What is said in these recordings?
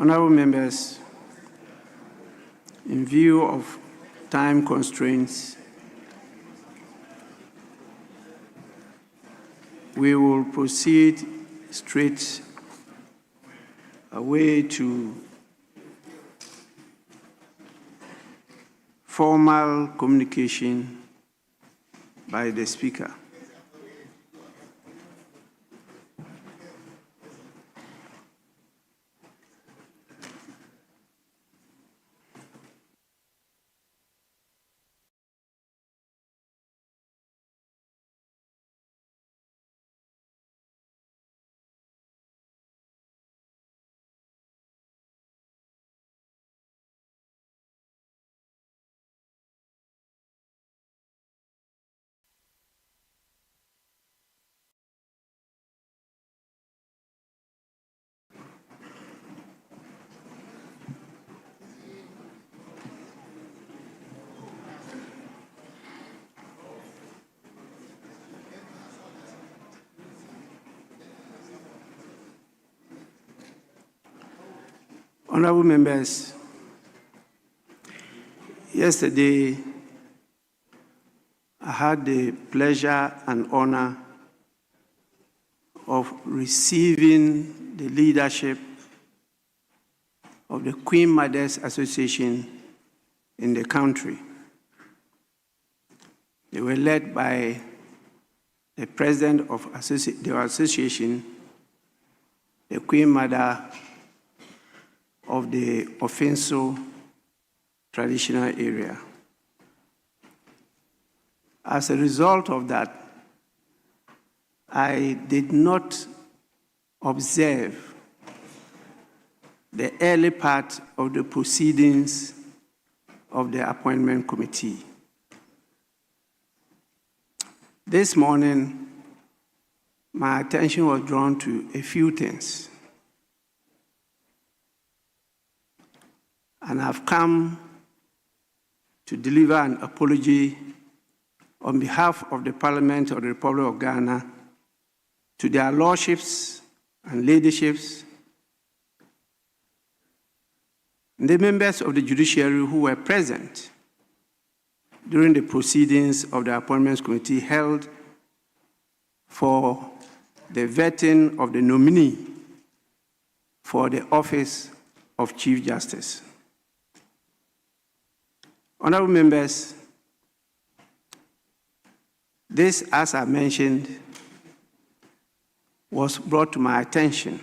Honorable members, in view of time constraints, we will proceed straight away to formal communication by the Speaker. Honorable members, yesterday I had the pleasure and honor of receiving the leadership of the Queen Mothers Association in the country. They were led by the president of the association, the Queen Mother of the Offenso traditional area. As a result of that, I did not observe the early part of the proceedings of the appointment committee. This morning, my attention was drawn to a few things. And I've come to deliver an apology on behalf of the Parliament of the Republic of Ghana to their lordships and ladyships, and the members of the judiciary who were present during the proceedings of the Appointments Committee held for the vetting of the nominee for the office of Chief Justice. Honorable members, this, as I mentioned, was brought to my attention,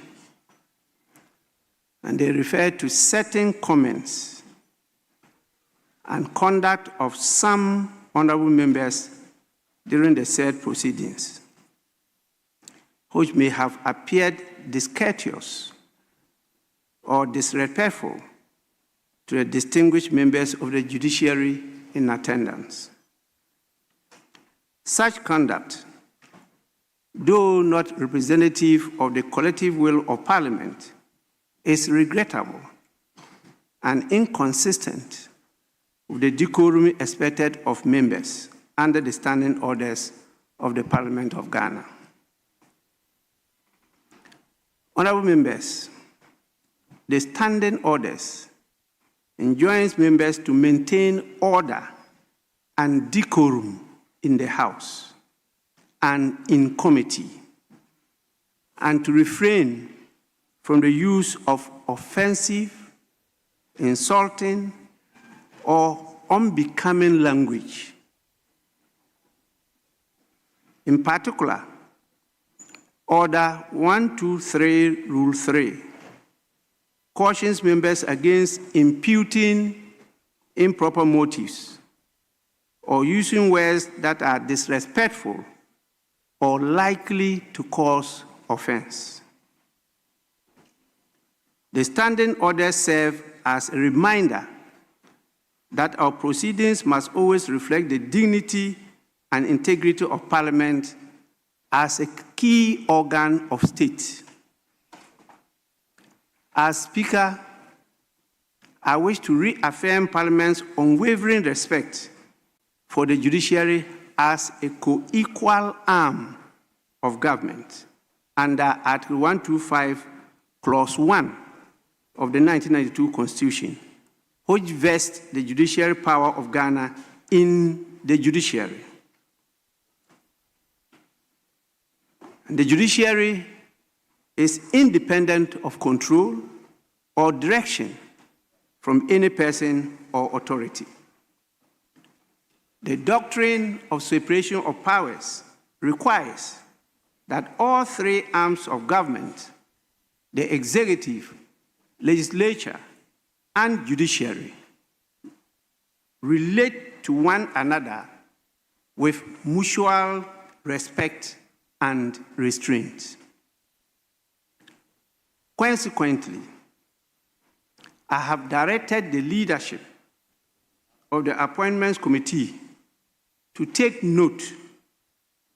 and they referred to certain comments and conduct of some honorable members during the said proceedings, which may have appeared discourteous or disrespectful to the distinguished members of the judiciary in attendance. Such conduct, though not representative of the collective will of Parliament, is regrettable and inconsistent with the decorum expected of members under the standing orders of the Parliament of Ghana. Honorable members, the standing orders enjoins members to maintain order and decorum in the House and in committee, and to refrain from the use of offensive, insulting, or unbecoming language. In particular, Order 123, Rule 3, cautions members against imputing improper motives or using words that are disrespectful or likely to cause offense. The standing orders serve as a reminder that our proceedings must always reflect the dignity and integrity of Parliament as a key organ of state. As Speaker, I wish to reaffirm Parliament's unwavering respect for the judiciary as a co-equal arm of government under Article 125, Clause 1 of the 1992 Constitution, which vests the judiciary power of Ghana in the judiciary. And the judiciary is independent of control or direction from any person or authority. The doctrine of separation of powers requires that all three arms of government, the executive, legislature, and judiciary, relate to one another with mutual respect and restraint. Consequently, I have directed the leadership of the Appointments Committee to take note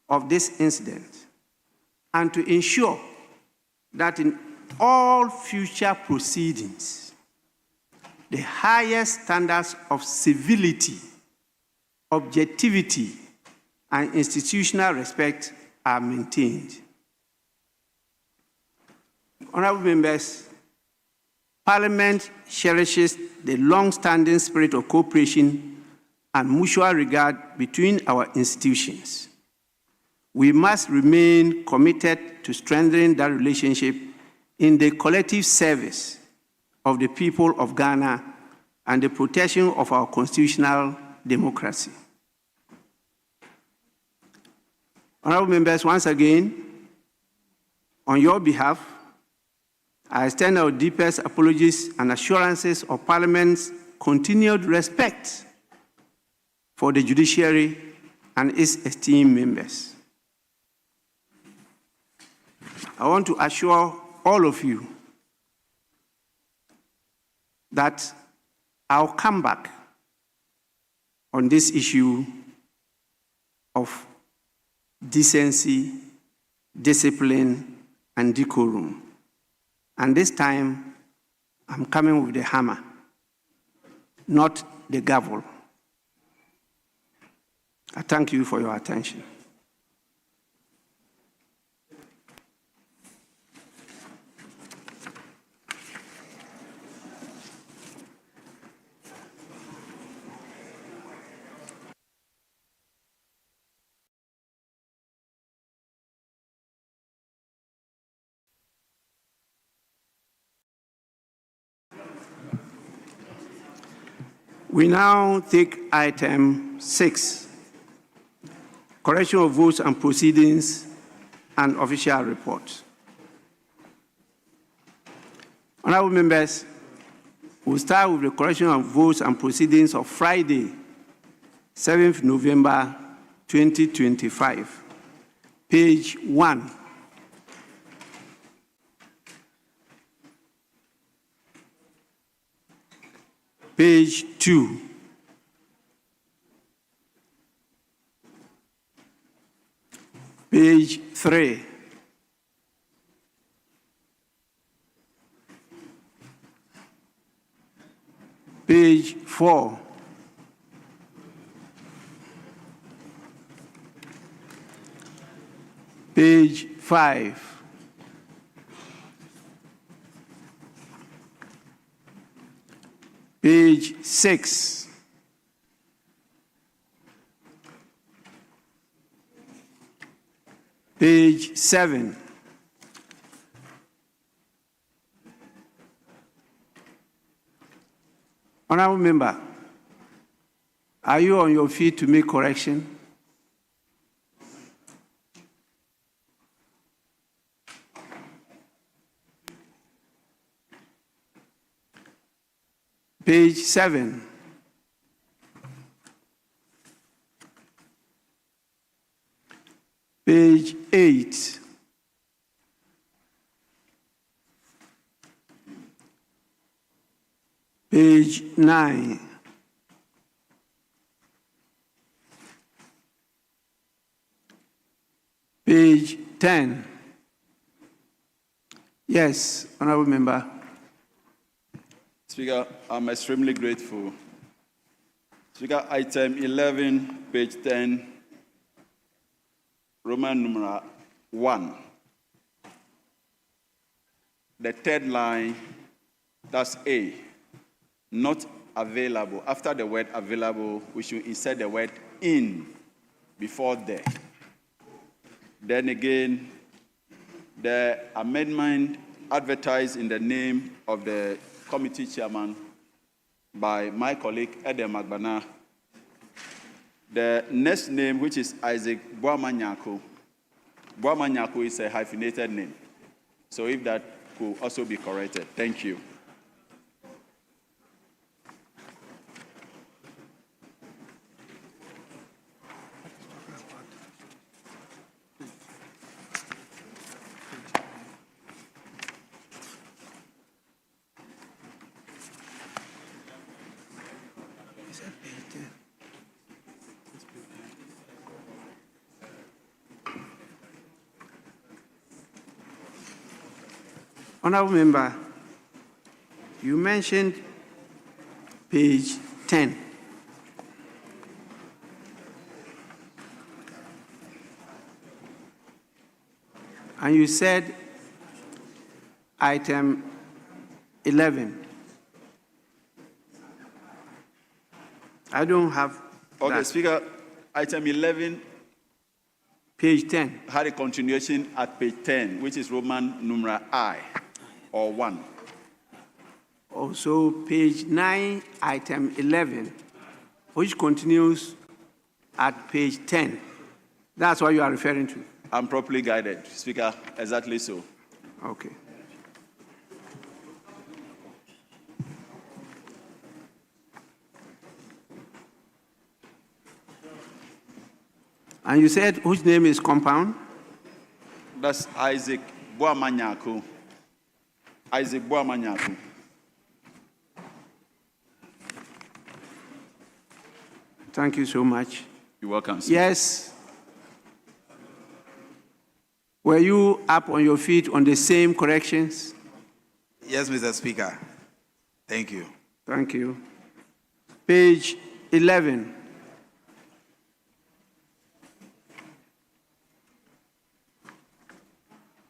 of this incident and to ensure that in all future proceedings, the highest standards of civility, objectivity, and institutional respect are maintained. Honorable members, Parliament cherishes the long-standing spirit of cooperation and mutual regard between our institutions. We must remain committed to strengthening that relationship in the collective service of the people of Ghana and the protection of our constitutional democracy. Honorable members, once again, on your behalf, I extend our deepest apologies and assurances of Parliament's continued respect for the judiciary and its esteemed members. I want to assure all of you that I'll come back on this issue of decency, discipline, and decorum. And this time, I'm coming with the hammer, not the gavel. I thank you for your attention. We now take item 6, correction of votes and proceedings and official reports. Honorable members, we'll start with the correction of votes and proceedings of Friday, 7th November 2025, page 1. Page 2. Page 3. Page 4. Page 5. Page 6. Page 7. Honorable member, are you on your feet to make correction? Page 7. Page 8. Page 9. Page 10. Yes, honorable member. Speaker, I'm extremely grateful. Speaker, item 11, page 10, Roman numeral 1. The third line That's A. Not available. After the word available, we should insert the word in before there. Then again, the amendment advertised in the name of the committee chairman by my colleague Edem Agbana. The next name, which is Isaac Boamanyako. Boamanyako is a hyphenated name. So if that could also be corrected. Thank you. Honorable Member, you mentioned page 10. And you said item 11. I don't have Okay, that. Speaker, item 11 Page 10. had a continuation at page 10, which is Roman numeral I, or 1. Also, page 9, item 11, which continues at page 10. That's what you are referring to. I'm properly guided, Speaker, exactly so. Okay. And you said whose name is compound? That's Isaac Boamanyako. Isaac Boamanyako. Thank you so much. You're welcome, sir. Yes. Were you up on your feet on the same corrections? Yes, Mr. Speaker. Thank you. Thank you. Page 11.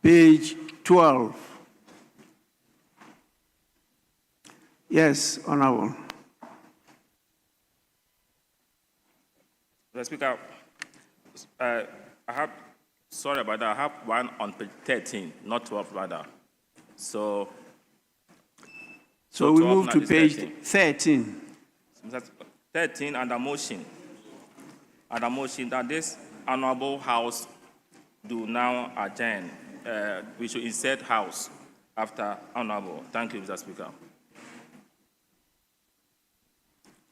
Page 12. Yes, Honorable. Mr. Speaker, sorry about that. I have one on page 13, not 12 rather. So we 12 move now to is page 13. 13. 13 under motion. Under motion that this honorable house do now adjourn. We should insert house after honorable. Thank you, Mr. Speaker.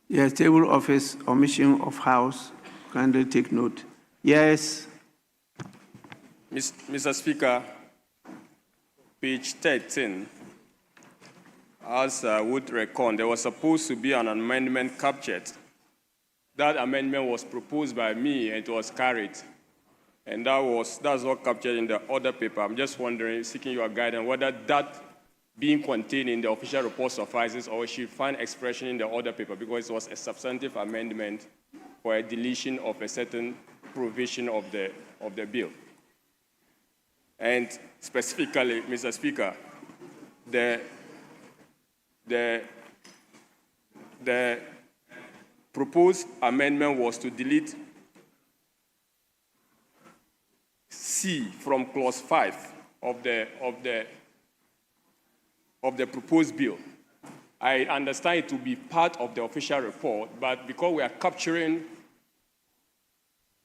Yes, table office, omission of house. Kindly take note. Yes. Mr. Speaker, page 13, as I would reckon, there was supposed to be an amendment captured. That amendment was proposed by me and it was carried. And that's not captured in the order paper. I'm just wondering, seeking your guidance, whether that being contained in the official report suffices or should find expression in the order paper, because it was a substantive amendment for a deletion of a certain provision of the bill. And specifically, Mr. Speaker, the proposed amendment was to delete C from clause 5 of the proposed bill. I understand it to be part of the official report, but because we are capturing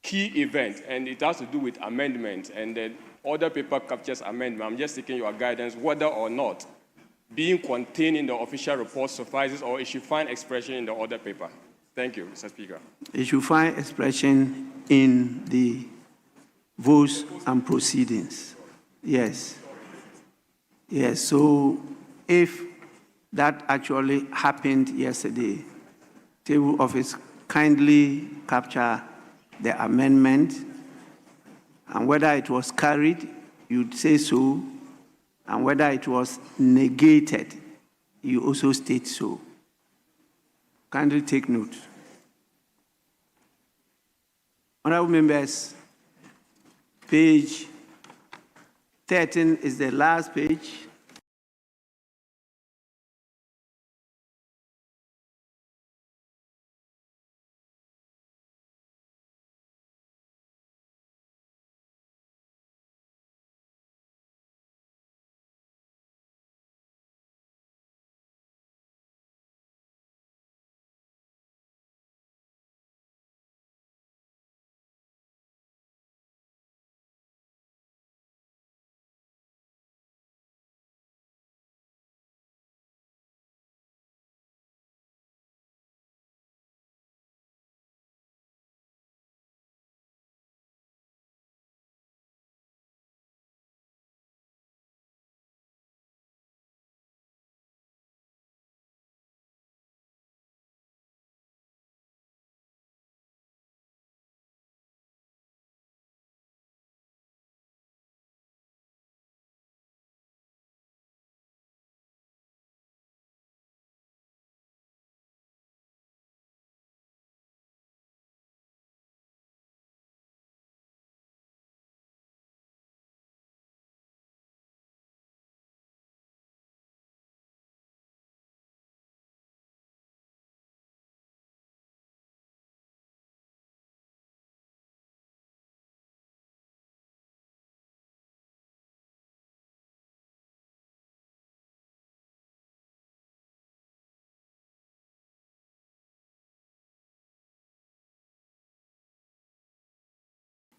key events and it has to do with amendments, and the order paper captures amendment, I'm just seeking your guidance whether or not being contained in the official report suffices or it should find expression in the order paper. Thank you, Mr. Speaker. It should find expression in the votes and proceedings. Yes. Yes, so if that actually happened yesterday, table office kindly capture the amendment, and whether it was carried, you'd say so, and whether it was negated, you also state so. Kindly take note. Honorable members, page 13 is the last page.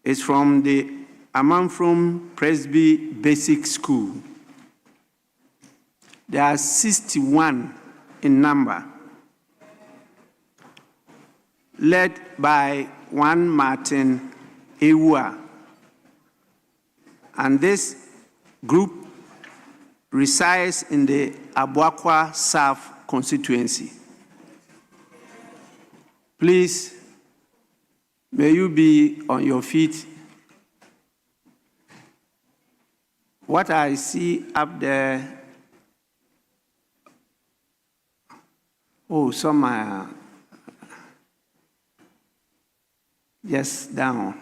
is from the Amanfrom Presby Basic School. There are 61 in number, led by one Martin Ewa. And this group resides in the Abuakwa South constituency. Please, may you be on your feet. What I see up there, some are just down.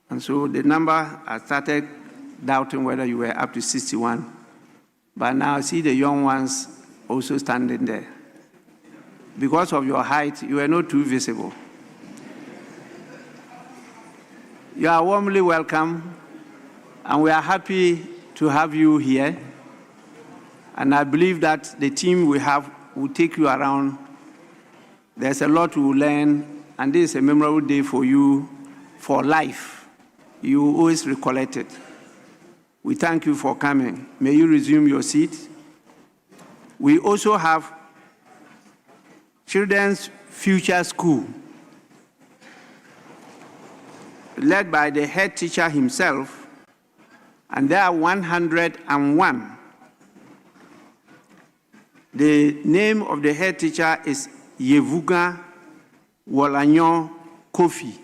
And so the number, I started doubting whether you were up to 61. But now I see the young ones also standing there. Because of your height, you are not too visible. You are warmly welcome, and we are happy to have you here. And I believe that the team we have will take you around. There's a lot to learn, and this is a memorable day for you for life. You will always recollect it. We thank you for coming. May you resume your seat. We also have Children's Future School, led by the head teacher himself, and there are 101. The name of the head teacher is Yevuga Wolanyo Kofi.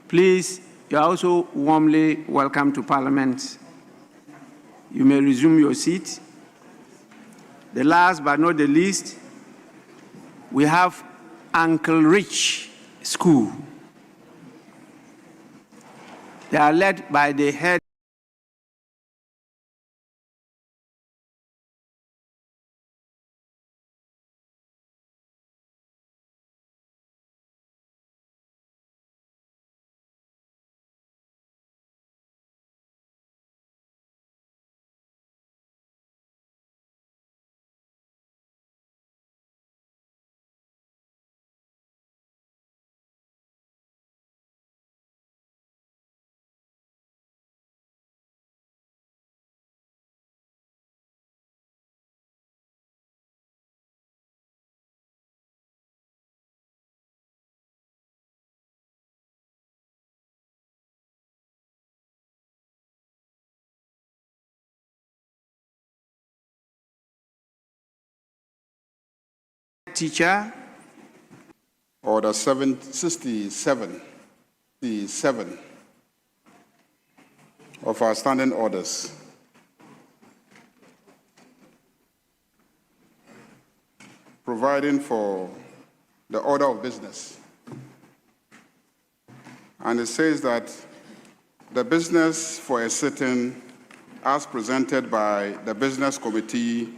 Please, you are also warmly welcome to Parliament. You may resume your seat. The last but not the least, we have Uncle Rich School. They are led by the head teacher. Order 767 of our standing orders. Providing for the order of business. And it says that the business for a sitting as presented by the business committee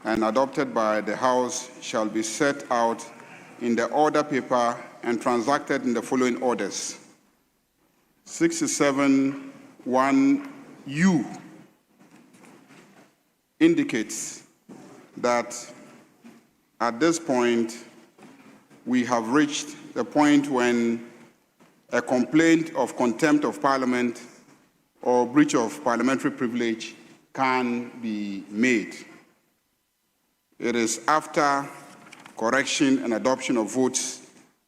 and adopted by the House shall be set out in the order paper and transacted in the following orders. 67(1)(u) indicates that at this point, we have reached the point when a complaint of contempt of Parliament or breach of parliamentary privilege can be made. It is after correction and adoption of votes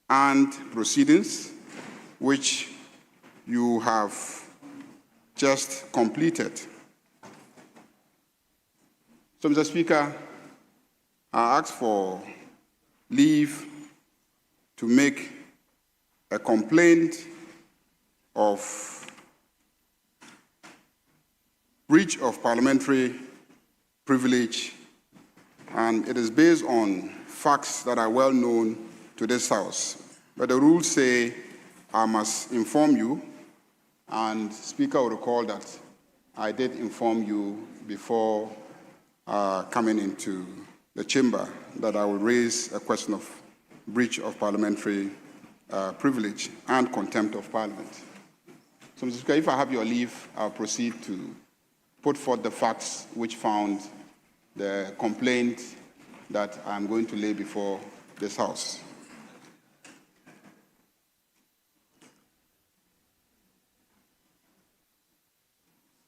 and proceedings, which you have just completed. So, Mr. Speaker, I ask for leave to make a complaint of breach of parliamentary privilege, and it is based on facts that are well known to this House. But the rules say I must inform you, and Speaker will recall that I did inform you before coming into the chamber that I will raise a question of breach of parliamentary privilege and contempt of Parliament. So, Mr. Speaker, if I have your leave, I'll proceed to put forth the facts which found the complaint that I'm going to lay before this House.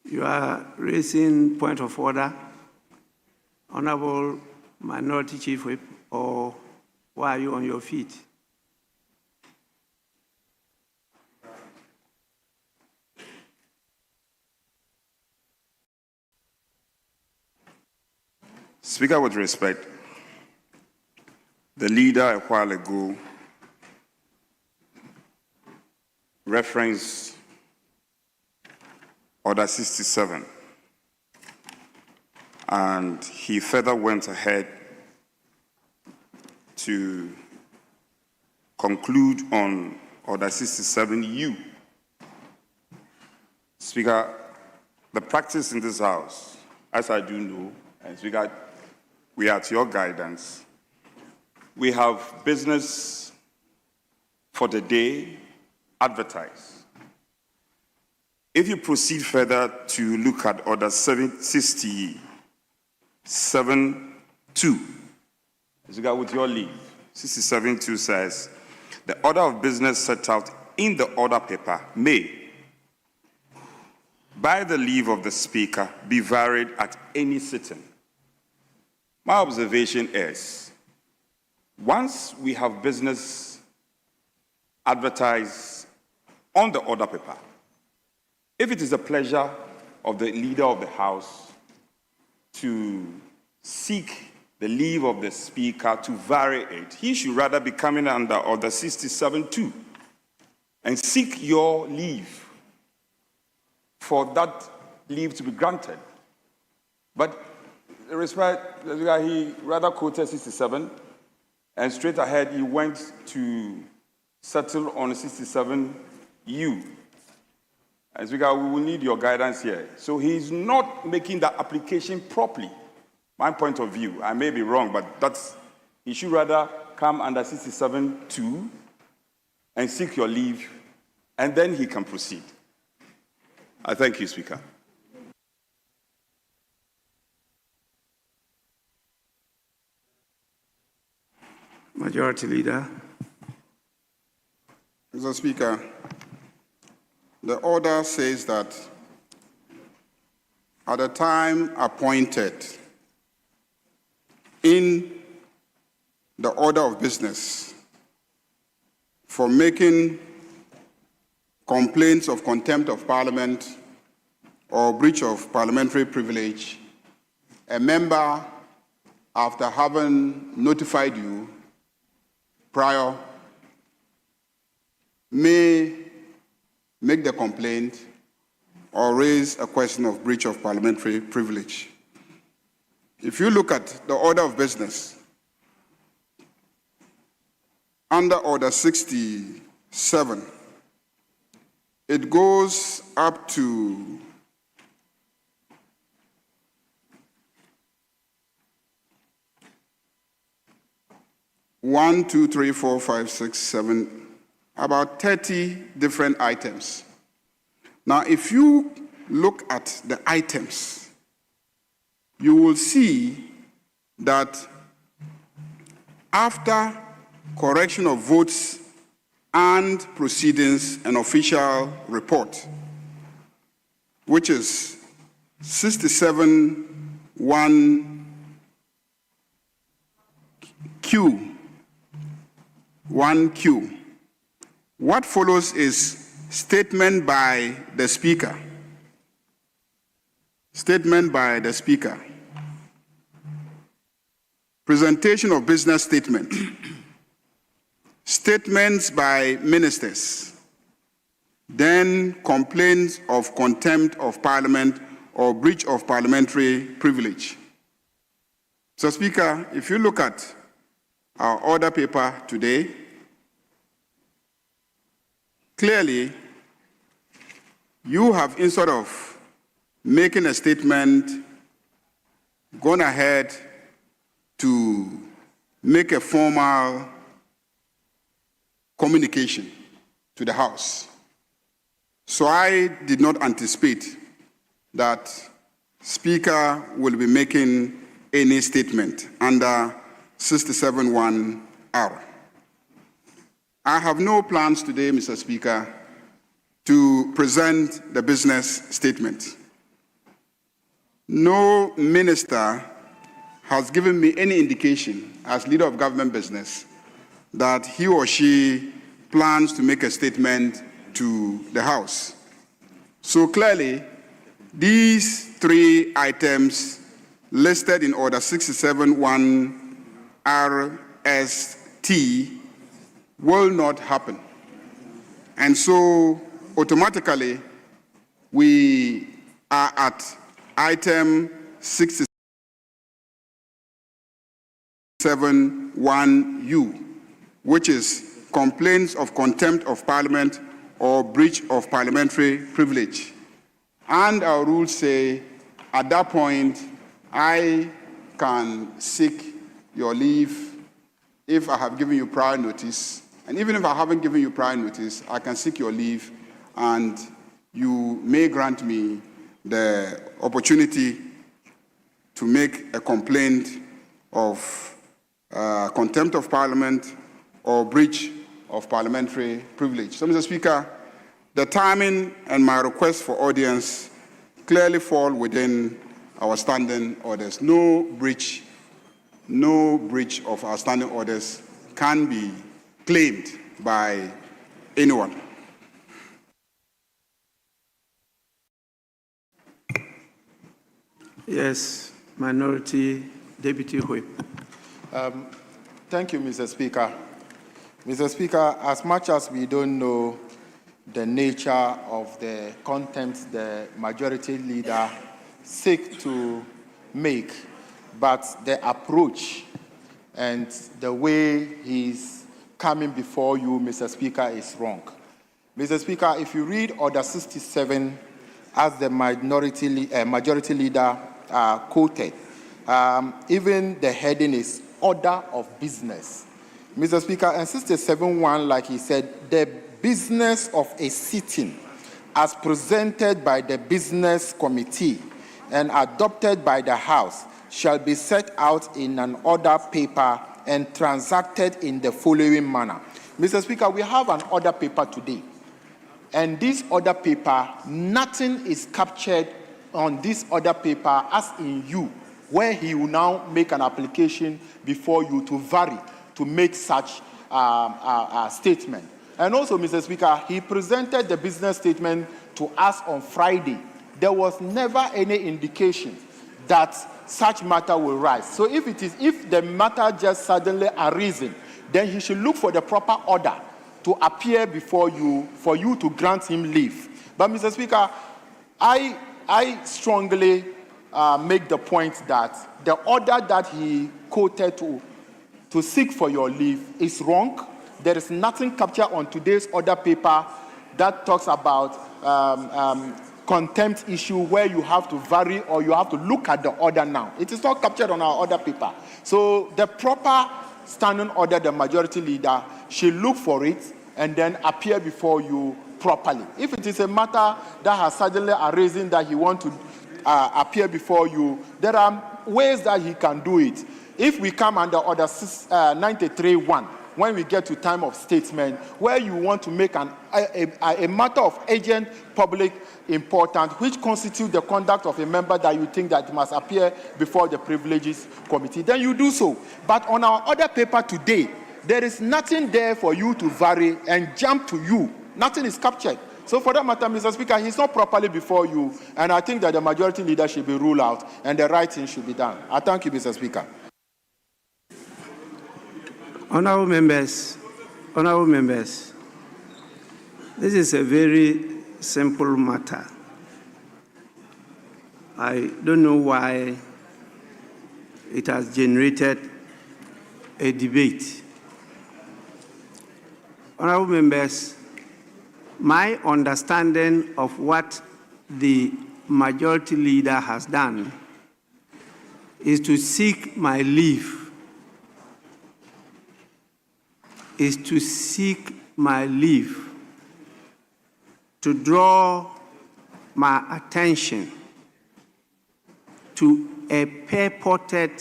You are raising point of order, Honorable Minority Chief Whip, or why are you on your feet? Speaker, with respect, the leader a while ago referenced Order 67, and he further went ahead to conclude on Order 67(u). Speaker, the practice in this House, as I do know, and Speaker, we are at your guidance, we have business for the day advertised. If you proceed further to look at Order 67(2), with your leave, 67(2) says, the order of business set out in the order paper may, by the leave of the Speaker, be varied at any sitting. My observation is, once we have business advertised on the order paper, if it is the pleasure of the leader of the House to seek the leave of the Speaker to vary it, he should rather be coming under Order 67(2) and seek your leave for that leave to be granted. But in respect, he rather quoted 67, and straight ahead he went to settle on 67(u). And Speaker, we will need your guidance here. So he's not making that application properly. My point of view, I may be wrong, but he should rather come under 67(2) and seek your leave, and then he can proceed. I thank you, Speaker. Majority Leader. Mr. Speaker, the order says that at the time appointed in the order of business for making complaints of contempt of Parliament or breach of parliamentary privilege, a member, after having notified you prior, may make the complaint or raise a question of breach of parliamentary privilege. If you look at the order of business, under Order 67, it goes up to 1, 2, 3, 4, 5, 6, 7, about 30 different items. Now, if you look at the items, you will see that after correction of votes and proceedings and official report, which is 1Q. What follows is statement by the Speaker. Statement by the Speaker. Presentation of business statement. Statements by ministers. Then complaints of contempt of Parliament or breach of parliamentary privilege. Mr. Speaker, if you look at our order paper today, clearly you have, instead of making a statement, gone ahead to make a formal communication to the House. So I did not anticipate that Speaker will be making any statement under 67(1)(r). I have no plans today, Mr. Speaker, to present the business statement. No minister has given me any indication as leader of government business that he or she plans to make a statement to the House. So clearly, these three items listed in Order 67(1)(r)(s)(t) will not happen. And so automatically, we are at item 67(1)(u), which is complaints of contempt of Parliament or breach of parliamentary privilege. And our rules say, at that point, I can seek your leave if I have given you prior notice. And even if I haven't given you prior notice, I can seek your leave, and you may grant me the opportunity to make a complaint of contempt of Parliament or breach of parliamentary privilege. So, Mr. Speaker, the timing and my request for audience clearly fall within our standing orders. No breach of our standing orders can be claimed by anyone. Yes, Minority Deputy Whip. Thank you, Mr. Speaker. Mr. Speaker, as much as we don't know the nature of the contempt the majority leader seek to make, but the approach and the way he's coming before you, Mr. Speaker, is wrong. Mr. Speaker, if you read Order 67 as the majority leader quoted, even the heading is Order of Business. Mr. Speaker, and 67(1), like he said, the business of a sitting as presented by the business committee and adopted by the House shall be set out in an order paper and transacted in the following manner. Mr. Speaker, we have an order paper today. And this order paper, nothing is captured on this order paper as in you, where he will now make an application before you to vary, to make such a statement. And also, Mr. Speaker, he presented the business statement to us on Friday. There was never any indication that such matter will rise. So if the matter just suddenly arisen, then he should look for the proper order to appear before you for you to grant him leave. But Mr. Speaker, I strongly make the point that the order that he quoted to seek for your leave is wrong. There is nothing captured on today's order paper that talks about contempt issue where you have to vary or you have to look at the order now. It is not captured on our order paper. So the proper standing order, the majority leader should look for it and then appear before you properly. If it is a matter that has suddenly arisen that he wants to appear before you, there are ways that he can do it. If we come under Order 93.1, when we get to time of statement, where you want to make a matter of urgent public importance, which constitutes the conduct of a member that you think that must appear before the Privileges Committee, then you do so. But on our order paper today, there is nothing there for you to vary and jump to you. Nothing is captured. So for that matter, Mr. Speaker, he's not properly before you, and I think that the majority leader should be ruled out and the right thing should be done. I thank you, Mr. Speaker. Honorable members, this is a very simple matter. I don't know why it has generated a debate. Honorable members, my understanding of what the majority leader has done is to seek my leave. To draw my attention to a purported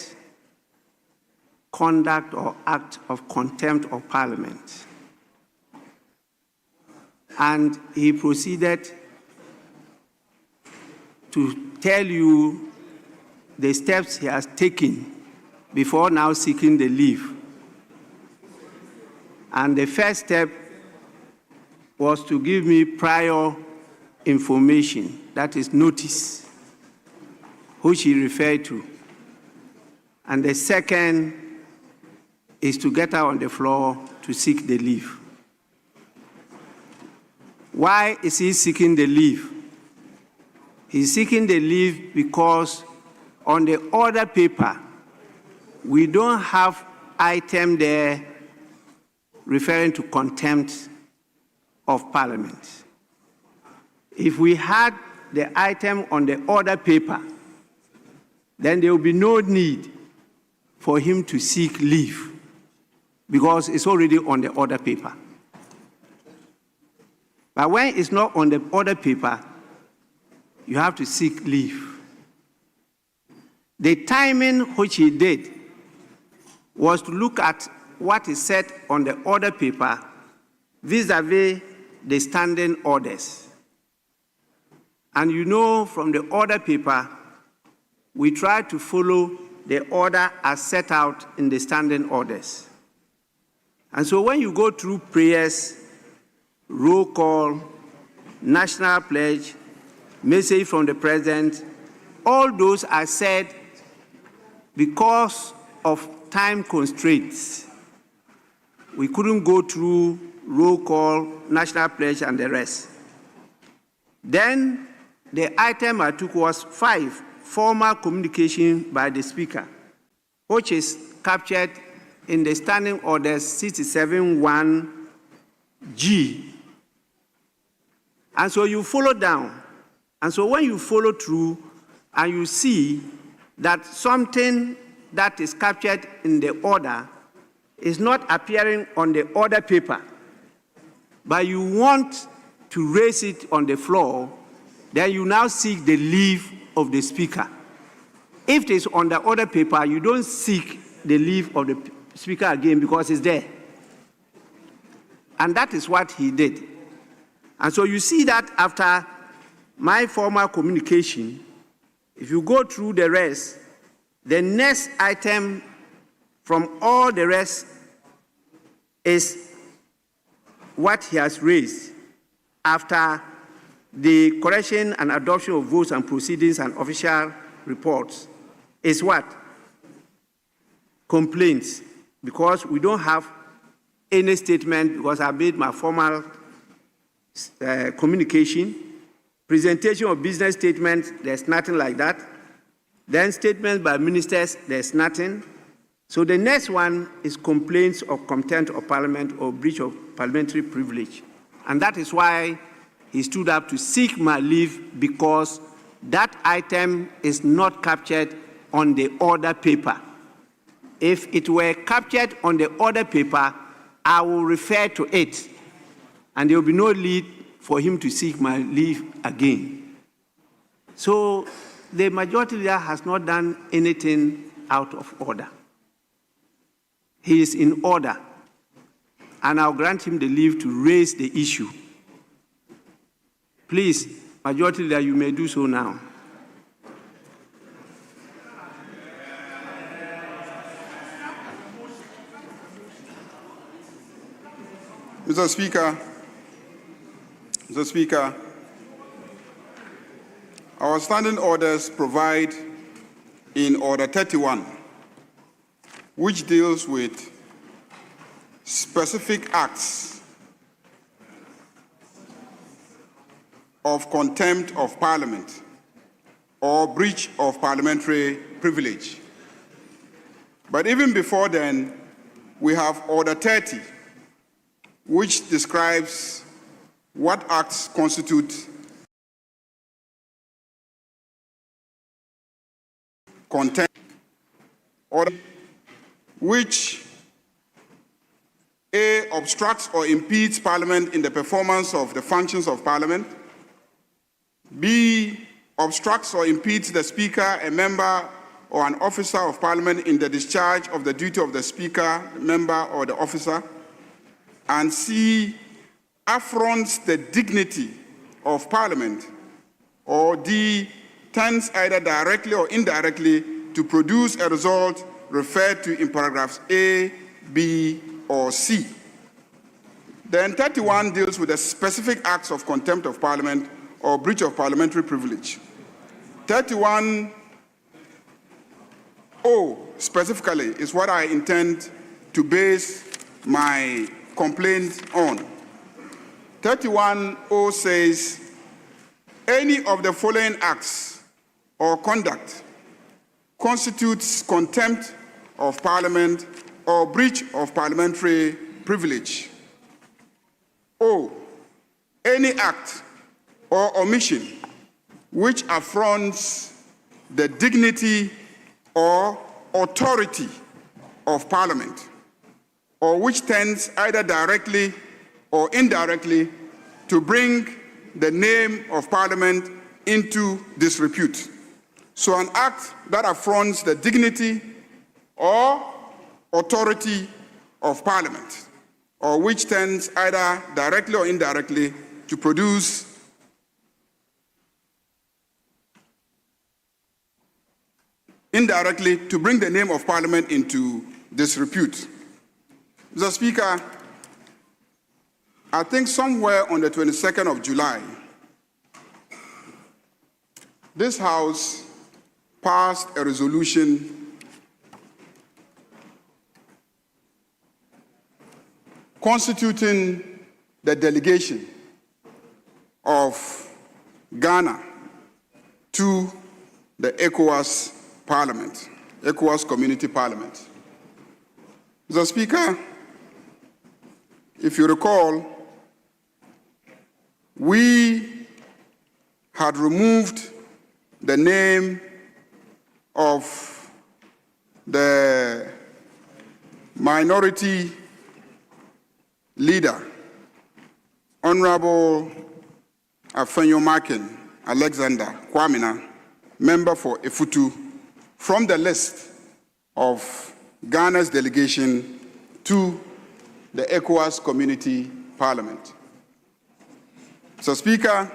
conduct or act of contempt of Parliament. And he proceeded to tell you the steps he has taken before now seeking the leave. And the first step was to give me prior information, that is notice, which he referred to. And the second is to get out on the floor to seek the leave. Why is he seeking the leave? He's seeking the leave because on the order paper, we don't have item there referring to contempt of Parliament. If we had the item on the order paper, then there will be no need for him to seek leave because it's already on the order paper. But when it's not on the order paper, you have to seek leave. The timing which he did was to look at what is said on the order paper vis-a-vis the standing orders. And you know from the order paper, we try to follow the order as set out in the standing orders. And so when you go through prayers, roll call, national pledge, message from the president, all those are said because of time constraints. We couldn't go through roll call, national pledge, and the rest. Then the item I took was 5, formal communication by the Speaker, which is captured in the Standing Orders 67(1)G. And so you follow down. And so when you follow through and you see that something that is captured in the order is not appearing on the order paper, but you want to raise it on the floor, then you now seek the leave of the Speaker. If it is on the order paper, you don't seek the leave of the Speaker again because it's there. And that is what he did. And so you see that after my formal communication, if you go through the rest, the next item from all the rest is what he has raised after the correction and adoption of votes and proceedings and official reports is what? Complaints, because we don't have any statement because I made my formal communication. Presentation of business statements, there's nothing like that. Then statements by ministers, there's nothing. So the next one is complaints of contempt of Parliament or breach of parliamentary privilege. And that is why he stood up to seek my leave, because that item is not captured on the order paper. If it were captured on the order paper, I will refer to it, and there will be no need for him to seek my leave again. So the majority leader has not done anything out of order. He is in order, and I'll grant him the leave to raise the issue. Please, majority leader, you may do so now. Mr. Speaker, our standing orders provide in Order 31, which deals with specific acts of contempt of Parliament or breach of parliamentary privilege. But even before then, we have Order 30, which describes what acts constitute contempt, order which A, obstructs or impedes Parliament in the performance of the functions of Parliament, B, obstructs or impedes the Speaker, a member, or an officer of Parliament in the discharge of the duty of the Speaker, member, or the officer, and C, affronts the dignity of Parliament, or D, tends either directly or indirectly to produce a result referred to in paragraphs A, B, or C. Then 31 deals with the specific acts of contempt of Parliament or breach of parliamentary privilege. 31O specifically is what I intend to base my complaint on. 31O says, any of the following acts or conduct constitutes contempt of Parliament or breach of parliamentary privilege. O, any act or omission which affronts the dignity or authority of Parliament, or which tends either directly or indirectly to bring the name of Parliament into disrepute. So an act that affronts the dignity or authority of Parliament, or which tends either directly or indirectly to produce indirectly to bring the name of Parliament into disrepute. Mr. Speaker, I think somewhere on the 22nd of July, this House passed a resolution constituting the delegation of Ghana to the ECOWAS Parliament, ECOWAS Community Parliament. Mr. Speaker, if you recall, we had removed the name of the minority leader, Honorable Afenyo-Makin Alexander Kwamina, member for Efutu, from the list of Ghana's delegation to the ECOWAS Community Parliament. So, Speaker,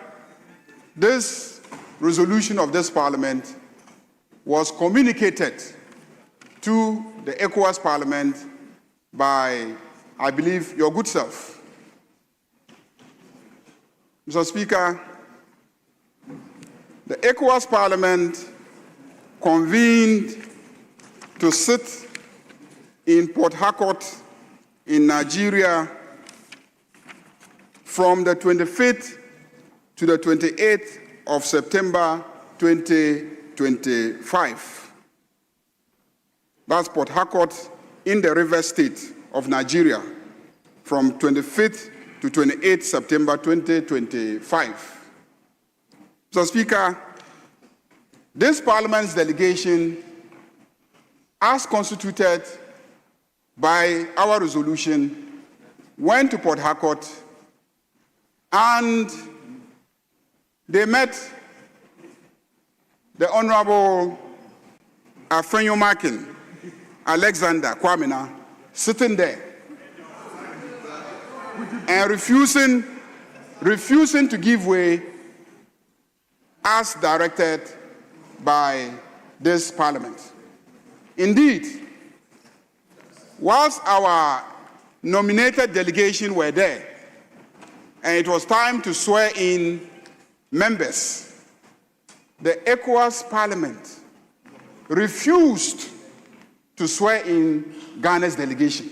this resolution of this Parliament was communicated to the ECOWAS Parliament by, I believe, your good self. Mr. Speaker, the ECOWAS Parliament convened to sit in Port Harcourt in Nigeria from the 25th to the 28th of September 2025. That's Port Harcourt in the Rivers State of Nigeria from 25th to 28th September 2025. Mr. Speaker, this Parliament's delegation as constituted by our resolution, went to Port Harcourt and they met the Honorable Afenyo-Markin Alexander Kwamina sitting there and refusing to give way as directed by this parliament. Indeed, whilst our nominated delegation were there and it was time to swear in members, the ECOWAS parliament refused to swear in Ghana's delegation.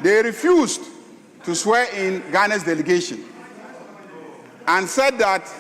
They refused to swear in Ghana's delegation and said that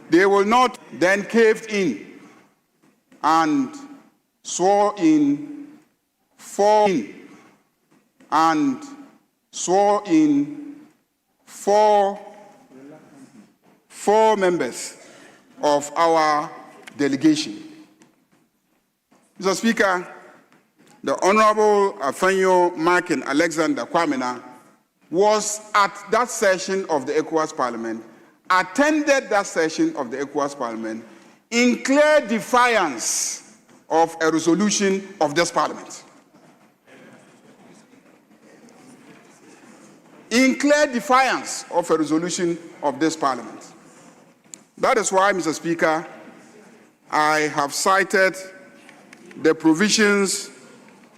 they will not, then caved in and swore in four members of our delegation. Mr. Speaker, the Honorable Afenyo-Markin Alexander Kwamina was at that session of the ECOWAS Parliament, attended that session of the ECOWAS Parliament in clear defiance of a resolution of this Parliament. In clear defiance of a resolution of this Parliament. That is why, Mr. Speaker, I have cited the provisions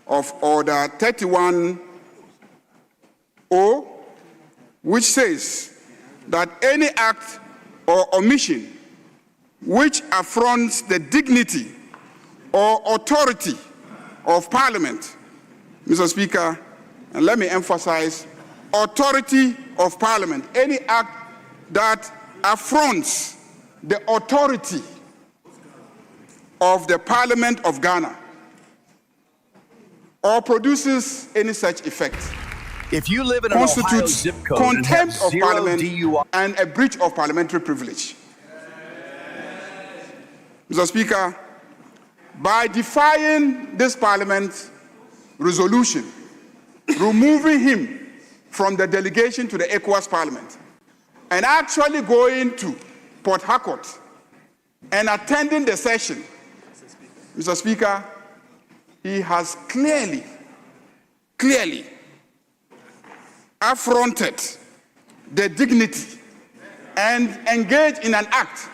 of Order 31-0, which says that any act or omission which affronts the dignity or authority of Parliament, Mr. Speaker, and let me emphasize, authority of Parliament, any act that affronts the authority of the Parliament of Ghana or produces any such effect, if you live in an Ohio constitutes zip code and have contempt of zero Parliament DUI and a breach of parliamentary privilege. Mr. Speaker, by defying this Parliament resolution, removing him from the delegation to the ECOWAS Parliament, and actually going to Port Harcourt and attending the session, Mr. Speaker, he has clearly affronted the dignity and engaged in an act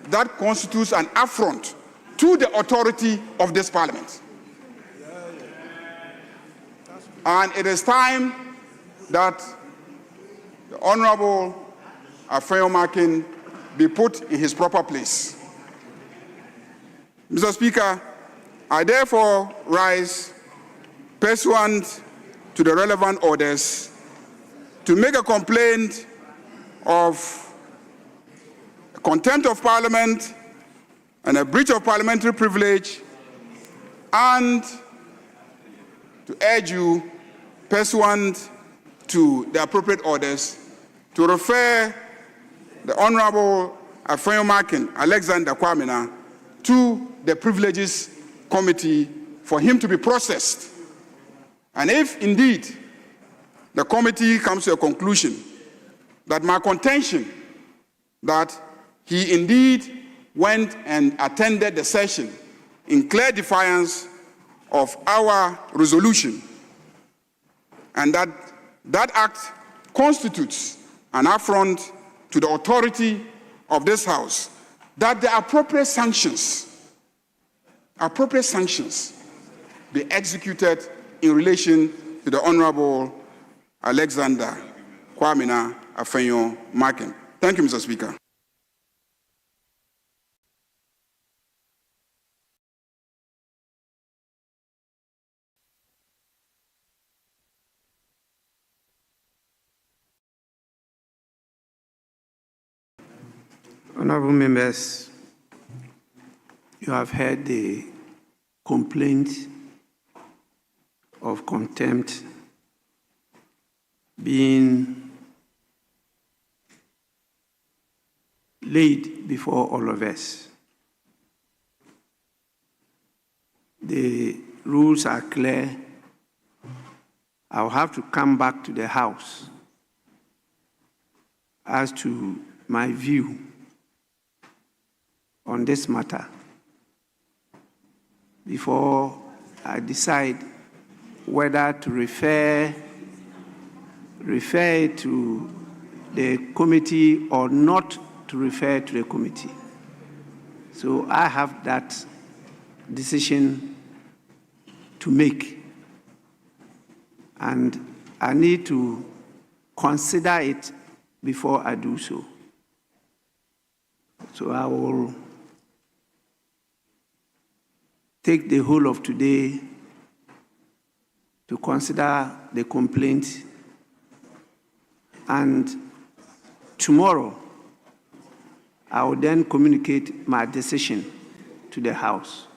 that constitutes an affront to the authority of this Parliament. And it is time that the Honorable Afenyo-Markin be put in his proper place. Mr. Speaker, I therefore rise pursuant to the relevant orders to make a complaint of contempt of Parliament and a breach of parliamentary privilege, and to urge you, pursuant to the appropriate orders, to refer the Honorable Afenyo-Markin Alexander Kwamina to the Privileges Committee for him to be processed. And if indeed the committee comes to a conclusion that my contention that he indeed went and attended the session in clear defiance of our resolution, and that act constitutes an affront to the authority of this House that the appropriate sanctions be executed in relation to the Honorable Alexander Kwamina Afenyo Markin. Thank you, Mr. Speaker. Honorable members, you have heard the complaint of contempt being laid before all of us. The rules are clear. I'll have to come back to the House as to my view on this matter before I decide whether to refer it to the committee or not to refer to the committee. So I have that decision to make, and I need to consider it before I do so. So I will take the whole of today to consider the complaint, and tomorrow I will then communicate my decision to the House.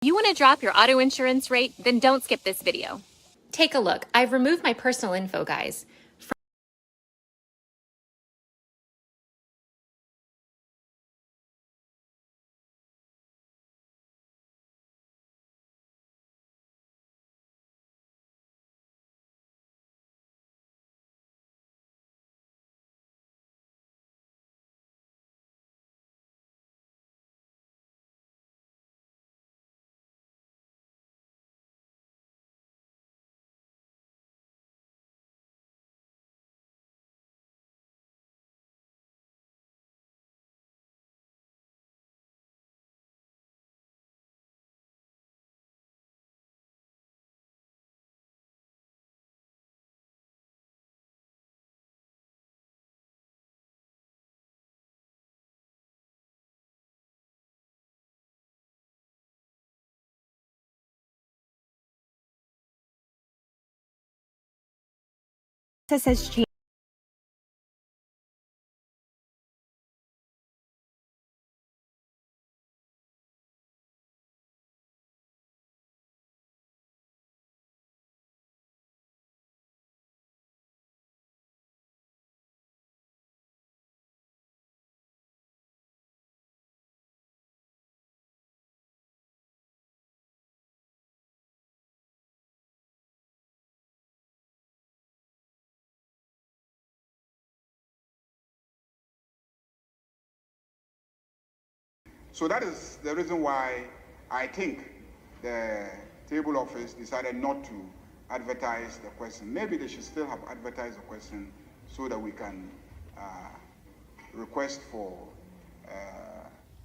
You want to drop your auto insurance rate? Then don't skip this video. Take a look. I've removed my personal info, guys. Has changed. So that is the reason why I think the table office decided not to advertise the question. Maybe they should still have advertised the question so that we can request for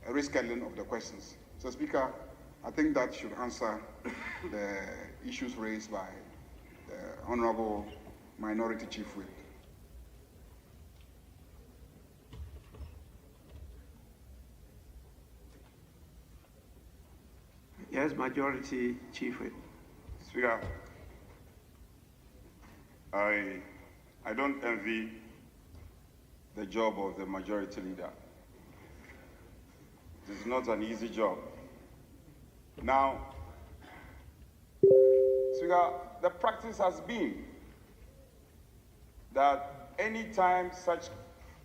a rescheduling of the questions. So, Speaker, I think that should answer the issues raised by the Honorable Minority Chief Whip. Yes, Majority Chief Whip. Speaker, I don't envy the job of the majority leader. It is not an easy job. Now, Speaker, the practice has been that anytime such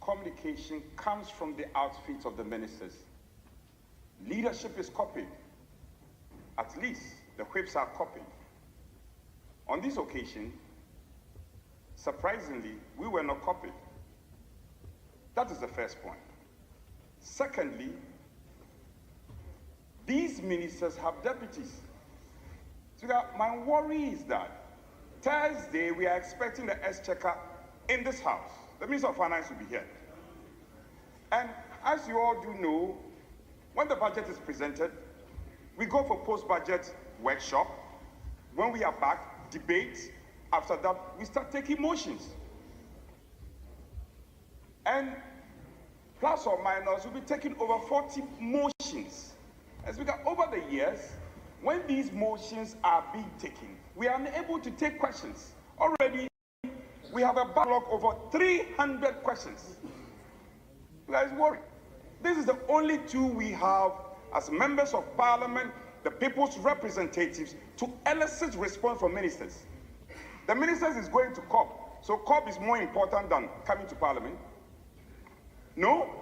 communication comes from the outfit of the ministers, leadership is copied. At least the whips are copied. On this occasion, surprisingly, we were not copied. That is the first point. Secondly, these ministers have deputies. So my worry is that Thursday we are expecting the exchequer in this house. The Minister of Finance will be here. And as you all do know, when the budget is presented, we go for post-budget workshop. When we are back, debate. After that, we start taking motions. And plus or minus, we'll be taking over 40 motions. As we got over the years, when these motions are being taken, we are unable to take questions. Already, we have a backlog over 300 questions. You guys worry. This is the only tool we have as members of parliament, the people's representatives, to elicit response from ministers. The ministers is going to COP, so COP is more important than coming to parliament. No,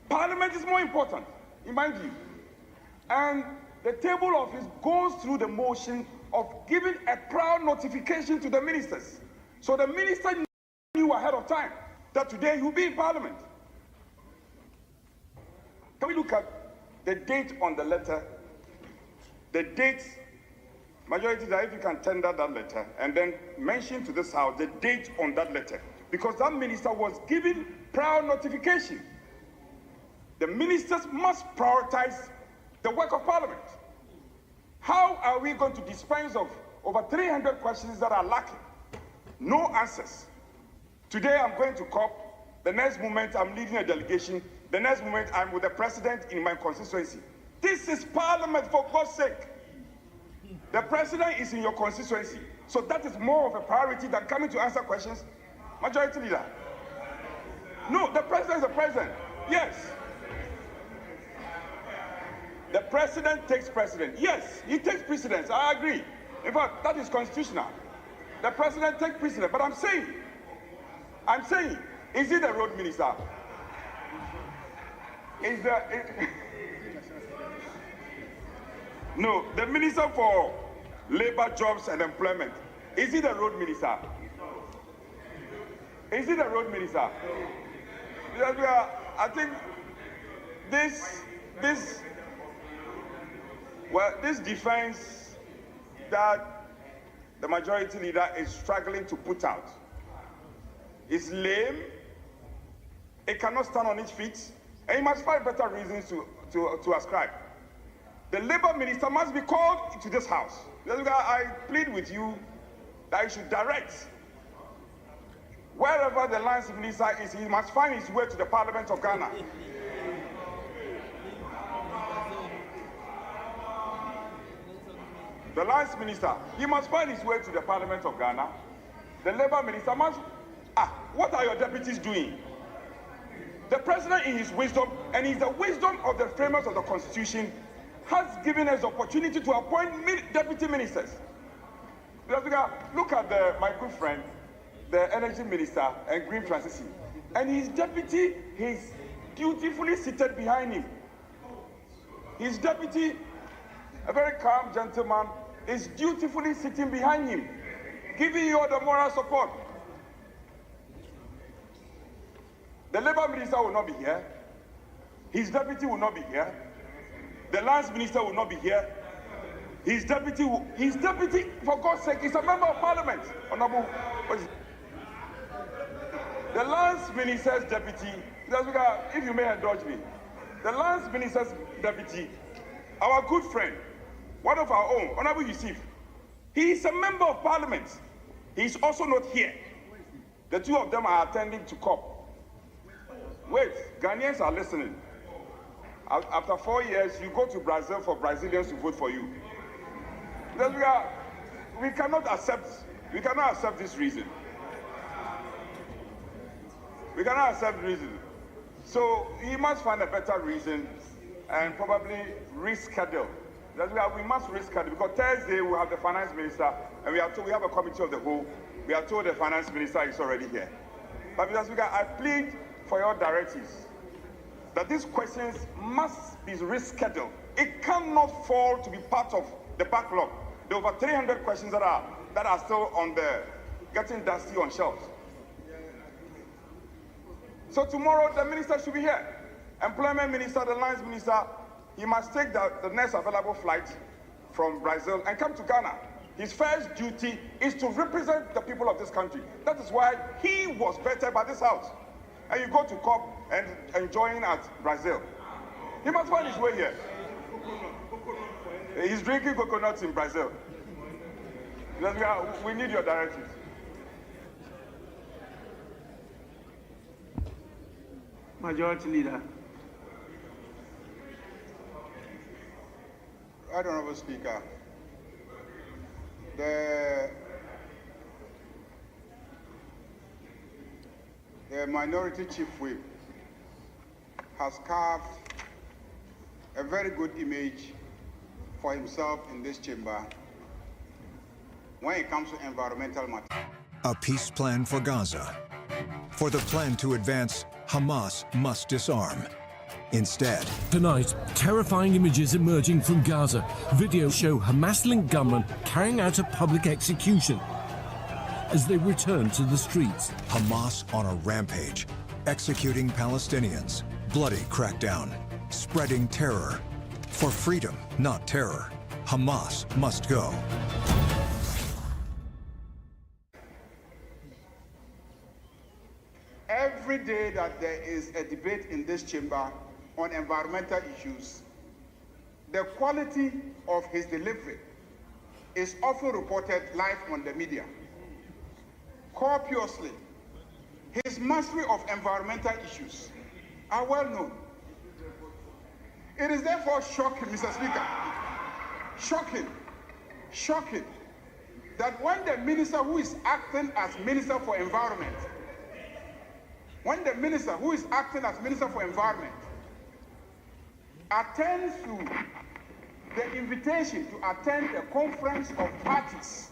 parliament is more important, in my view. And the table office goes through the motion of giving a prior notification to the ministers. So the minister knew ahead of time that today he will be in parliament. Can we look at the date on the letter? The date, majority that if you can tender that letter and then mention to this house the date on that letter, because that minister was given prior notification. The ministers must prioritize the work of parliament. How are we going to dispense of over 300 questions that are lacking? No answers. Today I'm going to COP. The next moment I'm leading a delegation. The next moment I'm with the president in my constituency. This is parliament, for God's sake. The president is in your constituency. So that is more of a priority than coming to answer questions. Majority leader. No, the president is the president. Yes. The president president takes precedence. Yes, he takes precedence. I agree. In fact, that is constitutional. The president takes precedence. But I'm saying, is he the road minister? No, the minister for labor, jobs, and employment. Is he the road minister? Is he the road minister? Because I think this defense that the majority leader is struggling to put out is lame. It cannot stand on its feet, and he must find better reasons to ascribe. The labor minister must be called to this house. I plead with you that you should direct wherever the lands minister is, he must find his way to the Parliament of Ghana. The lands minister, he must find his way to the Parliament of Ghana. The labor minister must, what are your deputies doing? The president in his wisdom, and in the wisdom of the framers of the Constitution, has given us the opportunity to appoint deputy ministers. Look at my good friend, the energy minister and green transition, and his deputy, he's dutifully seated behind him. His deputy, a very calm gentleman, is dutifully sitting behind him, giving you all the moral support. The labor minister will not be here. His deputy will not be here. The lands minister will not be here. His deputy, for God's sake, is a member of parliament. Honorable, the lands minister's deputy, if you may indulge me, the lands minister's deputy, our good friend, one of our own, Honorable Yusuf, he is a member of parliament. He is also not here. The two of them are attending to COP. Wait, Ghanaians are listening. After 4 years, you go to Brazil for Brazilians to vote for you. We cannot accept this reason. We cannot accept reason. So he must find a better reason and probably reschedule. We must reschedule, because Thursday we have the finance minister, and we have a committee of the whole. We are told the finance minister is already here. But I plead for your directives that these questions must be rescheduled. It cannot fall to be part of the backlog. There are over 300 questions that are still on the getting dusty on shelves. So tomorrow the minister should be here. Employment minister, the lands minister, he must take the next available flight from Brazil and come to Ghana. His first duty is to represent the people of this country. That is why he was vetted by this house. And you go to COP and join at Brazil. He must find his way here. He's drinking coconuts in Brazil. We need your directives. Majority Leader. Right Honorable Speaker, the Minority Chief Whip has carved a very good image for himself in this chamber when it comes to environmental matters. A peace plan for Gaza. For the plan to advance, Hamas must disarm. Instead, tonight, terrifying images emerging from Gaza. Videos show Hamas-linked gunmen carrying out a public execution as they return to the streets. Hamas on a rampage, executing Palestinians, bloody crackdown, spreading terror. For freedom, not terror, Hamas must go. Every day that there is a debate in this chamber on environmental issues, the quality of his delivery is often reported live on the media. Copiously, his mastery of environmental issues are well known. It is therefore shocking, Mr. Speaker, shocking that when the minister who is acting as Minister for Environment, attends to the invitation to attend the Conference of Parties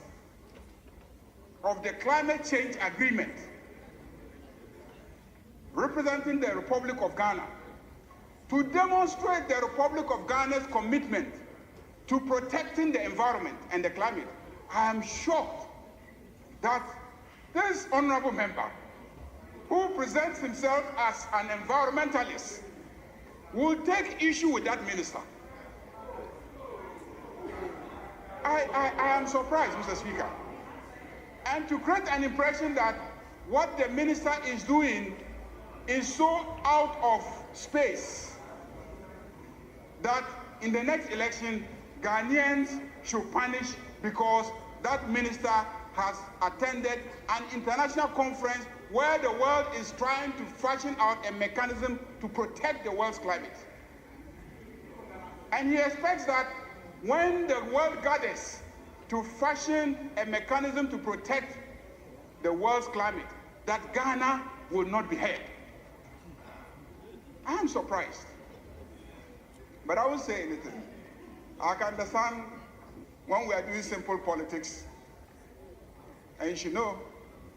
of the Climate Change Agreement representing the Republic of Ghana to demonstrate the Republic of Ghana's commitment to protecting the environment and the climate. I am shocked that this honorable member, who presents himself as an environmentalist, will take issue with that minister. I am surprised, Mr. Speaker. And to create an impression that what the minister is doing is so out of space that in the next election, Ghanaians should punish because that minister has attended an international conference where the world is trying to fashion out a mechanism to protect the world's climate. And he expects that when the world gathers to fashion a mechanism to protect the world's climate, that Ghana will not be heard. I am surprised. But I won't say anything. I can understand when we are doing simple politics, and you should know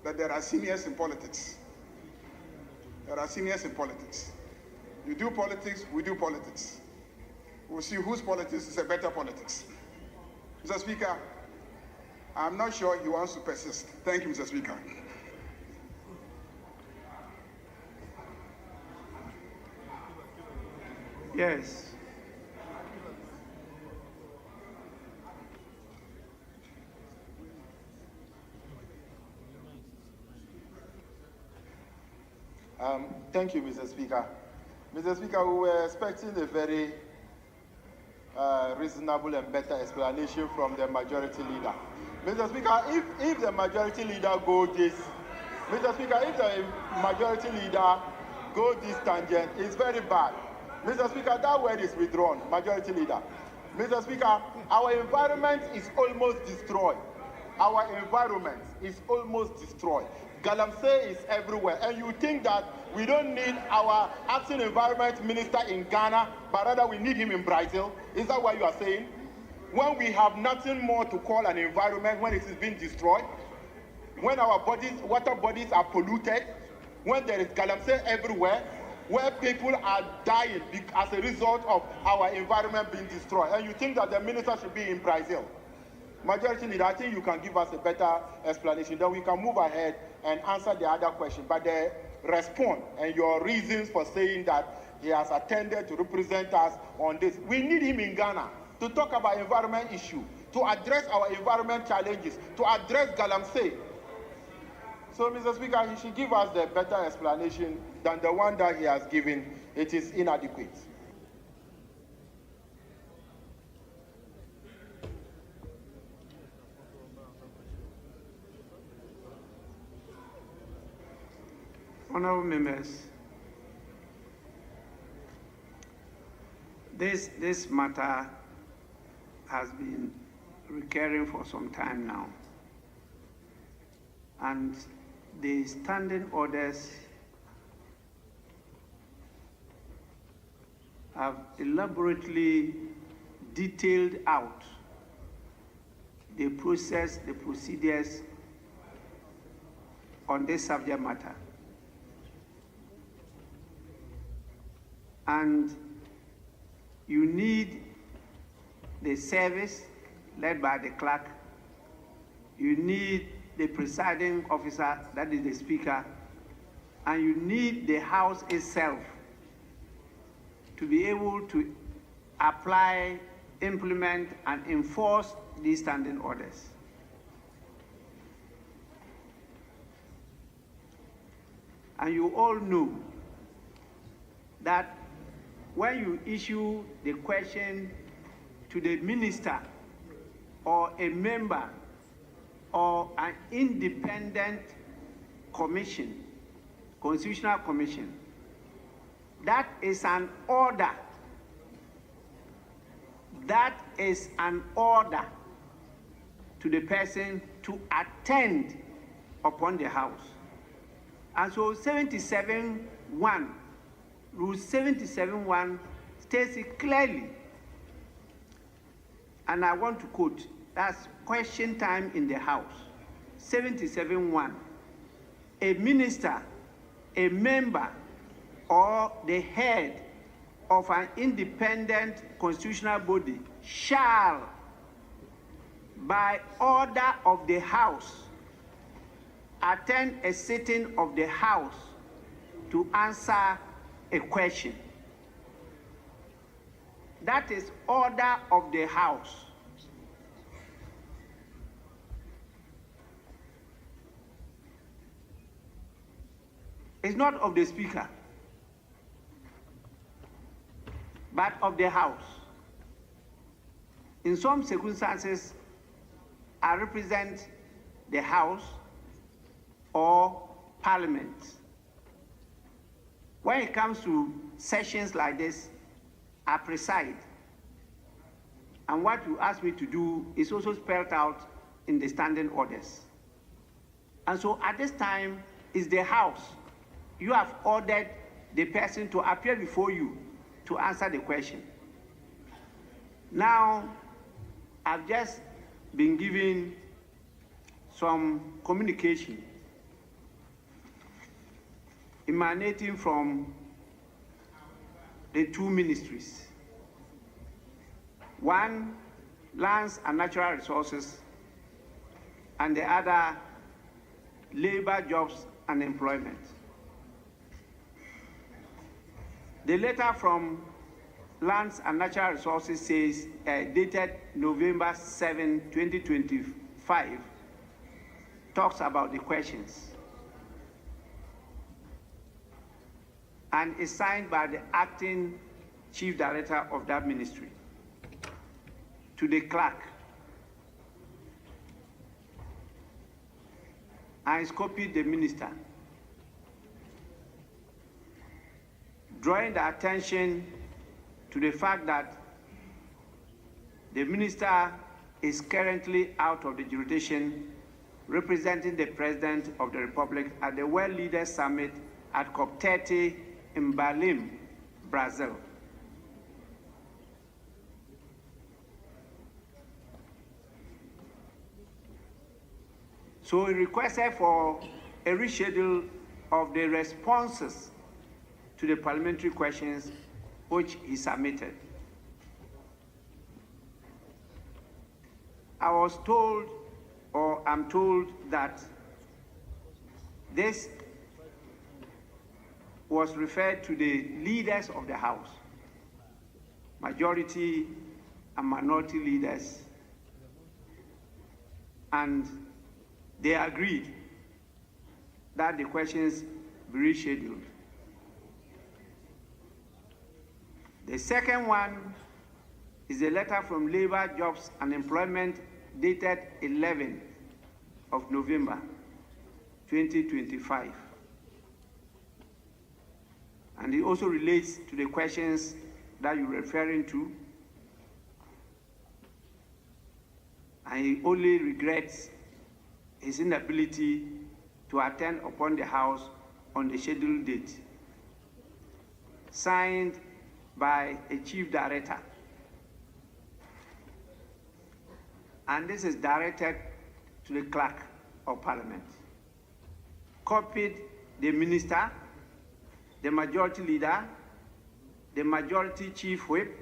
that there are seniors in politics. There are seniors in politics. You do politics, we do politics. We'll see whose politics is a better politics. Mr. Speaker, I'm not sure he wants to persist. Thank you, Mr. Speaker. Yes. Thank you, Mr. Speaker. Mr. Speaker, we were expecting a very reasonable and better explanation from the majority leader. Mr. Speaker, if the majority leader go this, Mr. Speaker, if the majority leader go this tangent, it's very bad. Mr. Speaker, that word is withdrawn, majority leader. Mr. Speaker, our environment is almost destroyed. Our environment is almost destroyed. Galamsey is everywhere, and you think that we don't need our acting environment minister in Ghana, but rather we need him in Brazil? Is that what you are saying? When we have nothing more to call an environment, when it is being destroyed, when our bodies, water bodies are polluted, when there is Galamsey everywhere, where people are dying as a result of our environment being destroyed, and you think that the minister should be in Brazil? Majority leader, I think you can give us a better explanation. Then we can move ahead and answer the other question. But the response and your reasons for saying that he has attended to represent us on this. We need him in Ghana to talk about environment issue, to address our environment challenges, to address Galamsey. So, Mr. Speaker, he should give us the better explanation than the one that he has given. It is inadequate. Honorable members, this matter has been recurring for some time now, and the standing orders have elaborately detailed out the process, the procedures on this subject matter. And you need the service led by the clerk. You need the presiding officer, that is the speaker, and you need the House itself to be able to apply, implement, and enforce these standing orders. And you all know that when you issue the question to the minister or a member or an independent commission, constitutional commission, that is an order. That is an order to the person to attend upon the House. And so 77(1), Rule 77(1) states it clearly and I want to quote, that's question time in the House, 77:1. A minister, a member, or the head of an independent constitutional body shall, by order of the House, attend a sitting of the House to answer a question. That is order of the House. It's not of the Speaker, but of the House. In some circumstances, I represent the House or Parliament. When it comes to sessions like this, I preside. And what you ask me to do is also spelled out in the standing orders. And so at this time, it's the House. You have ordered the person to appear before you to answer the question. Now, I've just been given some communication emanating from the two ministries. One, Lands and Natural Resources, and the other, Labor, Jobs and Employment. The letter from Lands and Natural Resources says, dated November 7, 2025, talks about the questions, and is signed by the acting chief director of that ministry to the clerk, and it's copied the minister, drawing the attention to the fact that the minister is currently out of the jurisdiction representing the President of the Republic at the World Leaders Summit at COP30 in Berlin, Brazil. So he requested for a reschedule of the responses to the parliamentary questions which he submitted. I was told, or I'm told, that this was referred to the leaders of the House, majority and minority leaders, and they agreed that the questions be rescheduled. The second one is a letter from Labor, Jobs and Employment dated 11th of November 2025. And it also relates to the questions that you're referring to. And he only regrets his inability to attend upon the House on the scheduled date. Signed by a chief director. And this is directed to the clerk of Parliament. Copied the minister, the majority leader, the majority chief whip,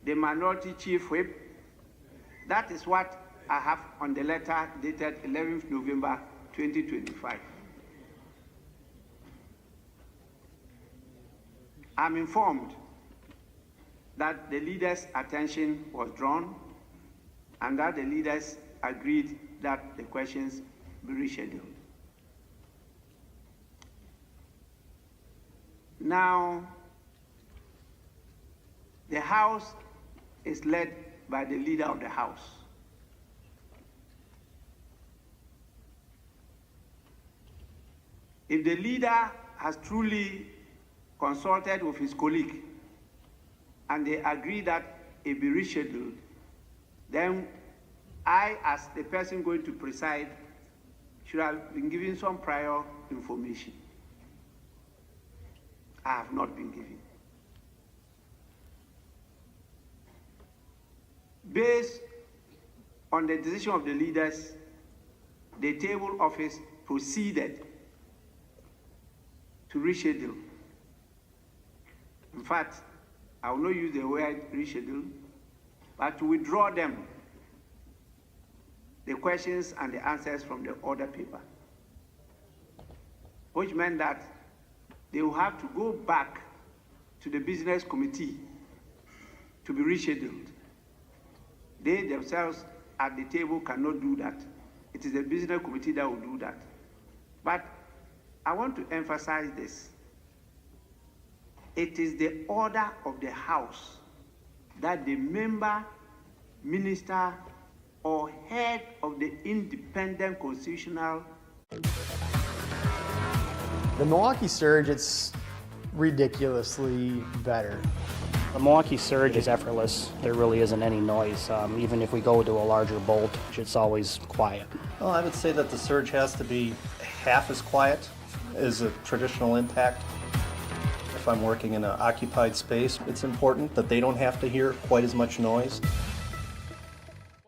the minority chief whip. That is what I have on the letter dated 11th November 2025. I'm informed that the leaders' attention was drawn and that the leaders agreed that the questions be rescheduled. Now, the House is led by the leader of the House. If the leader has truly consulted with his colleague and they agree that it be rescheduled, then I, as the person going to preside, should have been given some prior information. I have not been given. Based on the decision of the leaders, the table office proceeded to reschedule. In fact, I will not use the word reschedule, but to withdraw them, the questions and the answers from the order paper, which meant that they will have to go back to the business committee to be rescheduled. They themselves at the table cannot do that. It is the business committee that will do that. But I want to emphasize this. It is the order of the House that the member, minister, or head of the independent constitutional. The Milwaukee Surge, it's ridiculously better. The Milwaukee Surge is effortless. There really isn't any noise. Even if we go to a larger bolt, it's always quiet. Well, I would say that the Surge has to be half as quiet as a traditional impact. If I'm working in an occupied space, it's important that they don't have to hear quite as much noise.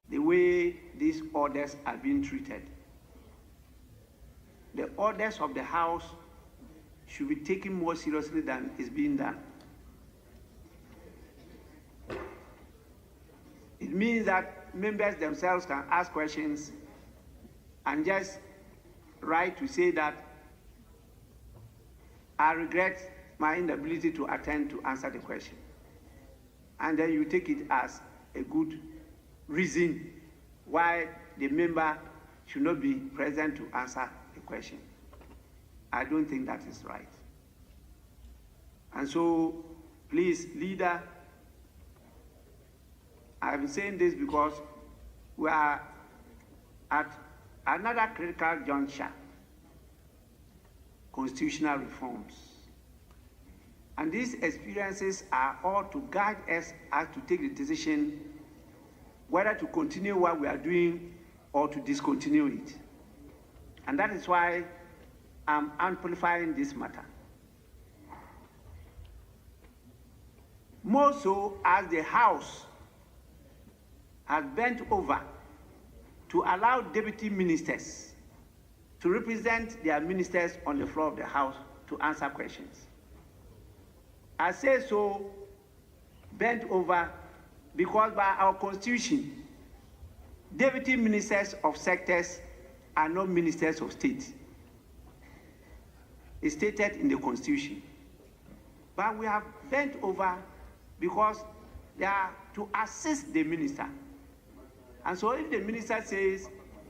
The way these orders are being treated, the orders of the House should be taken more seriously than is being done. It means that members themselves can ask questions and just write to say that I regret my inability to attend to answer the question. And then you take it as a good reason why the member should not be present to answer the question. I don't think that is right. And so, please, leader, I'm saying this because we are at another critical juncture, constitutional reforms. And these experiences are all to guide us as to take the decision whether to continue what we are doing or to discontinue it. And that is why I'm amplifying this matter. More so as the House has bent over to allow deputy ministers to represent their ministers on the floor of the House to answer questions. I say so, bent over, because by our constitution, deputy ministers of sectors are not ministers of state. It's stated in the constitution. But we have bent over because they are to assist the minister. And so if the minister says,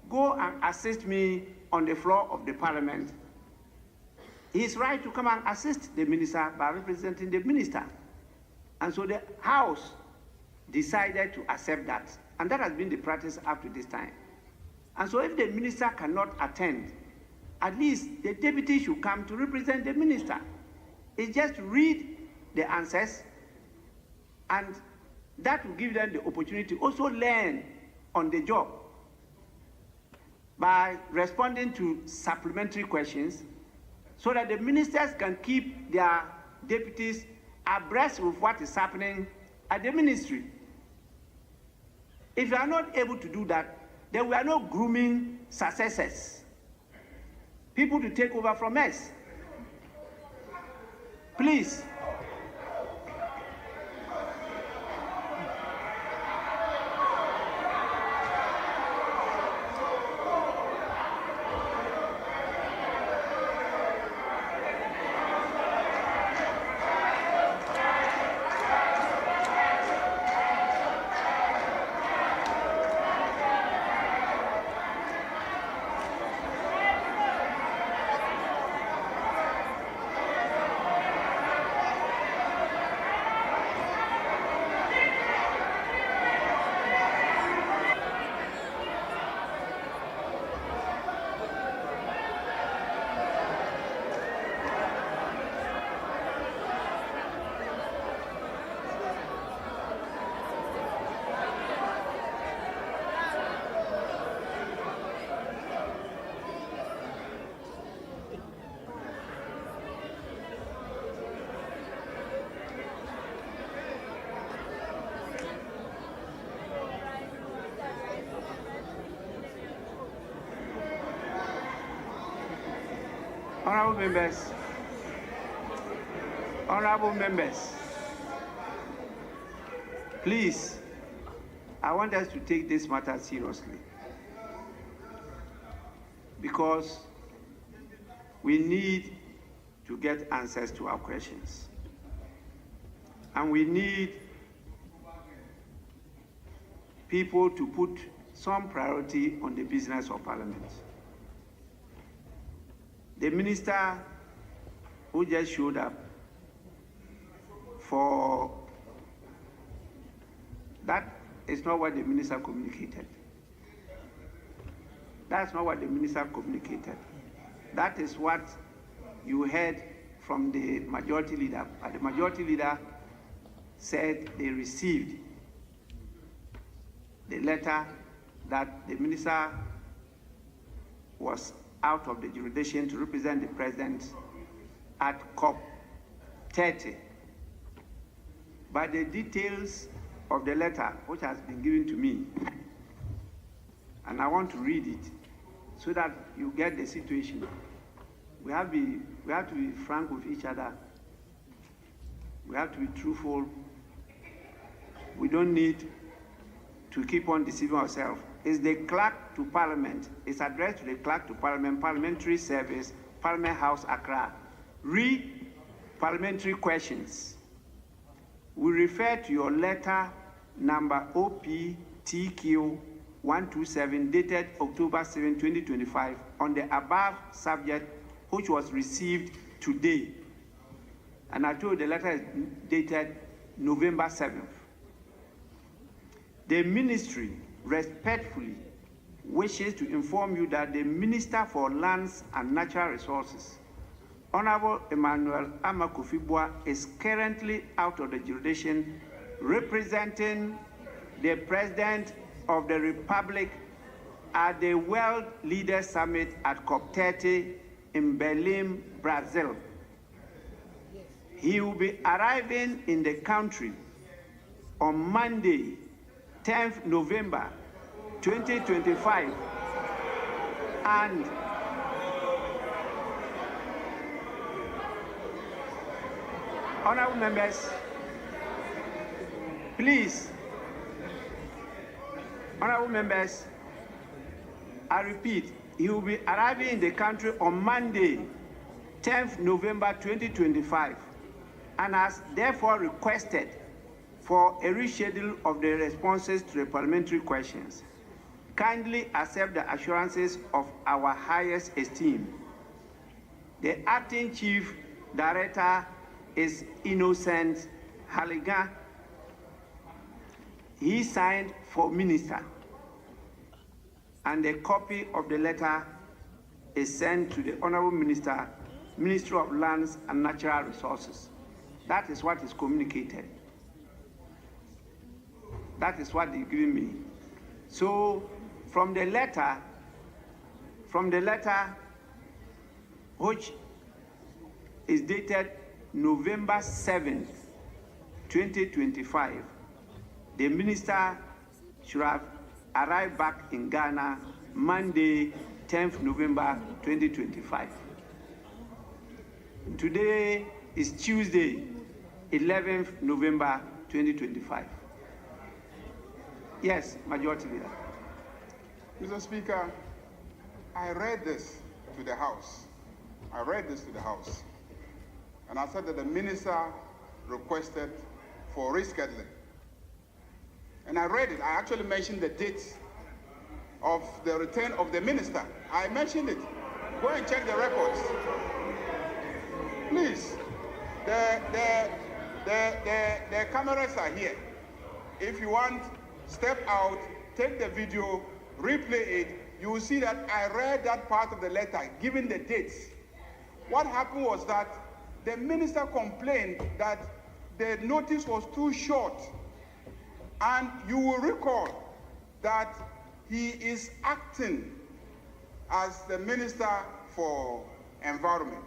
go and assist me on the floor of the parliament, he is right to come and assist the minister by representing the minister. And so the House decided to accept that. And that has been the practice up to this time. And so if the minister cannot attend, at least the deputy should come to represent the minister. It's just to read the answers, and that will give them the opportunity to also learn on the job by responding to supplementary questions, so that the ministers can keep their deputies abreast with what is happening at the ministry. If you are not able to do that, then we are not grooming successors, people to take over from us. Please. Honorable members, please, I want us to take this matter seriously because we need to get answers to our questions. And we need people to put some priority on the business of Parliament. The minister who just showed up for that is not what the minister communicated. That's not what the minister communicated. That is what you heard from the majority leader. But the majority leader said they received the letter that the minister was out of the jurisdiction to represent the president at COP 30. But the details of the letter, which has been given to me, and I want to read it so that you get the situation. We have to be frank with each other. We have to be truthful. We don't need to keep on deceiving ourselves. It's the clerk to Parliament. It's addressed to the clerk to Parliament, Parliamentary Service, Parliament House, Accra. Read parliamentary questions. We refer to your letter number OPTQ 127 dated October 7, 2025 on the above subject, which was received today. And I told you the letter is dated November 7th. The ministry respectfully wishes to inform you that the Minister for Lands and Natural Resources, Honorable Emmanuel Amakufibua, is currently out of the jurisdiction representing the President of the Republic at the World Leaders Summit at COP 30 in Berlin, Brazil. He will be arriving in the country on Monday, 10th November 2025, and honorable members, please, honorable members, I repeat, he will be arriving in the country on Monday, 10th November 2025, and has therefore requested for a reschedule of the responses to the parliamentary questions. Kindly accept the assurances of our highest esteem. The acting chief director is Innocent Halligan. He signed for minister, and a copy of the letter is sent to the Honorable Minister, Ministry of Lands and Natural Resources. That is what is communicated. That is what they're giving me. So from the letter, which is dated November 7th, 2025, the minister should have arrived back in Ghana Monday, 10th November 2025. Today is Tuesday, 11th November 2025. Yes, Majority Leader. Mr. Speaker, I read this to the House. And I said that the minister requested for rescheduling. And I read it. I actually mentioned the date of the return of the minister. I mentioned it. Go and check the records. Please, the cameras are here. If you want, step out, take the video, replay it. You will see that I read that part of the letter, given the dates. What happened was that the minister complained that the notice was too short. And you will recall that he is acting as the Minister for Environment.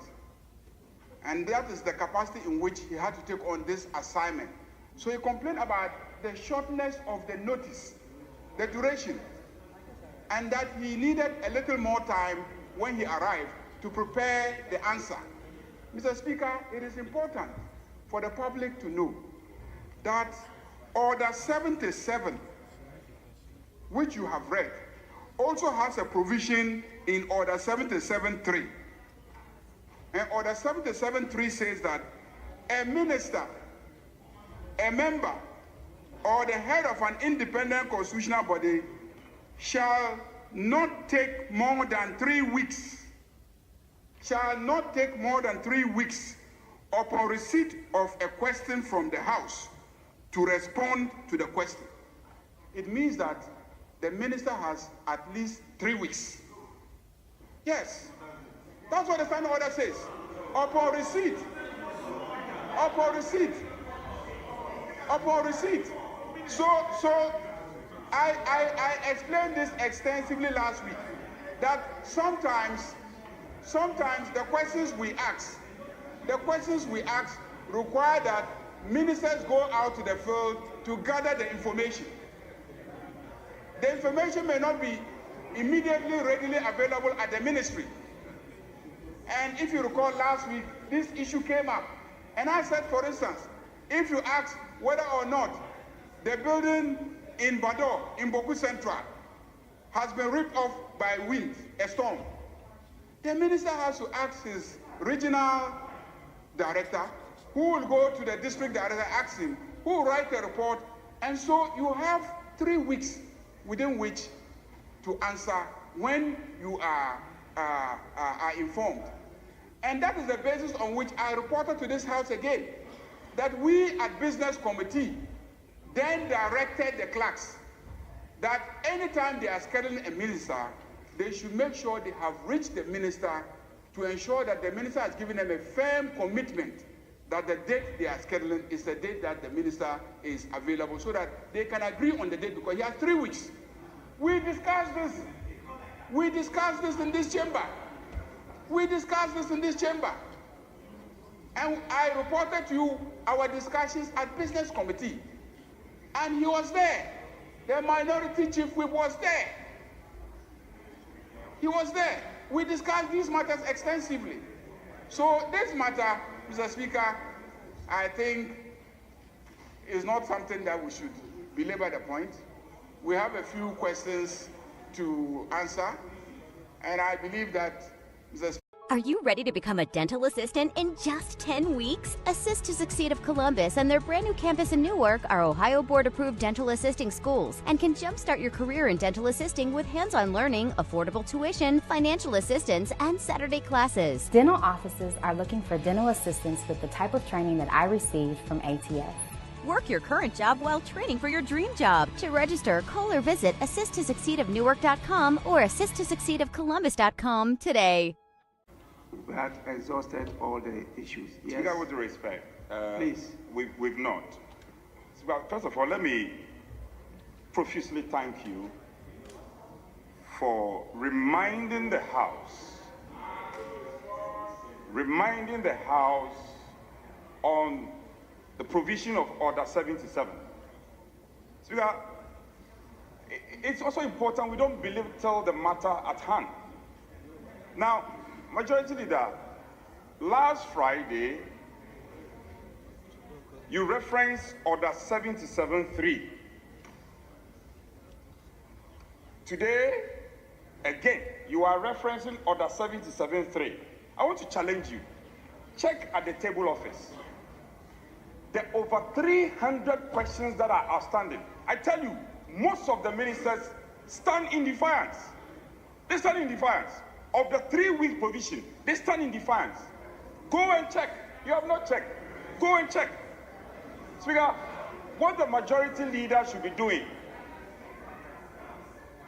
And that is the capacity in which he had to take on this assignment. So he complained about the shortness of the notice, the duration, and that he needed a little more time when he arrived to prepare the answer. Mr. Speaker, it is important for the public to know that Order 77, which you have read, also has a provision in Order 77.3. And Order 77.3 says that a minister, a member, or the head of an independent constitutional body shall not take more than 3 weeks, upon receipt of a question from the House to respond to the question. It means that the minister has at least 3 weeks. Yes, that's what the standing order says. Upon receipt. So I explained this extensively last week, that sometimes the questions we ask require that ministers go out to the field to gather the information. The information may not be immediately readily available at the ministry. And if you recall last week, this issue came up. And I said, for instance, if you ask whether or not the building in Bador, in Boku Central, has been ripped off by wind, a storm, the minister has to ask his regional director, who will go to the district director, ask him, who will write the report, and so you have 3 weeks within which to answer when you are informed. And that is the basis on which I reported to this House again, that we at Business Committee then directed the clerks that anytime they are scheduling a minister, they should make sure they have reached the minister to ensure that the minister has given them a firm commitment that the date they are scheduling is the date that the minister is available, so that they can agree on the date, because he has 3 weeks. We discussed this in this chamber. And I reported to you our discussions at Business Committee. And he was there. The minority chief whip was there. He was there. We discussed these matters extensively. So this matter, Mr. Speaker, I think is not something that we should belabor the point. We have a few questions to answer, and I believe that Mr. Are you ready to become a dental assistant in just 10 weeks? Assist to Succeed of Columbus and their brand new campus in Newark are Ohio board-approved dental assisting schools and can jumpstart your career in dental assisting with hands-on learning, affordable tuition, financial assistance, and Saturday classes. Dental offices are looking for dental assistants with the type of training that I received from ATS. Work your current job while training for your dream job. To register, call or visit assisttosucceedofnewark.com or assisttosucceedofcolumbus.com today. We had exhausted all the issues. Yes. Speaker, with respect, please. We've not. Well, first of all, let me profusely thank you for reminding the House on the provision of Order 77. Speaker, it's also important we don't belittle the matter at hand. Now, Majority Leader, last Friday, you referenced Order 77.3. Today, again, you are referencing Order 77.3. I want to challenge you. Check at the table office. There are over 300 questions that are outstanding. I tell you, most of the ministers stand in defiance. They stand in defiance of the 3-week provision. They stand in defiance. Go and check. You have not checked. Go and check. Speaker, what the majority leader should be doing,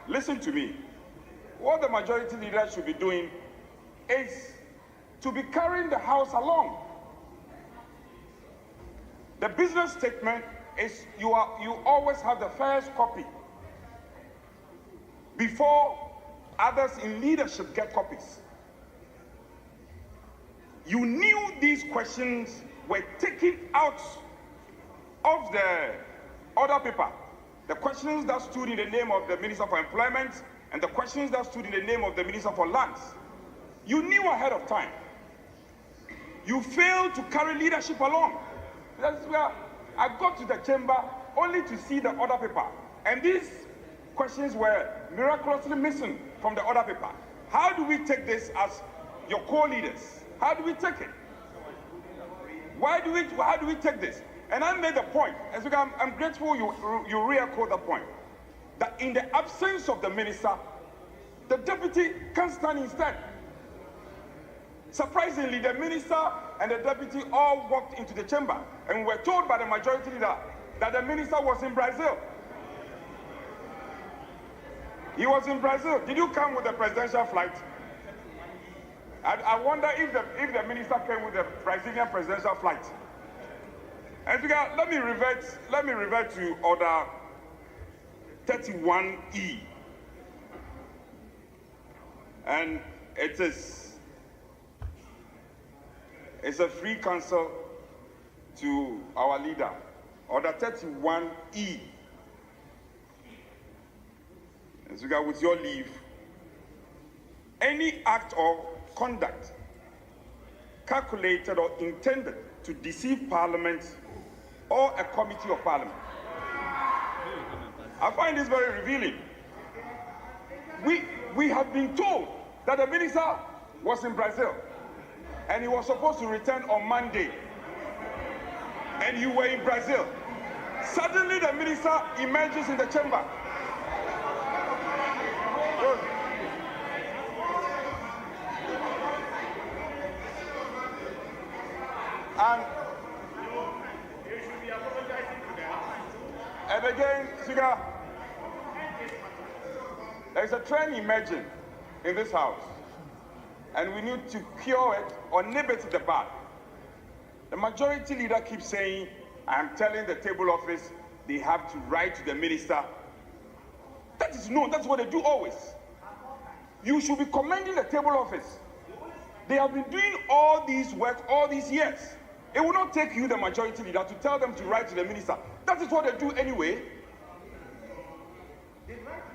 listen to me. What the majority leader should be doing is to be carrying the House along. The business statement is you always have the first copy before others in leadership get copies. You knew these questions were taken out of the order paper. The questions that stood in the name of the Minister for Employment and the questions that stood in the name of the Minister for Lands. You knew ahead of time. You failed to carry leadership along. That's where I got to the chamber only to see the order paper. And these questions were miraculously missing from the order paper. How do we take this as your co-leaders? How do we take it? How do we take this? And I made the point, as I'm grateful you re-echoed the point, that in the absence of the minister, the deputy can stand instead. Surprisingly, the minister and the deputy all walked into the chamber, and we were told by the majority leader that the minister was in Brazil. He was in Brazil. Did you come with a presidential flight? I wonder if the minister came with a Brazilian presidential flight. And let me revert to order 31E. And it's a free counsel to our leader. Order 31E. With your leave, any act or conduct calculated or intended to deceive Parliament or a committee of Parliament. I find this very revealing. We have been told that the minister was in Brazil and he was supposed to return on Monday, and you were in Brazil. Suddenly the minister emerges in the chamber. And again, Siga, there is a trend emerging in this house, and we need to cure it or nip it in the bud. The majority leader keeps saying, I'm telling the table office they have to write to the minister. That is known, that's what they do always. You should be commending the table office. They have been doing all this work all these years. It will not take you, the majority leader, to tell them to write to the minister. That is what they do anyway.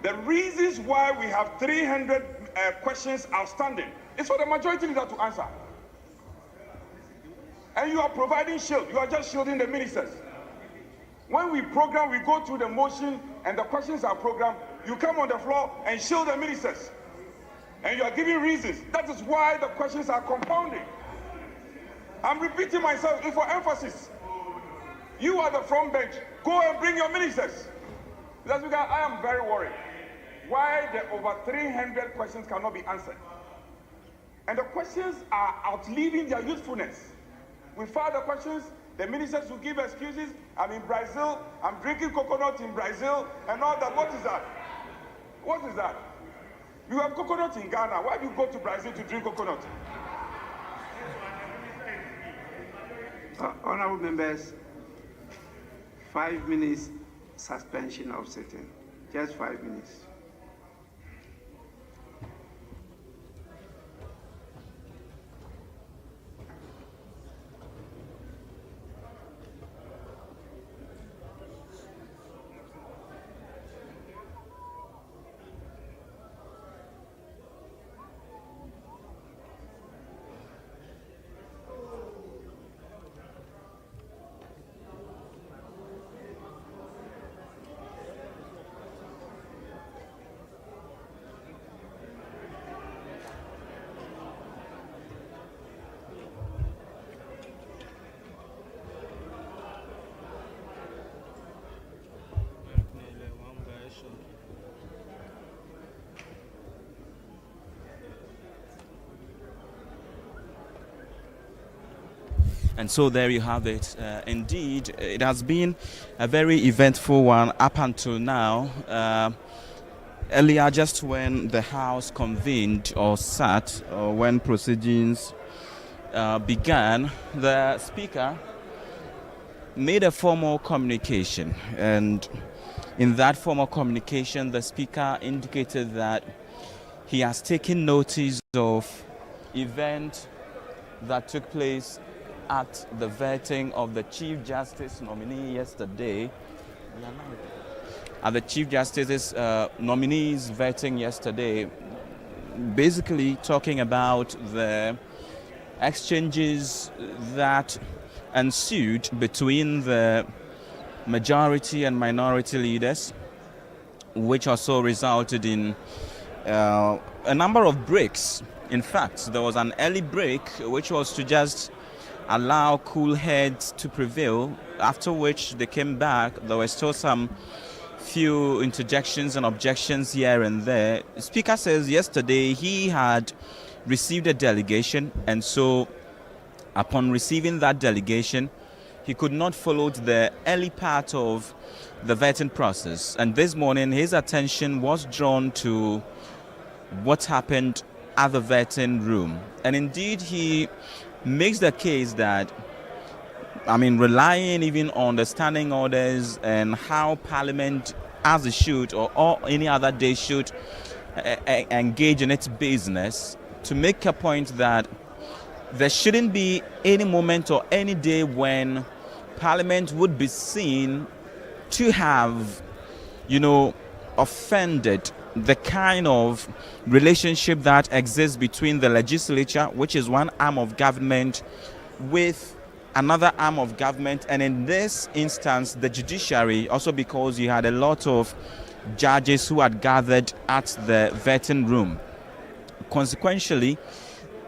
The reasons why we have 300 questions outstanding is for the majority leader to answer. And you are providing shield. You are just shielding the ministers. When we program, we go through the motion and the questions are programmed. You come on the floor and shield the ministers. And you are giving reasons. That is why the questions are compounding. I'm repeating myself for emphasis. You are the front bench. Go and bring your ministers. That's because I am very worried. Why the over 300 questions cannot be answered. And the questions are outliving their usefulness. We file the questions, the ministers will give excuses. I'm in Brazil, I'm drinking coconut in Brazil, and all that. What is that? What is that? You have coconut in Ghana. Why do you go to Brazil to drink coconut? Honorable members, 5 minutes suspension of sitting. Just 5 minutes. And so there you have it. Indeed, it has been a very eventful one up until now. Earlier, just when the House convened or sat, or when proceedings began, the Speaker made a formal communication. And in that formal communication, the Speaker indicated that he has taken notice of event that took place at the vetting of the Chief Justice nominee yesterday. At the Chief Justice's nominees vetting yesterday, basically talking about the exchanges that ensued between the majority and minority leaders, which also resulted in a number of breaks. In fact, there was an early break, which was to just allow cool heads to prevail, after which they came back. There were still some few interjections and objections here and there. The Speaker says yesterday he had received a delegation, and so upon receiving that delegation, he could not follow the early part of the vetting process. And this morning, his attention was drawn to what happened at the vetting room. And indeed, he makes the case that, relying even on the standing orders and how Parliament, as it should, or any other day should engage in its business, to make a point that there shouldn't be any moment or any day when Parliament would be seen to have, offended the kind of relationship that exists between the legislature, which is one arm of government, with another arm of government, and in this instance, the judiciary, also because you had a lot of judges who had gathered at the vetting room. Consequently,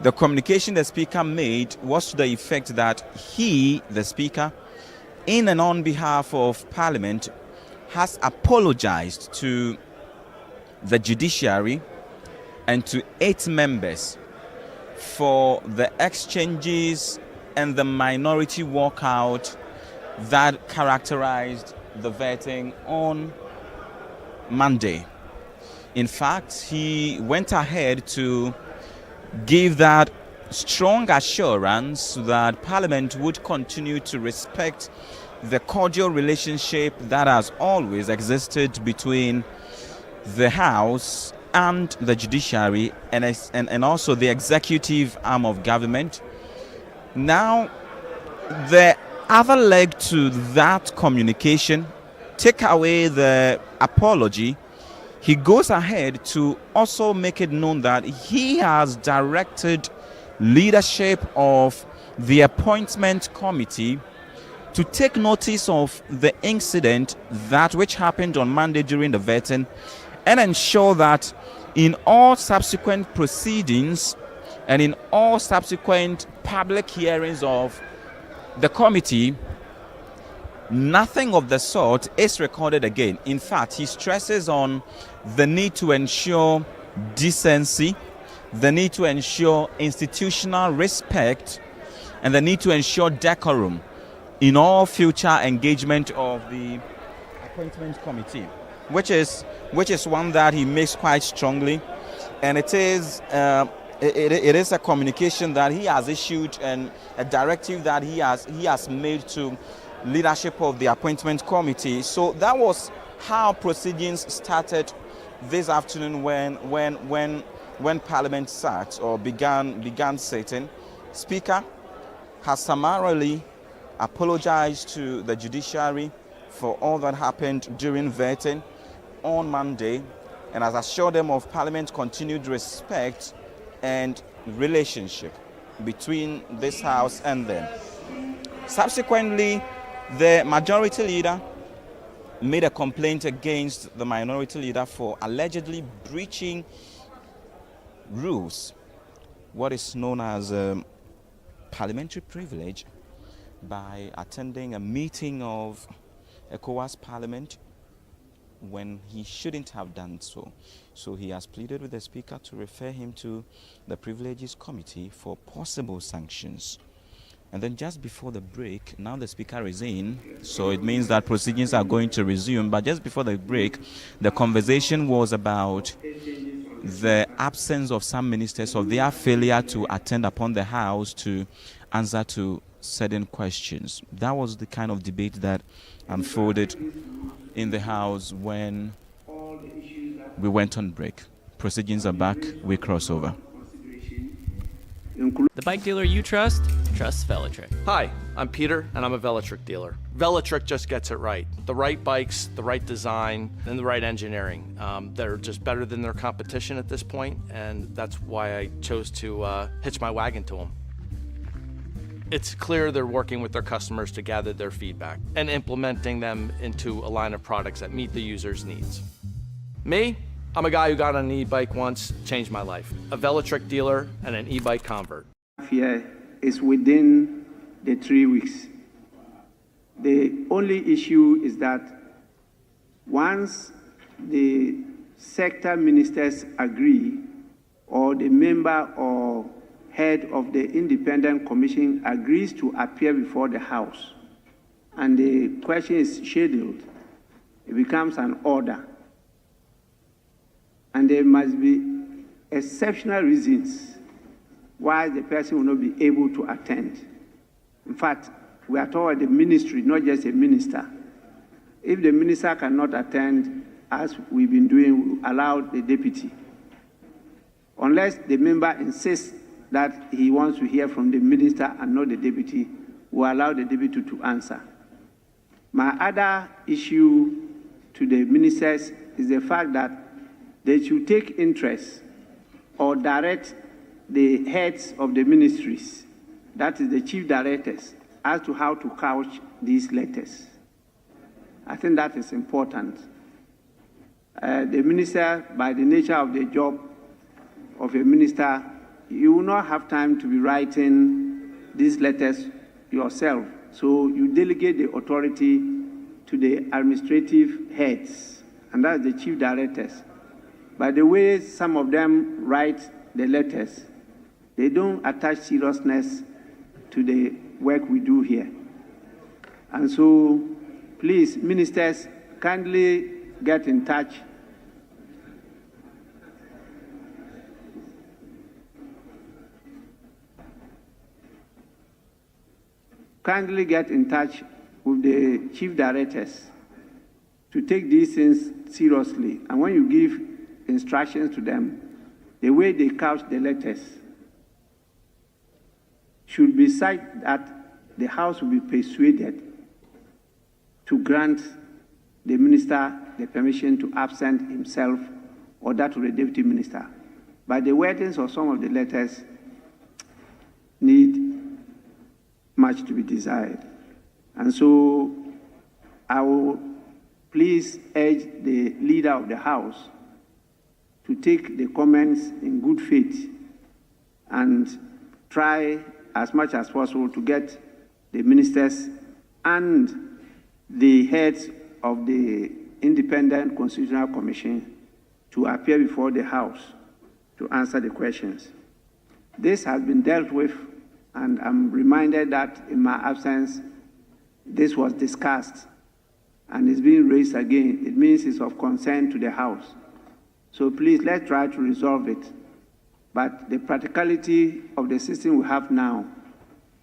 the communication the Speaker made was to the effect that he, the Speaker, in and on behalf of Parliament, has apologized to the judiciary and to 8 members for the exchanges and the minority walkout that characterized the vetting on Monday. In fact, he went ahead to give that strong assurance that Parliament would continue to respect the cordial relationship that has always existed between the House and the judiciary and also the executive arm of government. Now, the other leg to that communication, take away the apology, he goes ahead to also make it known that he has directed leadership of the appointment committee to take notice of the incident that which happened on Monday during the vetting, and ensure that in all subsequent proceedings and in all subsequent public hearings of the committee, nothing of the sort is recorded again. In fact, he stresses on the need to ensure decency, the need to ensure institutional respect, and the need to ensure decorum in all future engagement of the appointment committee, which is one that he makes quite strongly, and it is a communication that he has issued and a directive that he has made to leadership of the appointment committee. So that was how proceedings started this afternoon when Parliament sat or began sitting. Speaker has summarily apologized to the judiciary for all that happened during vetting on Monday, and has assured them of Parliament's continued respect and relationship between this House and them. Subsequently, the majority leader made a complaint against the minority leader for allegedly breaching rules, what is known as parliamentary privilege, by attending a meeting of ECOWAS Parliament when he shouldn't have done so. So he has pleaded with the Speaker to refer him to the Privileges Committee for possible sanctions. And then just before the break, now the Speaker is in, so it means that proceedings are going to resume. But just before the break, the conversation was about the absence of some ministers, or their failure to attend upon the House to answer to certain questions. That was the kind of debate that unfolded in the House when we went on break. Proceedings are back, we cross over. The bike dealer you trust? trusts Velitric. Hi, I'm Peter, and I'm a Velitric dealer. Velitric just gets it right. The right bikes, the right design, and the right engineering. They're just better than their competition at this point, and that's why I chose to hitch my wagon to them. It's clear they're working with their customers to gather their feedback and implementing them into a line of products that meet the user's needs. Me, I'm a guy who got on an e-bike once, changed my life. A Velitric dealer and an e-bike convert. Here is within the 3 weeks. The only issue is that once the sector ministers agree, or the member or head of the independent commission agrees to appear before the House, and the question is scheduled, it becomes an order. And there must be exceptional reasons why the person will not be able to attend. In fact, we are toward the ministry, not just a minister. If the minister cannot attend, as we've been doing, we allow the deputy. Unless the member insists that he wants to hear from the minister and not the deputy, we allow the deputy to answer. My other issue to the ministers is the fact that they should take interest or direct the heads of the ministries, that is the chief directors, as to how to couch these letters. I think that is important. The minister, by the nature of the job of a minister, you will not have time to be writing these letters yourself. So you delegate the authority to the administrative heads, and that's the chief directors. By the way, some of them write the letters, they don't attach seriousness to the work we do here. And so, please, ministers, kindly get in touch. Kindly get in touch with the chief directors to take these things seriously. And when you give instructions to them, the way they couch the letters should be such that the House will be persuaded to grant the minister the permission to absent himself or that to the deputy minister. But the wordings of some of the letters need much to be desired. And so I will please urge the leader of the House to take the comments in good faith and try as much as possible to get the ministers and the heads of the Independent Constitutional Commission to appear before the House to answer the questions. This has been dealt with, and I'm reminded that in my absence, this was discussed and is being raised again. It means it's of concern to the House. So please, let's try to resolve it. But the practicality of the system we have now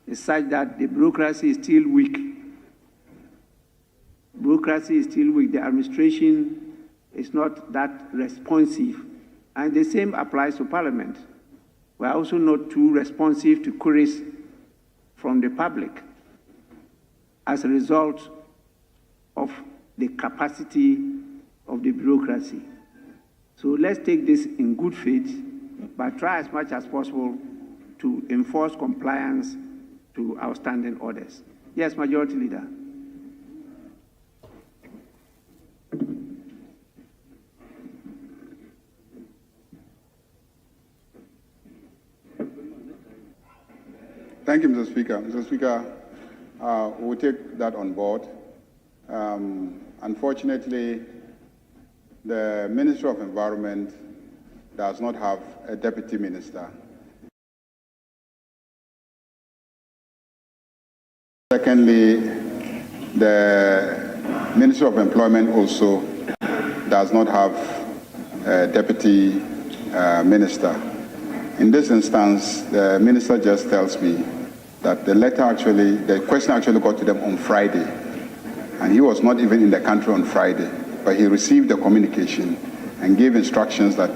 is such that the bureaucracy is still weak. Bureaucracy is still weak. The administration is not that responsive. And the same applies to Parliament. We are also not too responsive to queries from the public as a result of the capacity of the bureaucracy. So let's take this in good faith, but try as much as possible to enforce compliance to our standing orders. Yes, Majority Leader. Thank you, Mr. Speaker. Mr. Speaker, we'll take that on board. Unfortunately, the Ministry of Environment does not have a deputy minister. Secondly, the Ministry of Employment also does not have a deputy minister. In this instance, the minister just tells me that the question actually got to them on Friday, and he was not even in the country on Friday, but he received the communication and gave instructions that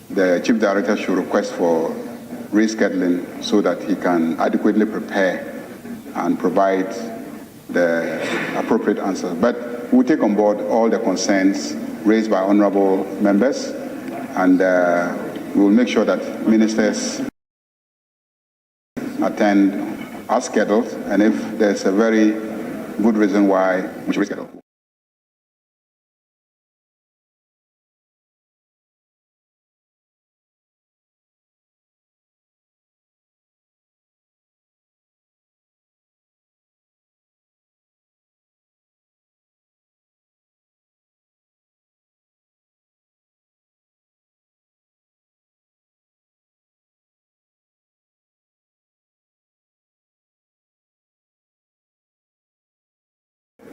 the chief director should request for rescheduling so that he can adequately prepare and provide the appropriate answers. But we'll take on board all the concerns raised by honorable members, and we'll make sure that ministers attend as scheduled, and if there's a very good reason why we should reschedule.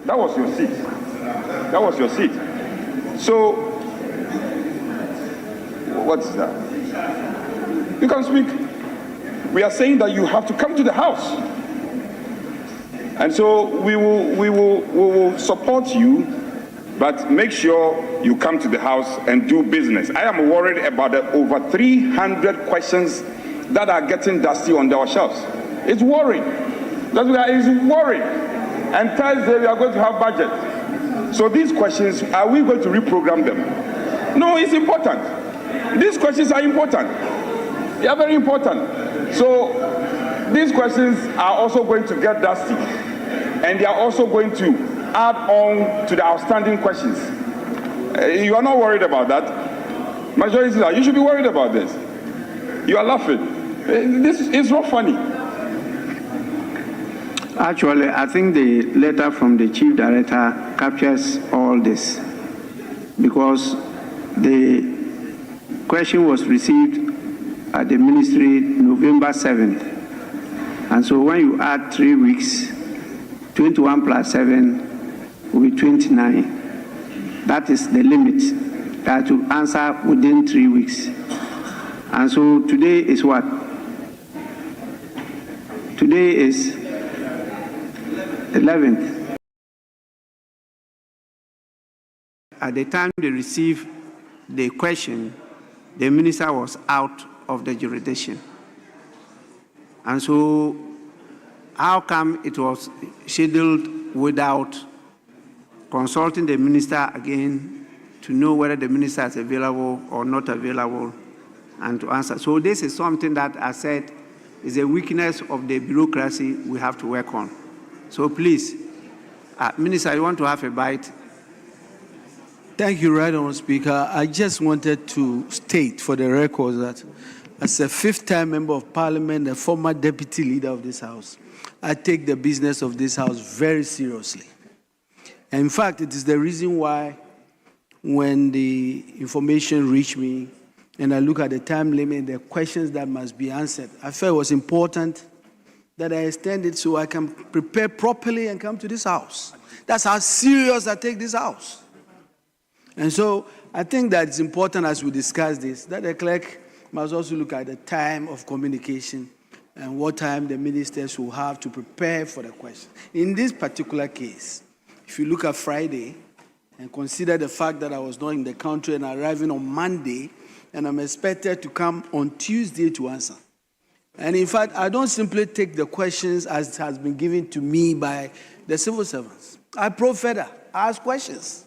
That was your seat. That was your seat. So, what's that? You can speak. We are saying that you have to come to the house. And so we will support you, but make sure you come to the house and do business. I am worried about the over 300 questions that are getting dusty on our shelves. It's worrying. That's why it's worrying. And Thursday we are going to have budget. So these questions, are we going to reprogram them? No, it's important. These questions are important. They are very important. So these questions are also going to get dusty. And they are also going to add on to the outstanding questions. You are not worried about that. Majority are, you should be worried about this. You are laughing. This is not funny. Actually, I think the letter from the Chief Director captures all this, because the question was received at the ministry November 7th. And so when you add 3 weeks, 21 plus 7 will be 29. That is the limit. That to answer within 3 weeks. And so today is what? Today is 11th. At the time they received the question, the minister was out of the jurisdiction. And so how come it was scheduled without consulting the minister again to know whether the minister is available or not available and to answer? So this is something that I said is a weakness of the bureaucracy we have to work on. So please, Minister, you want to have a bite? Thank you, Right Honourable Speaker. I just wanted to state for the record that as a fifth-time member of Parliament and former deputy leader of this House, I take the business of this House very seriously. And in fact, it is the reason why when the information reached me and I look at the time limit, the questions that must be answered, I felt it was important that I extend it so I can prepare properly and come to this House. That's how serious I take this House. And so I think that it's important as we discuss this, that the clerk must also look at the time of communication and what time the ministers will have to prepare for the question. In this particular case, if you look at Friday and consider the fact that I was not in the country and arriving on Monday, and I'm expected to come on Tuesday to answer. And in fact, I don't simply take the questions as has been given to me by the civil servants. I probe further, I ask questions,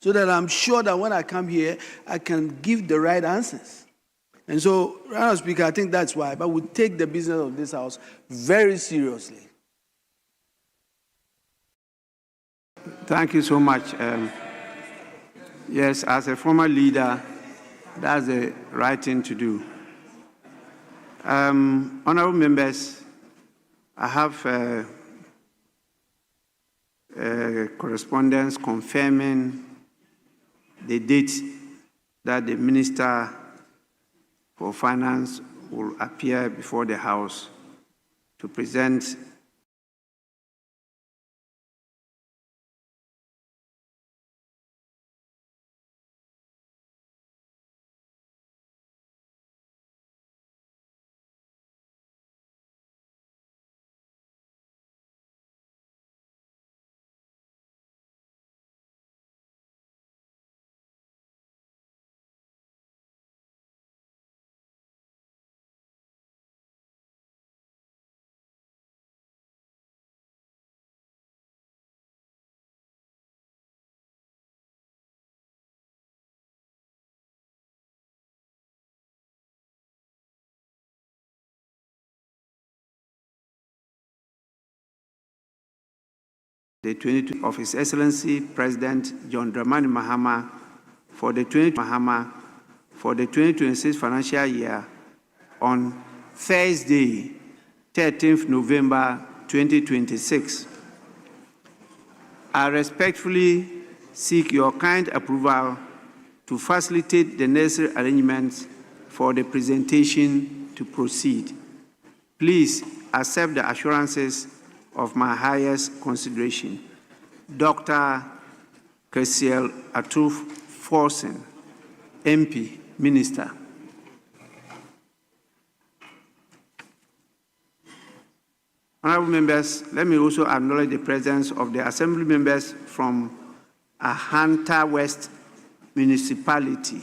so that I'm sure that when I come here, I can give the right answers. And so, Mr. Speaker, I think that's why, but we take the business of this House very seriously. Thank you so much. Yes, as a former leader, that's the right thing to do. Honorable members, I have correspondence confirming the date that the Minister for Finance will appear before the House to present the 22 of His Excellency President John Dramani Mahama for the 2026 financial year on Thursday, 13th November 2026. I respectfully seek your kind approval to facilitate the necessary arrangements for the presentation to proceed. Please accept the assurances of my highest consideration. Dr. Kesiel Atuf Forsen, MP, Minister. Honorable members, let me also acknowledge the presence of the Assembly members from Ahanta West Municipality.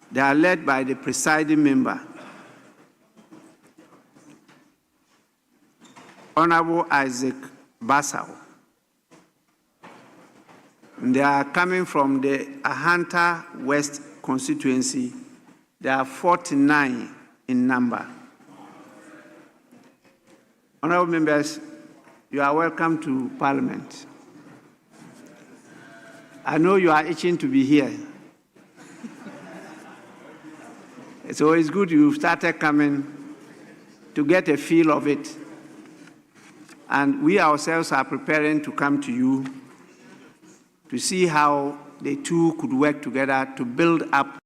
They are led by the presiding member, Honorable Isaac Bassau. And they are coming from the Ahanta West constituency. They are 49 in number. Honorable members, you are welcome to Parliament. I know you are itching to be here. So it's good you started coming to get a feel of it. And we ourselves are preparing to come to you to see how the two could work together to build up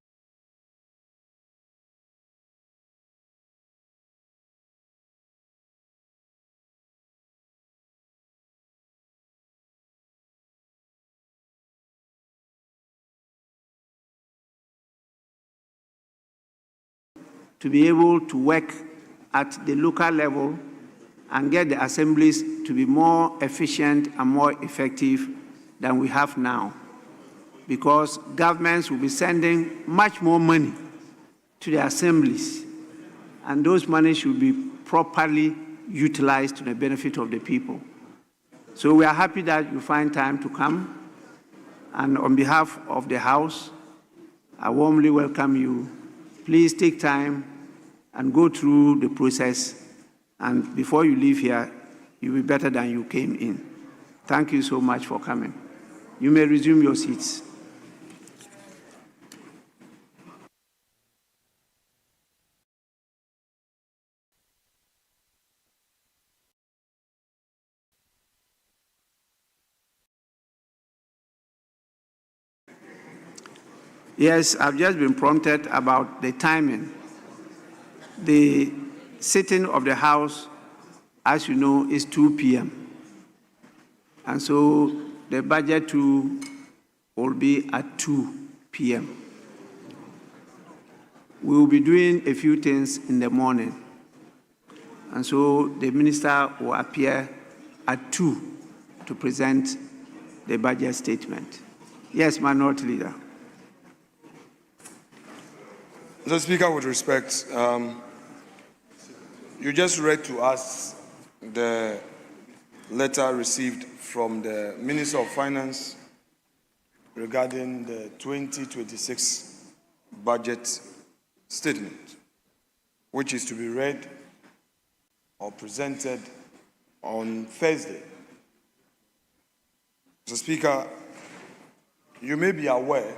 to be able to work at the local level and get the assemblies to be more efficient and more effective than we have now. Because governments will be sending much more money to the assemblies, and those money should be properly utilized to the benefit of the people. So we are happy that you find time to come, and on behalf of the House, I warmly welcome you. Please take time and go through the process, and before you leave here, you'll be better than you came in. Thank you so much for coming. You may resume your seats. Yes, I've just been prompted about the timing. The sitting of the House, as you know, is 2 p.m. And so the budget too will be at 2 p.m. We will be doing a few things in the morning. And so the minister will appear at 2 to present the budget statement. Yes, Minority Leader. Mr. Speaker, with respect, you just read to us the letter received from the Minister of Finance regarding the 2026 budget statement, which is to be read or presented on Thursday. Mr. Speaker, you may be aware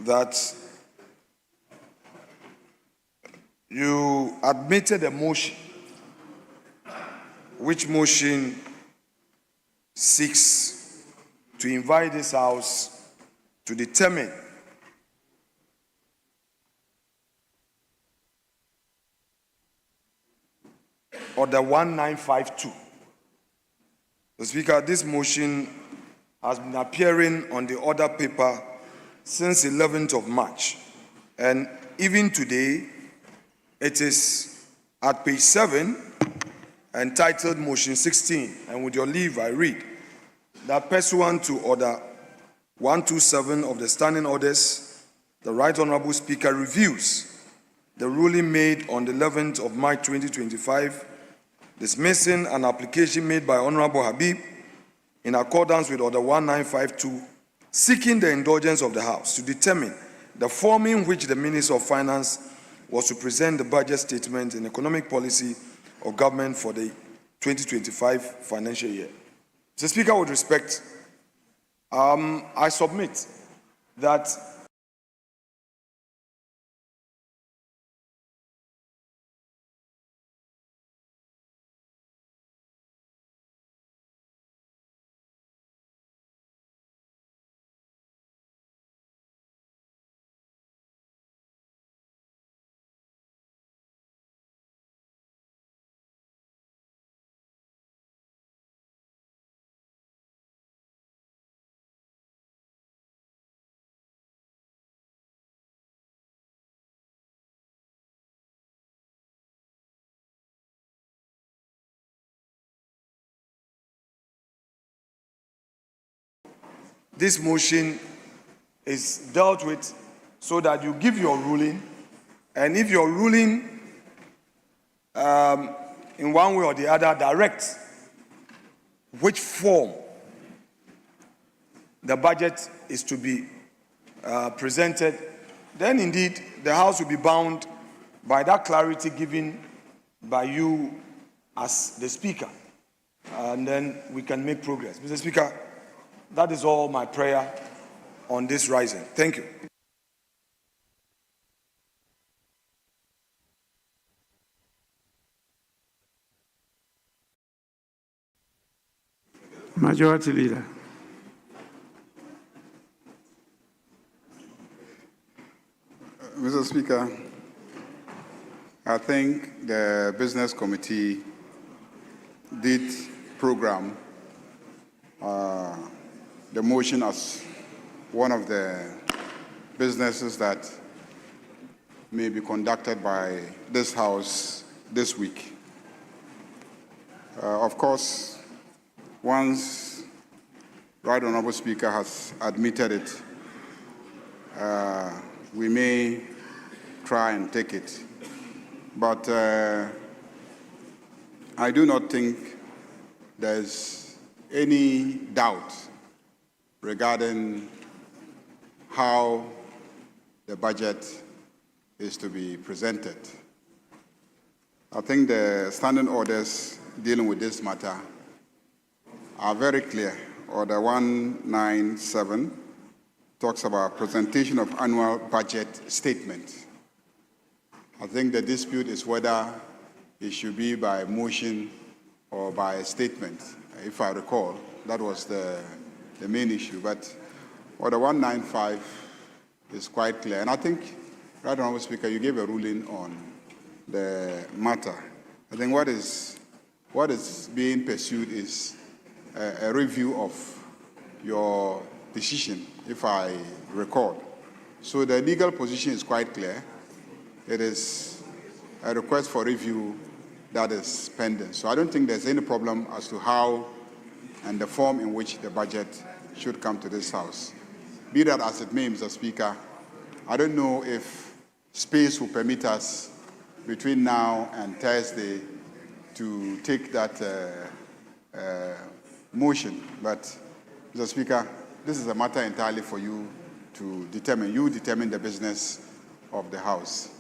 that you admitted a motion, which motion seeks to invite this House to determine Order 1952. Mr. Speaker, this motion has been appearing on the order paper since 11th of March, and even today, it is at page 7, entitled Motion 16. And with your leave, I read that pursuant to Order 127 of the Standing Orders, the Right Honorable Speaker reviews the ruling made on the 11th of March 2025, dismissing an application made by Honorable Habib in accordance with Order 1952, seeking the indulgence of the House to determine the form in which the Minister of Finance was to present the budget statement and economic policy of government for the 2025 financial year. Mr. Speaker, with respect, I submit that this motion is dealt with so that you give your ruling, and if your ruling in one way or the other directs which form the budget is to be presented, then indeed the House will be bound by that clarity given by you as the Speaker, and then we can make progress. Mr. Speaker, that is all my prayer on this rising. Thank you. Majority Leader. Mr. Speaker, I think the Business Committee did program the motion as one of the businesses that may be conducted by this House this week. Of course, once Right Honourable Speaker has admitted it, we may try and take it. But I do not think there's any doubt regarding how the budget is to be presented. I think the standing orders dealing with this matter are very clear. Order 197 talks about presentation of annual budget statement. I think the dispute is whether it should be by motion or by a statement. If I recall, that was the main issue. But Order 195 is quite clear. And I think, Right Honourable Speaker, you gave a ruling on the matter. I think what is being pursued is a review of your decision, if I recall. So the legal position is quite clear. It is a request for review that is pending. So I don't think there's any problem as to how and the form in which the budget should come to this House. Be that as it may, Mr. Speaker, I don't know if space will permit us between now and Thursday to take that motion. But, Mr. Speaker, this is a matter entirely for you to determine. You determine the business of the House.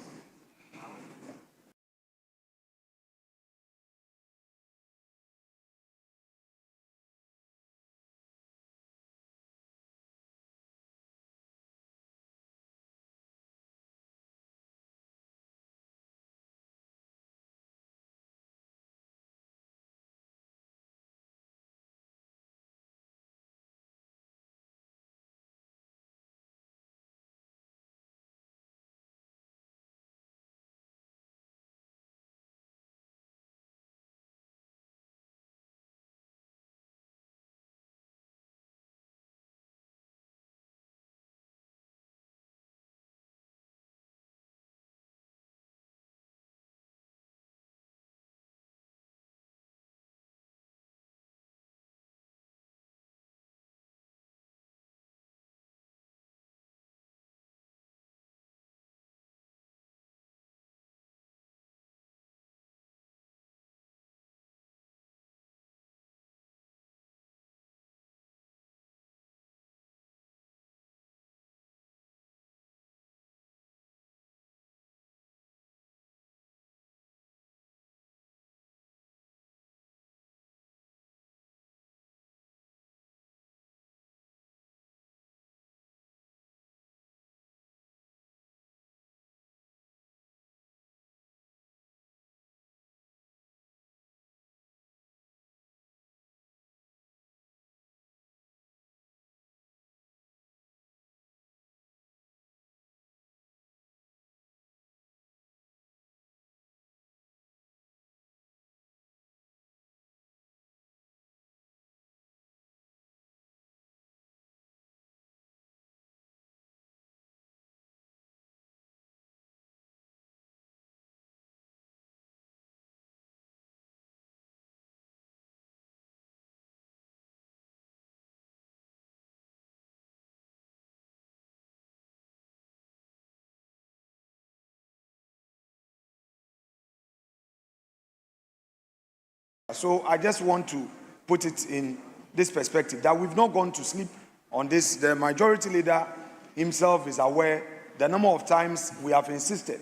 So I just want to put it in this perspective, that we've not gone to sleep on this. The majority leader himself is aware the number of times we have insisted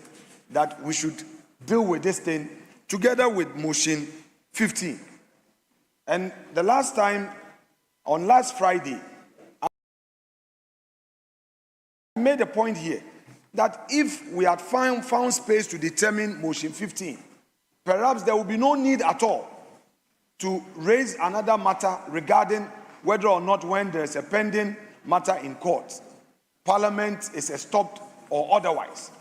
that we should deal with this thing together with motion 15. And the last time, on last Friday, I made a point here that if we had found space to determine motion 15, perhaps there would be no need at all to raise another matter regarding whether or not, when there's a pending matter in court, Parliament is stopped or otherwise.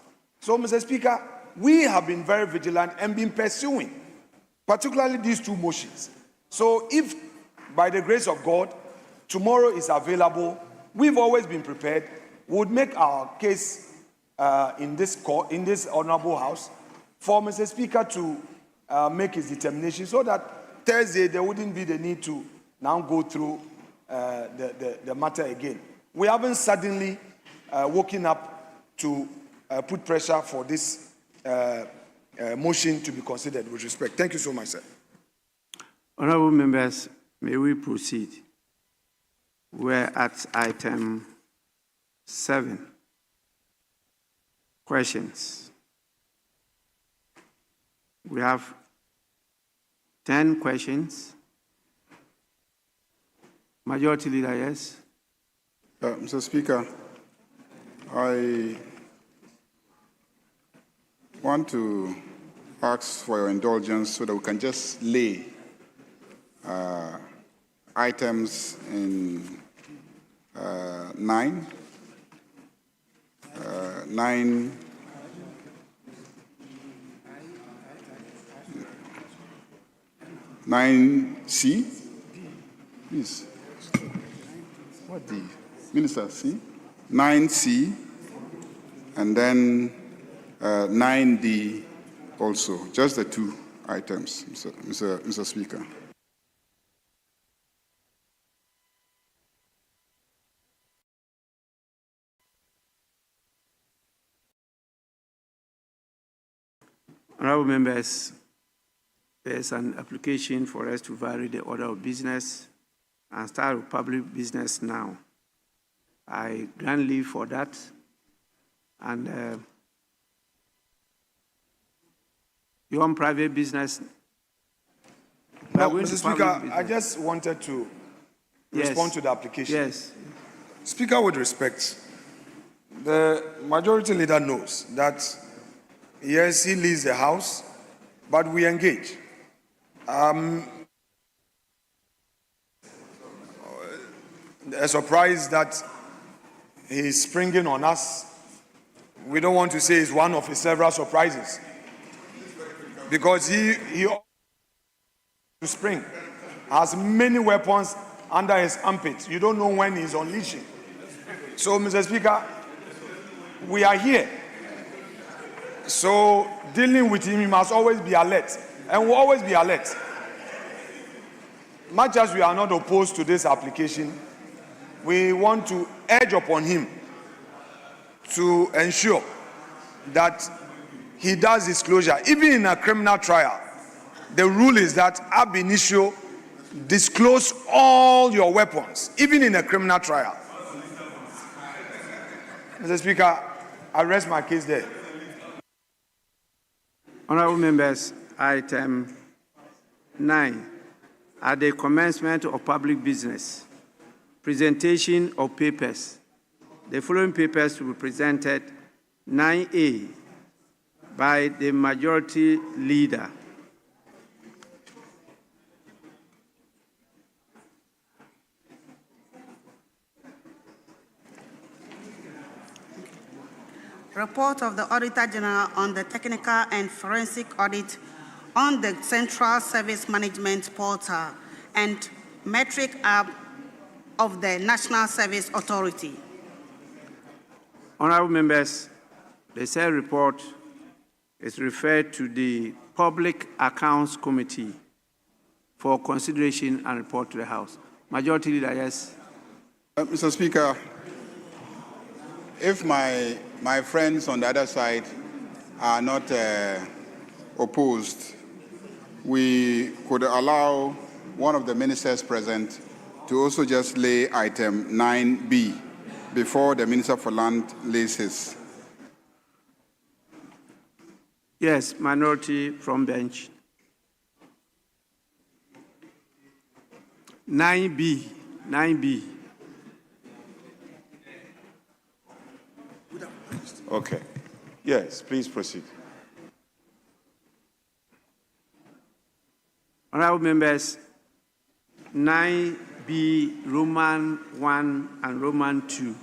So, Mr. Speaker, we have been very vigilant and been pursuing, particularly these two motions. So if, by the grace of God, tomorrow is available, we've always been prepared. We would make our case in this court, in this honorable house, for Mr. Speaker to make his determination, so that Thursday there wouldn't be the need to now go through the matter again. We haven't suddenly woken up to put pressure for this motion to be considered with respect. Thank you so much, sir. Honorable members, may we proceed? We're at item 7. Questions. We have 10 questions. Majority Leader, yes. Mr. Speaker, I want to ask for your indulgence so that we can just lay items in 9, 9C, please. What the Minister, C? 9C, and then 9D also. Just the two items, Mr. Speaker. Honorable members, there's an application for us to vary the order of business and start with public business now. I grant leave for that. And you want private business? No, Mr. Speaker, I just wanted to respond to the application. Yes. Speaker, with respect, the majority leader knows that, yes, he leaves the house, but we engage. A surprise that he's springing on us. We don't want to say it's one of his several surprises, because he to spring has many weapons under his armpit. You don't know when he's unleashing. So, Mr. Speaker, we are here. So, dealing with him, he must always be alert, and will always be alert. Much as we are not opposed to this application, we want to urge upon him to ensure that he does disclosure. Even in a criminal trial, the rule is that ab initio, disclose all your weapons, even in a criminal trial. Mr. Speaker, I rest my case there. Honorable members, item 9. At the commencement of public business, presentation of papers. The following papers will be presented: 9A by the majority leader. Report of the Auditor General on the technical and forensic audit on the Central Service Management Portal and metric app of the National Service Authority. Honorable members, the said report is referred to the Public Accounts Committee for consideration and report to the House. Majority Leader, yes. Mr. Speaker, if my friends on the other side are not opposed, we could allow one of the ministers present to also just lay item 9B before the Minister for Land lays his. Yes, minority from bench. 9B. Okay. Yes, please proceed. Honorable members, 9B, Roman 1 and Roman 2.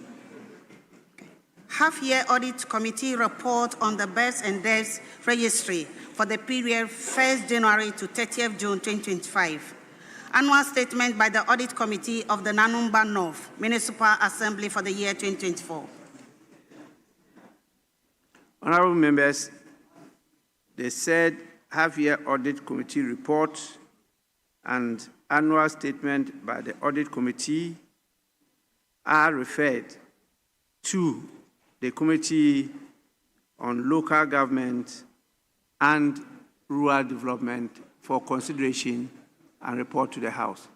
Half-year Audit Committee report on the births and deaths registry for the period 1st January to 30th June 2025. Annual statement by the Audit Committee of the Nanumba North Municipal Assembly for the year 2024. Honorable members, the said half-year Audit Committee report and annual statement by the Audit Committee are referred to the Committee on Local Government and Rural Development for consideration and report to the House.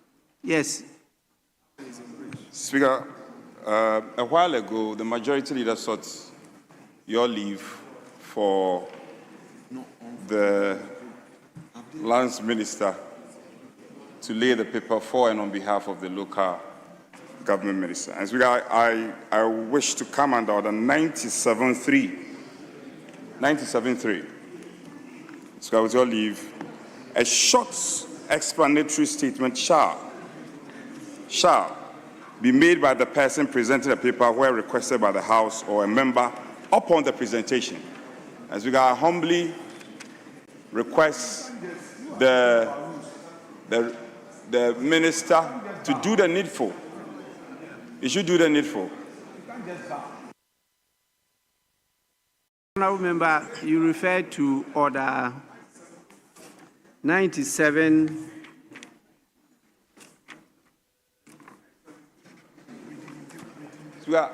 Yes. Speaker, a while ago, the majority leader sought your leave for the Lands Minister to lay the paper for and on behalf of the local government minister. And Speaker, I wish to come under order 97.3. 97.3. Speaker, with your leave, a short explanatory statement shall be made by the person presenting the paper where requested by the House or a member upon the presentation. As we I humbly request the minister to do the needful. He should do the needful. Honorable member, you referred to order 97.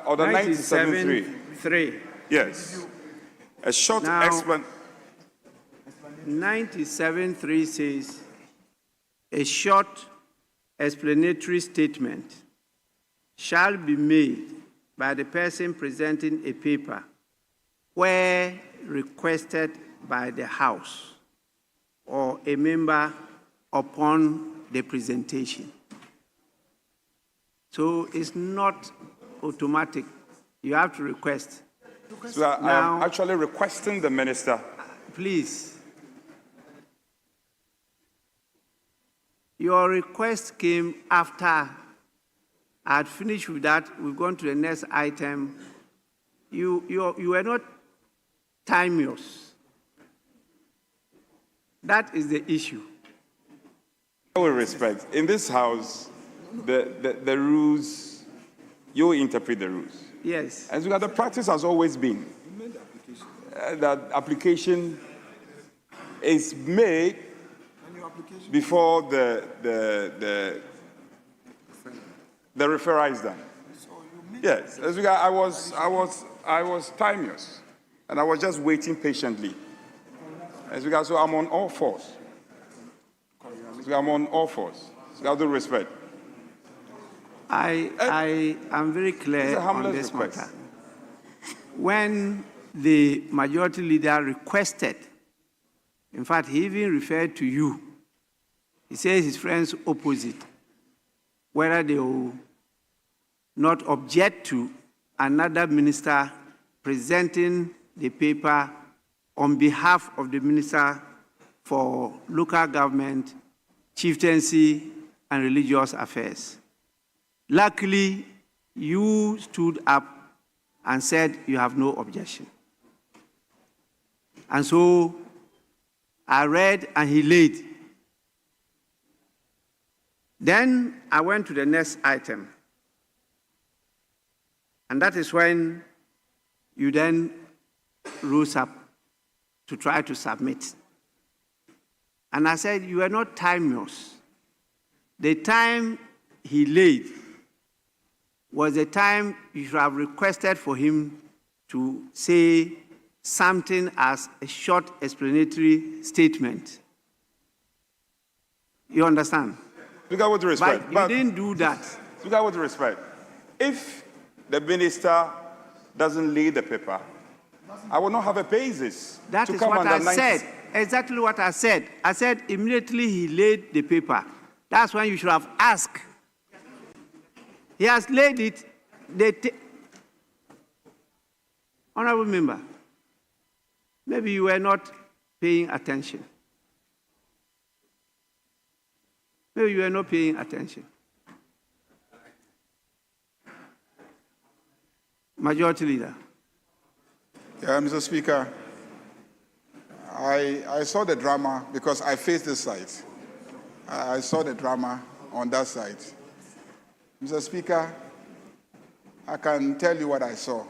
Order 97.3. Yes. A short Now, explanation. 97.3 says a short explanatory statement shall be made by the person presenting a paper where requested by the House or a member upon the presentation. So it's not automatic. You have to request. So I am actually requesting the minister. Please. Your request came after I had finished with that. We've gone to the next item. You were not timeous. That is the issue. With respect, in this House, the rules, you interpret the rules. Yes. And so the practice has always been that application is made before the referral is done. Yes, as I was timeous, and I was just waiting patiently. As regards, so I'm on all fours. I'm on all fours. So with respect. I am very clear on this matter. When the majority leader requested, in fact, he even referred to you. He says his friends opposite, whether they will not object to another minister presenting the paper on behalf of the Minister for Local Government, Chieftaincy, and Religious Affairs. Luckily, you stood up and said you have no objection. And so I read and he laid. Then I went to the next item. And that is when you then rose up to try to submit. And I said, you are not timeous. The time he laid was the time you should have requested for him to say something as a short explanatory statement. You understand? Speaker, with respect. But you didn't do that. Speaker, with respect. If the minister doesn't lay the paper, I will not have a basis That to is come what under I said. Exactly what I said. I said immediately he laid the paper. That's when you should have asked. He has laid it. Honorable member, maybe you were not paying attention. Maybe you were not paying attention. Majority Leader. Yeah, Mr. Speaker, I saw the drama because I faced this side. I saw the drama on that side. Mr. Speaker, I can tell you what I saw.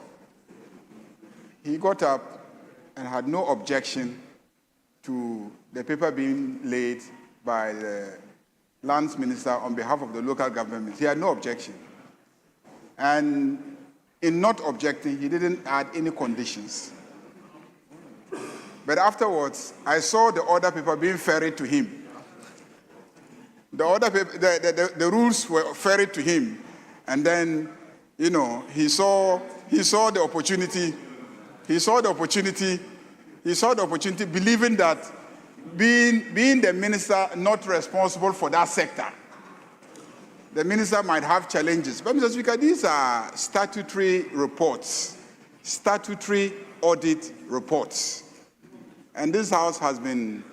He got up and had no objection to the paper being laid by the lands minister on behalf of the local government. He had no objection. And in not objecting, he didn't add any conditions. But afterwards, I saw the order paper being ferried to him. The order paper, the rules were ferried to him. And then, you know, he saw the opportunity. He saw the opportunity, believing that being the minister not responsible for that sector, the minister might have challenges. But, Mr. Speaker, these are statutory reports, statutory audit reports. And this House has been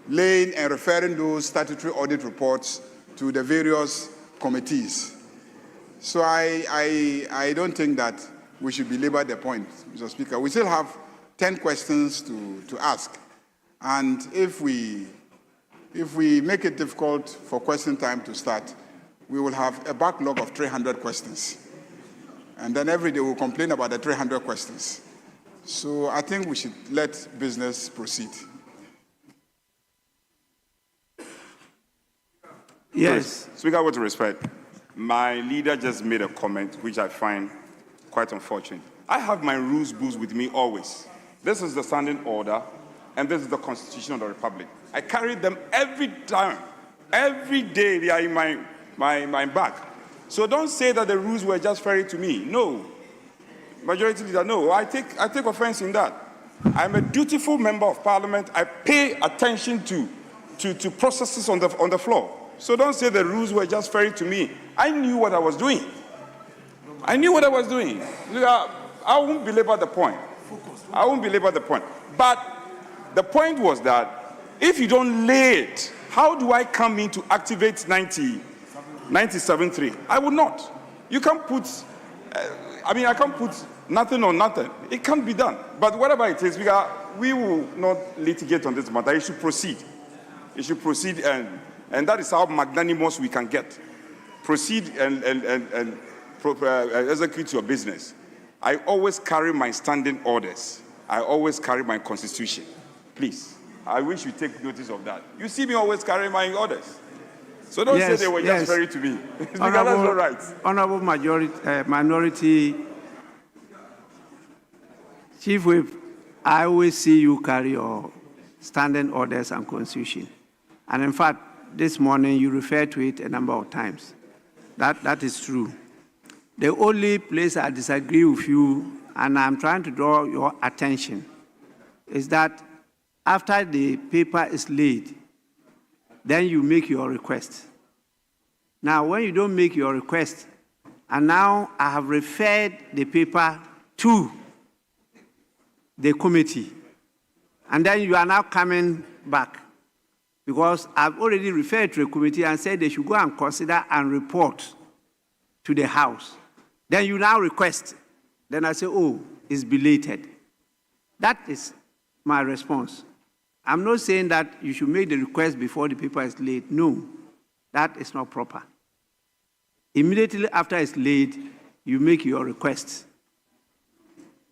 laying and referring those statutory audit reports to the various committees. So I don't think that we should belabor the point, Mr. Speaker. We still have 10 questions to ask. And if we make it difficult for question time to start, we will have a backlog of 300 questions. And then every day we'll complain about the 300 questions. So I think we should let business proceed. Yes. Speaker, with respect, my leader just made a comment which I find quite unfortunate. I have my rules books with me always. This is the standing order, and this is the Constitution of the Republic. I carry them every time. Every day they are in my bag. So don't say that the rules were just ferried to me. No. Majority Leader, no. I take offense in that. I'm a dutiful member of Parliament. I pay attention to processes on the floor. So don't say the rules were just ferried to me. I knew what I was doing. I knew what I was doing. I won't belabor the point. I won't belabor the point. But the point was that if you don't lay it, how do I come in to activate 97.3? I would not. You can't put, I can't put nothing on nothing. It can't be done. But whatever it is, we will not litigate on this matter. It should proceed. It should proceed, and that is how magnanimous we can get. Proceed and execute your business. I always carry my standing orders. I always carry my constitution. Please, I wish you take notice of that. You see me always carry my orders. So don't say they were just ferried to me. Because that's not right. Honorable minority, Chief Whip, I always see you carry your standing orders and constitution. And in fact, this morning you referred to it a number of times. That is true. The only place I disagree with you, and I'm trying to draw your attention, is that after the paper is laid, then you make your request. Now, when you don't make your request, and now I have referred the paper to the committee, and then you are now coming back, because I've already referred to the committee and said they should go and consider and report to the House. Then you now request. Then I say, oh, it's belated. That is my response. I'm not saying that you should make the request before the paper is laid. No, that is not proper. Immediately after it's laid, you make your request.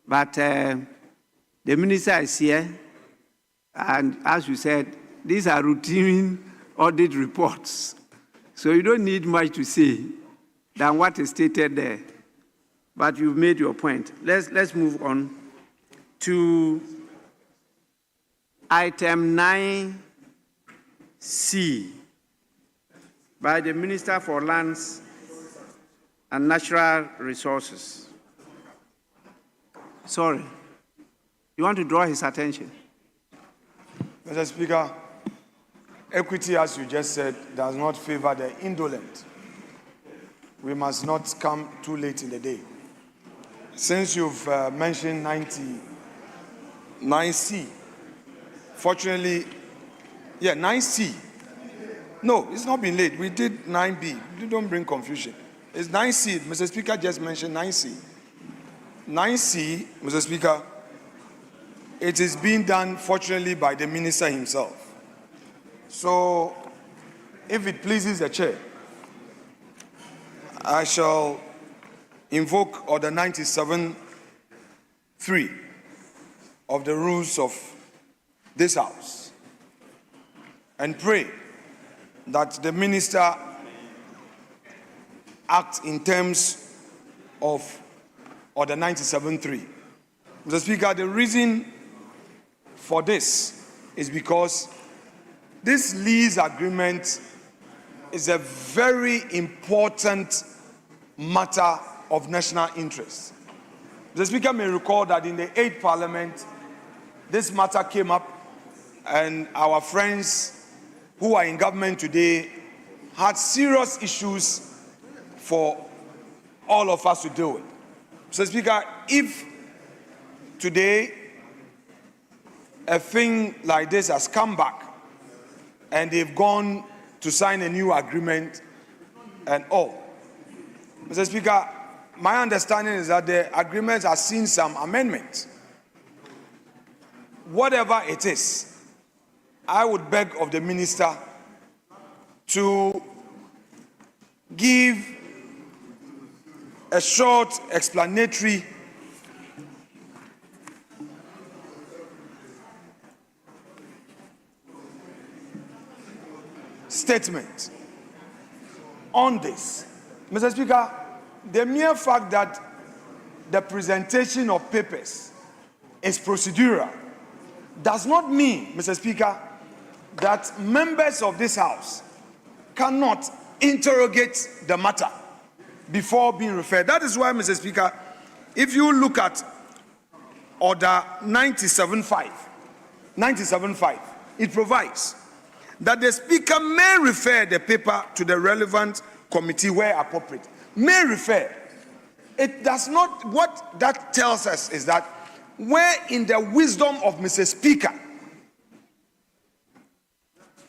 But the minister is here, and as you said, these are routine audit reports. So you don't need much to say than what is stated there. But you've made your point. Let's move on to item 9C. by the Minister for Lands and Natural Resources. Sorry. You want to draw his attention? Mr. Speaker, equity, as you just said, does not favor the indolent. We must not come too late in the day. Since you've mentioned 9C, fortunately, 9C. No, it's not been late. We did 9B. You don't bring confusion. It's 9C. Mr. Speaker just mentioned 9C. 9C, Mr. Speaker, it is being done, fortunately, by the minister himself. So, if it pleases the chair, I shall invoke Order 97.3 of the rules of this House and pray that the minister act in terms of Order 97.3. Mr. Speaker, the reason for this is because this lease agreement is a very important matter of national interest. The Speaker may recall that in the 8th Parliament, this matter came up, and our friends who are in government today had serious issues for all of us to deal with. So, Speaker, if today a thing like this has come back and they've gone to sign a new agreement and all, Mr. Speaker, my understanding is that the agreement has seen some amendments. Whatever it is, I would beg of the minister to give a short explanatory statement on this. Mr. Speaker, the mere fact that the presentation of papers is procedural does not mean, Mr. Speaker, that members of this House cannot interrogate the matter before being referred. That is why, Mr. Speaker, if you look at Order 97.5, it provides that the Speaker may refer the paper to the relevant committee where appropriate. May refer. It does not, what that tells us is that where in the wisdom of Mr. Speaker,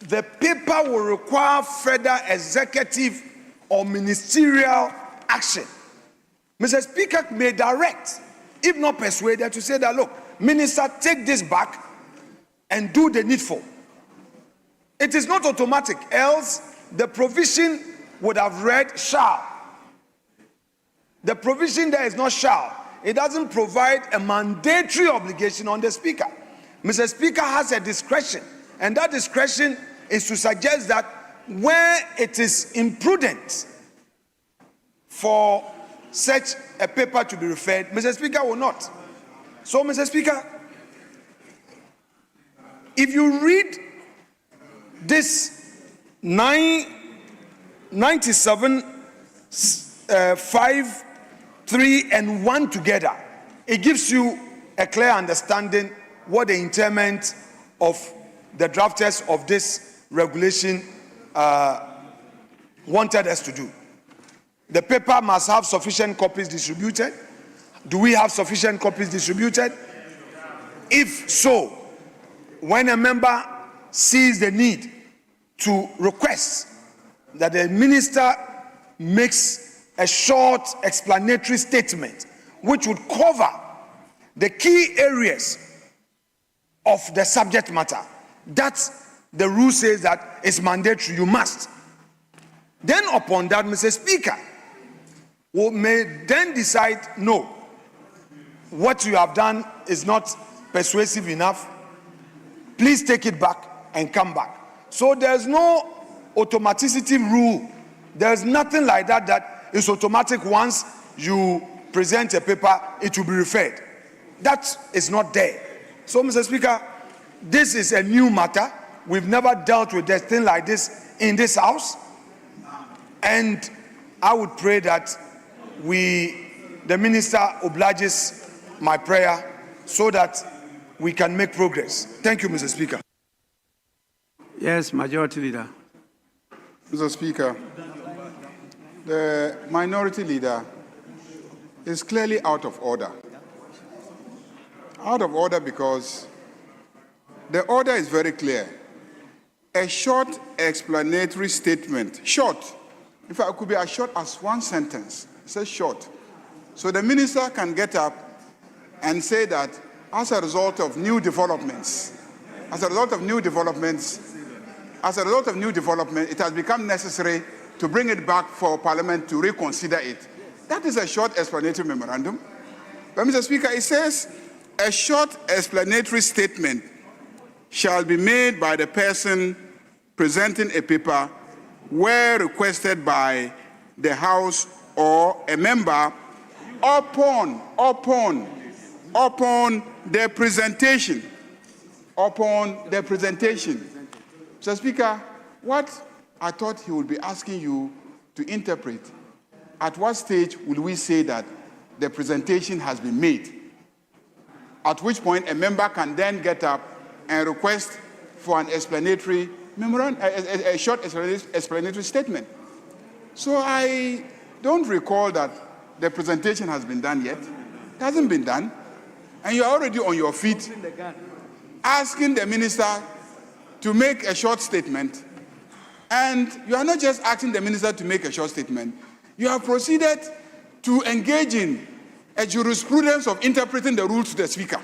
the paper will require further executive or ministerial action, Mr. Speaker may direct, if not persuaded, to say that, look, Minister, take this back and do the needful. It is not automatic, else the provision would have read shall. The provision there is not shall. It doesn't provide a mandatory obligation on the Speaker. Mr. Speaker has a discretion, and that discretion is to suggest that where it is imprudent for such a paper to be referred, Mr. Speaker will not. So, Mr. Speaker, if you read this 97.5, 3, and 1 together, it gives you a clear understanding what the intent of the drafters of this regulation wanted us to do. The paper must have sufficient copies distributed. Do we have sufficient copies distributed? If so, when a member sees the need to request that the minister makes a short explanatory statement which would cover the key areas of the subject matter, that's the rule says that it's mandatory, you must. Then upon that, Mr. Speaker may then decide, no, what you have done is not persuasive enough, please take it back and come back. So there's no automaticity rule. There's nothing like that that is automatic. Once you present a paper, it will be referred. That is not there. So, Mr. Speaker, this is a new matter. We've never dealt with a thing like this in this House. And I would pray that the minister obliges my prayer so that we can make progress. Thank you, Mr. Speaker. Yes, Majority Leader. Mr. Speaker, the Minority Leader is clearly out of order. Out of order because the order is very clear. A short explanatory statement, short, in fact, it could be as short as one sentence. It says short. So the minister can get up and say that as a result of new developments, it has become necessary to bring it back for Parliament to reconsider it. That is a short explanatory memorandum. But, Mr. Speaker, it says a short explanatory statement shall be made by the person presenting a paper where requested by the House or a member upon the presentation. Mr. Speaker, what I thought he would be asking you to interpret, at what stage will we say that the presentation has been made? At which point a member can then get up and request for an explanatory memorandum, a short explanatory statement. So I don't recall that the presentation has been done yet. It hasn't been done. And you're already on your feet asking the minister to make a short statement. And you are not just asking the minister to make a short statement. You have proceeded to engage in a jurisprudence of interpreting the rules to the Speaker,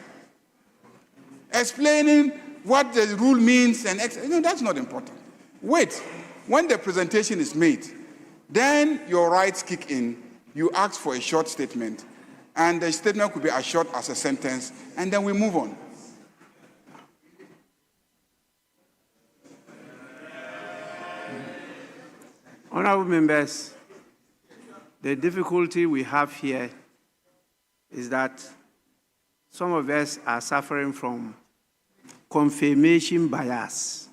explaining what the rule means, and that's not important. Wait, when the presentation is made, then your rights kick in. You ask for a short statement, and the statement could be as short as a sentence, and then we move on. Honorable members, the difficulty we have here is that some of us are suffering from confirmation bias.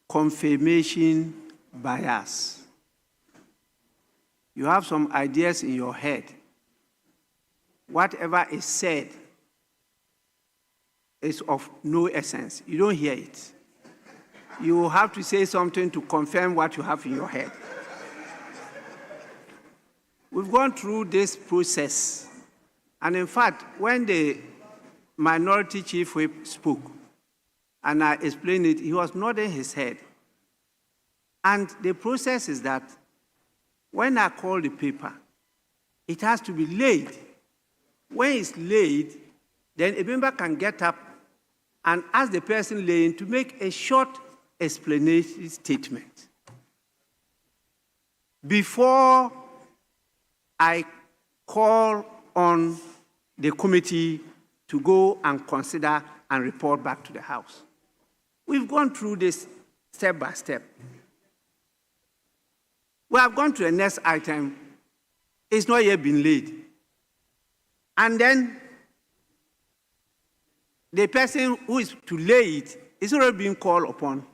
Confirmation bias. You have some ideas in your head. Whatever is said is of no essence. You don't hear it. You have to say something to confirm what you have in your head. We've gone through this process. And in fact, when the minority chief whip spoke, and I explained it, he was nodding his head. And the process is that when I call the paper, it has to be laid. When it's laid, then a member can get up and ask the person laying to make a short explanatory statement. Before I call on the committee to go and consider and report back to the House. We've gone through this step by step. We have gone to the next item. It's not yet been laid. And then the person who is to lay it is already being called upon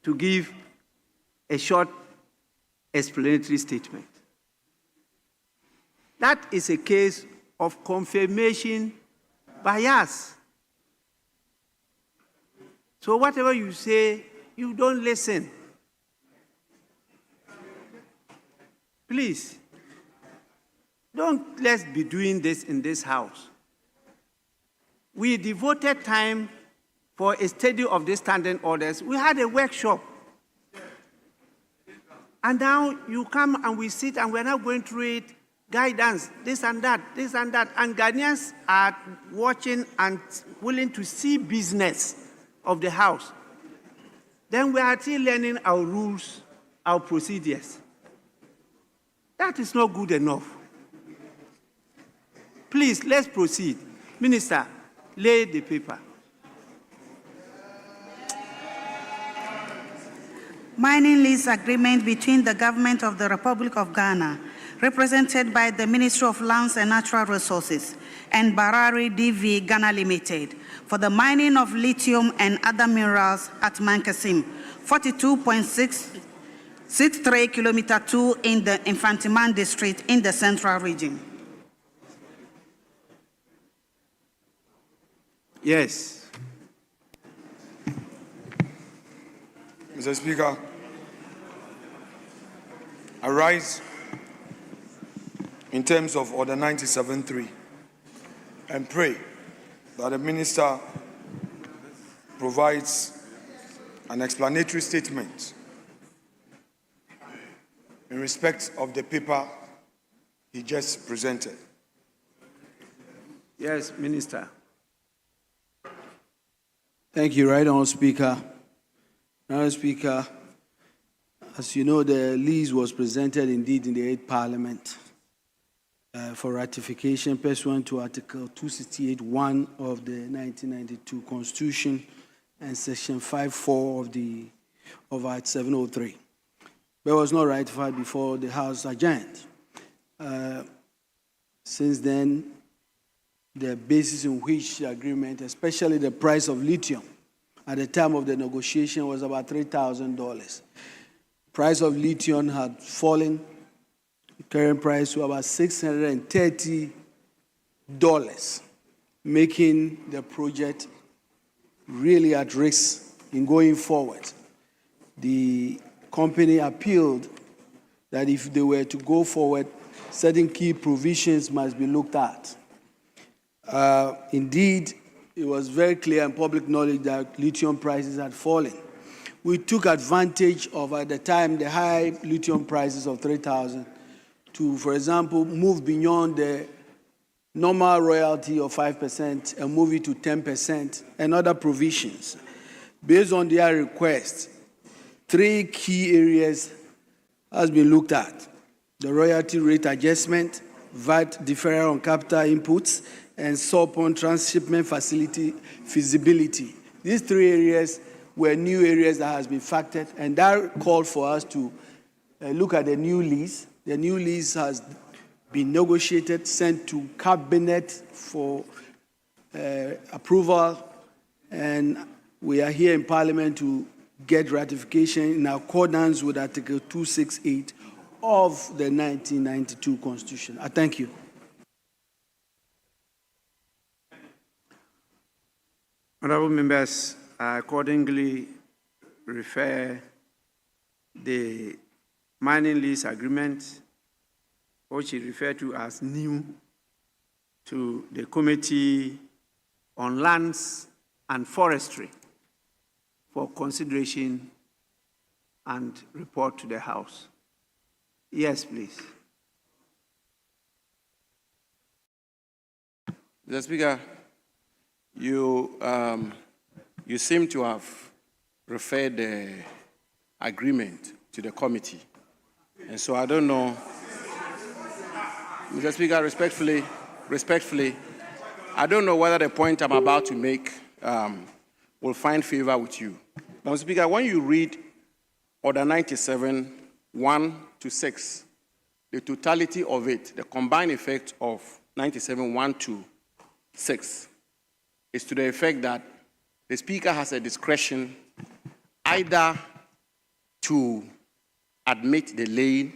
to give a short explanatory statement. That is a case of confirmation bias. So whatever you say, you don't listen. Please, let's be doing this in this House. We devoted time for a study of the standing orders. We had a workshop. And now you come and we sit and we're not going through it, guidance, this and that, and Ghanaians are watching and willing to see business of the House. Then we are still learning our rules, our procedures. That is not good enough. Please, let's proceed. Minister, lay the paper. Mining lease agreement between the government of the Republic of Ghana, represented by the Ministry of Lands and Natural Resources, and Barari DV Ghana Limited, for the mining of lithium and other minerals at Mankasim, 42.663 kilometer 2 in the Infantiman district in the Central Region. Yes. Mr. Speaker, I rise in terms of Order 97.3 and pray that the Minister provides an explanatory statement in respect of the paper he just presented. Yes, Minister. Thank you, Right Honourable Speaker. Honourable Speaker, as you know, the lease was presented indeed in the 8th Parliament for ratification pursuant to Article 268(1) of the 1992 Constitution and Section 5(4) of Act 703. But it was not ratified before the House adjourned. Since then, the basis in which the agreement, especially the price of lithium, at the time of the negotiation was about $3,000. Price of lithium had fallen, the current price to about $630, making the project really at risk in going forward. The company appealed that if they were to go forward, certain key provisions must be looked at. Indeed, it was very clear in public knowledge that lithium prices had fallen. We took advantage of, at the time, the high lithium prices of $3,000 to, for example, move beyond the normal royalty of 5% and move it to 10% and other provisions. Based on their request, 3 key areas has been looked at: the royalty rate adjustment, VAT deferral on capital inputs, and SOP on transshipment facility feasibility. These 3 areas were new areas that has been factored, and that called for us to look at the new lease. The new lease has been negotiated, sent to Cabinet for approval, and we are here in Parliament to get ratification in accordance with Article 268 of the 1992 Constitution. I thank you. Honourable members, I accordingly refer the mining lease agreement, which is referred to as new, to the Committee on Lands and Forestry for consideration and report to the House. Yes, please. Mr. Speaker, you seem to have referred the agreement to the committee. And so I don't know, Mr. Speaker, respectfully, I don't know whether the point I'm about to make will find favor with you. Mr. Speaker, when you read Order 97, 1 to 6, the totality of it, the combined effect of 97, 1 to 6, is to the effect that the Speaker has a discretion either to admit the laying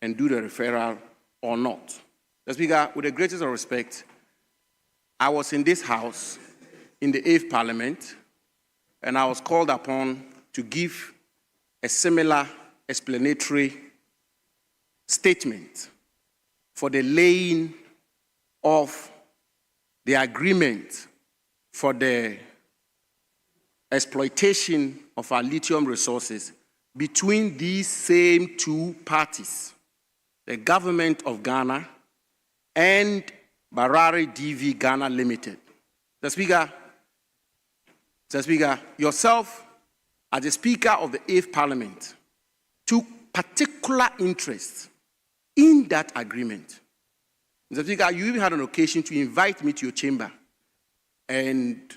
and do the referral or not. The Speaker, with the greatest of respect, I was in this House in the 8th Parliament, and I was called upon to give a similar explanatory statement for the laying of the agreement for the exploitation of our lithium resources between these same 2 parties, the government of Ghana and Barari DV Ghana Limited. The Speaker, yourself, as the Speaker of the 8th Parliament, took particular interest in that agreement. Mr. Speaker, you even had an occasion to invite me to your chamber and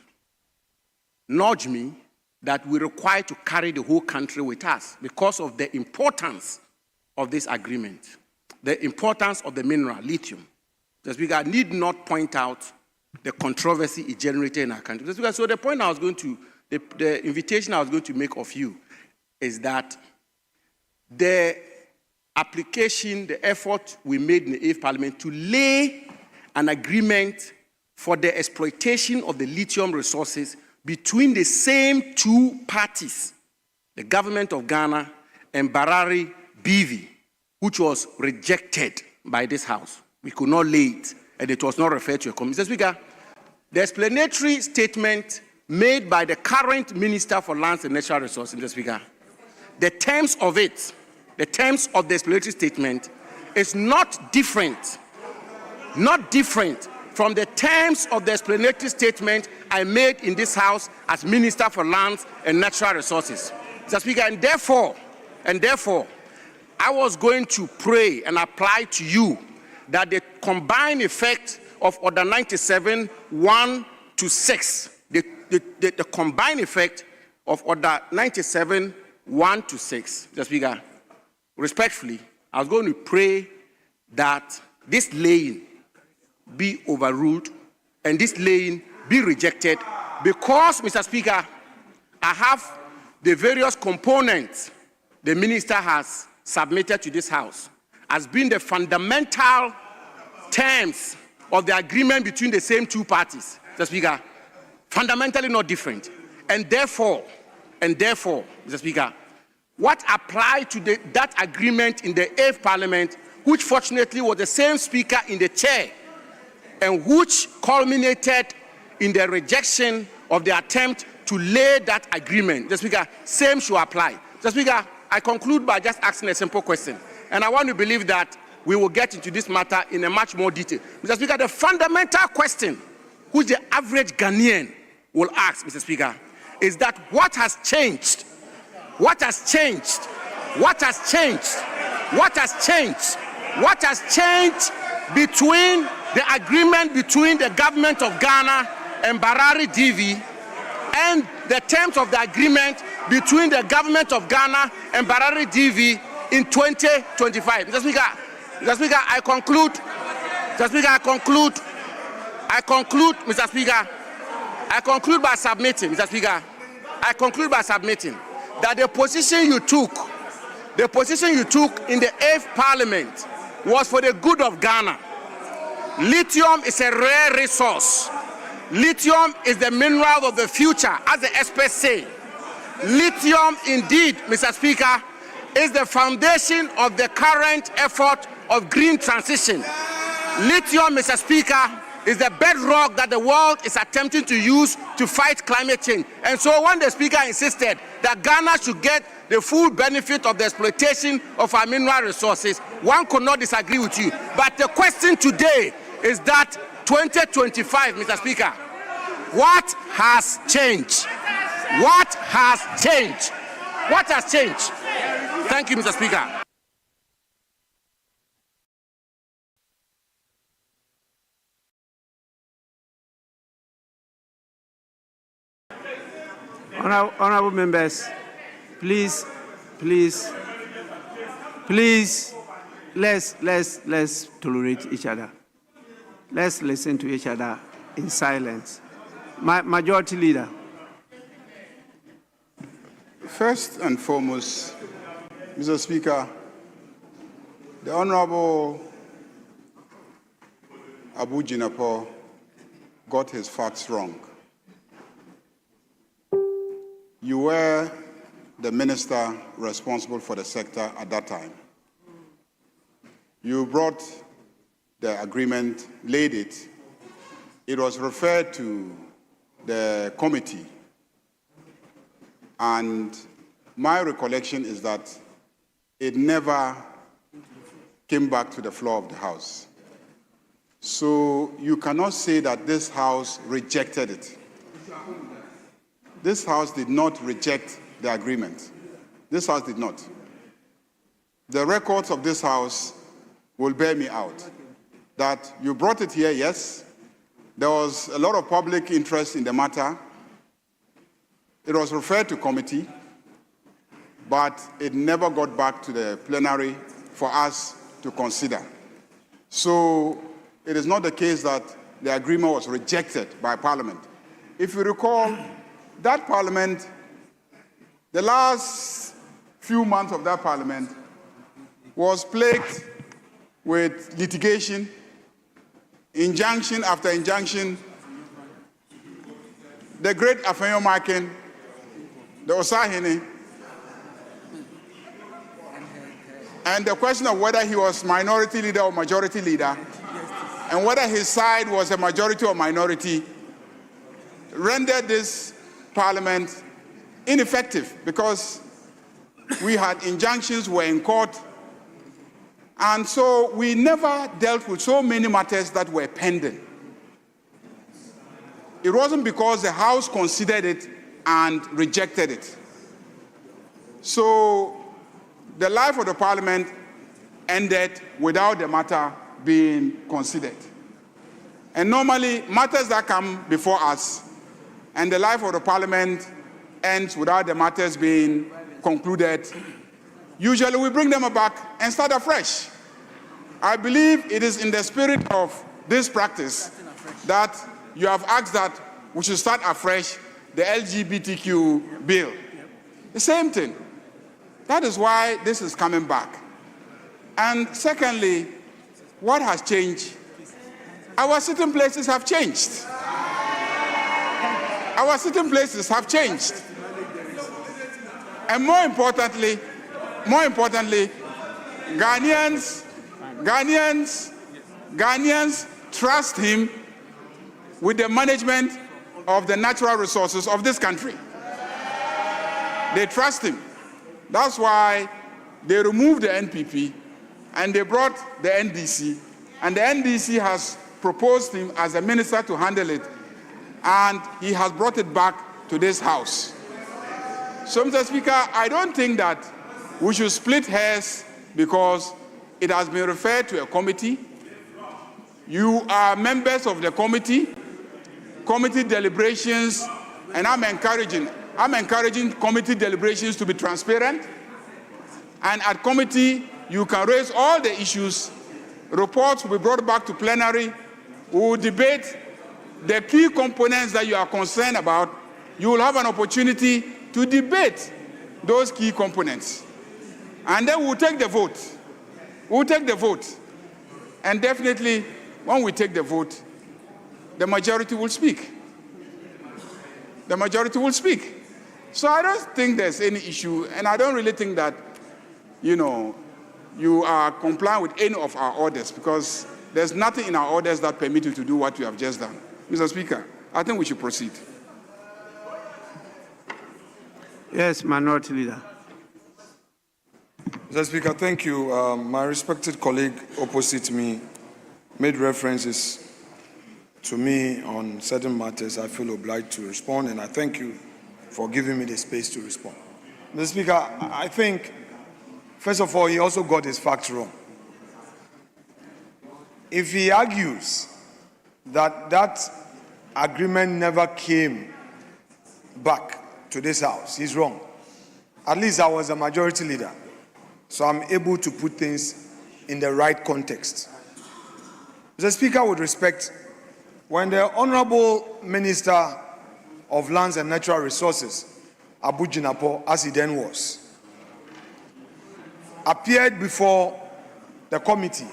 nudge me that we're required to carry the whole country with us because of the importance of this agreement, the importance of the mineral, lithium. Mr. Speaker, I need not point out the controversy it generated in our country. Mr. Speaker, so the point I was going to, the invitation I was going to make of you is that the application, the effort we made in the 8th Parliament to lay an agreement for the exploitation of the lithium resources between the same two parties, the government of Ghana and Barari BV, which was rejected by this House. We could not lay it, and it was not referred to a committee. Mr. Speaker, the explanatory statement made by the current Minister for Lands and Natural Resources, Mr. Speaker, the terms of it, the terms of the explanatory statement is not different from the terms of the explanatory statement I made in this House as Minister for Lands and Natural Resources. Mr. Speaker, and therefore, I was going to pray and apply to you that the combined effect of Order 97, 1 to 6, the combined effect of Order 97, 1 to 6, Mr. Speaker, respectfully, I was going to pray that this laying be overruled and this laying be rejected because, Mr. Speaker, I have the various components the minister has submitted to this House as being the fundamental terms of the agreement between the same two parties, Mr. Speaker, fundamentally not different. And therefore, Mr. Speaker, what applied to that agreement in the 8th Parliament, which fortunately was the same speaker in the chair, and which culminated in the rejection of the attempt to lay that agreement, Mr. Speaker, same should apply. Mr. Speaker, I conclude by just asking a simple question, and I want to believe that we will get into this matter in a much more detail. Mr. Speaker, the fundamental question which the average Ghanaian will ask, Mr. Speaker, is that what has changed? What has changed? What has changed? What has changed? What has changed between the agreement between the government of Ghana and Barari DV and the terms of the agreement between the government of Ghana and Barari DV in 2025? Mr. Speaker, I conclude. Mr. Speaker, I conclude by submitting, Mr. Speaker, I conclude by submitting that the position you took in the 8th Parliament was for the good of Ghana. Lithium is a rare resource. Lithium is the mineral of the future, as the experts say. Lithium, indeed, Mr. Speaker, is the foundation of the current effort of green transition. Lithium, Mr. Speaker, is the bedrock that the world is attempting to use to fight climate change. And so when the Speaker insisted that Ghana should get the full benefit of the exploitation of our mineral resources, one could not disagree with you. But the question today is that 2025, Mr. Speaker, what has changed? What has changed? What has changed? Thank you, Mr. Speaker. Honorable members, please, let's tolerate each other. Let's listen to each other in silence. Majority Leader. First and foremost, Mr. Speaker, the Honorable Abu Jinapo got his facts wrong. You were the minister responsible for the sector at that time. You brought the agreement, laid it. It was referred to the committee. And my recollection is that it never came back to the floor of the House. So you cannot say that this House rejected it. This House did not reject the agreement. This House did not. The records of this House will bear me out. That you brought it here, yes. There was a lot of public interest in the matter. It was referred to committee, but it never got back to the plenary for us to consider. So it is not the case that the agreement was rejected by Parliament. If you recall, that Parliament, the last few months of that parliament was plagued with litigation, injunction after injunction. The great Afenyo Makin, the Osahene, and the question of whether he was minority leader or majority leader, and whether his side was a majority or minority, rendered this parliament ineffective because we had injunctions, were in court, and so we never dealt with so many matters that were pending. It wasn't because the House considered it and rejected it. So the life of the parliament ended without the matter being considered. And normally, matters that come before us and the life of the parliament ends without the matters being concluded, usually we bring them back and start afresh. I believe it is in the spirit of this practice that you have asked that we should start afresh the LGBTQ bill. The same thing. That is why this is coming back. And secondly, what has changed? Our sitting places have changed. Our sitting places have changed. And more importantly, Ghanaians trust him with the management of the natural resources of this country. They trust him. That's why they removed the NPP and they brought the NDC, and the NDC has proposed him as a minister to handle it, and he has brought it back to this House. So, Mr. Speaker, I don't think that we should split hairs because it has been referred to a committee. You are members of the committee deliberations, and I'm encouraging committee deliberations to be transparent. And at committee, you can raise all the issues. Reports will be brought back to plenary. We will debate the key components that you are concerned about. You will have an opportunity to debate those key components. And then we'll take the vote. We'll take the vote. And definitely, when we take the vote, the majority will speak. The majority will speak. So I don't think there's any issue, and I don't really think that, you are complying with any of our orders, because there's nothing in our orders that permit you to do what you have just done. Mr. Speaker, I think we should proceed. Yes, Minority Leader. Mr. Speaker, thank you. My respected colleague opposite me made references to me on certain matters. I feel obliged to respond, and I thank you for giving me the space to respond. Mr. Speaker, I think, first of all, he also got his facts wrong. If he argues that that agreement never came back to this House, he's wrong. At least I was a majority leader, so I'm able to put things in the right context. Mr. Speaker, with respect, when the Honorable Minister of Lands and Natural Resources, Abu Jinapo, as he then was, appeared before the committee,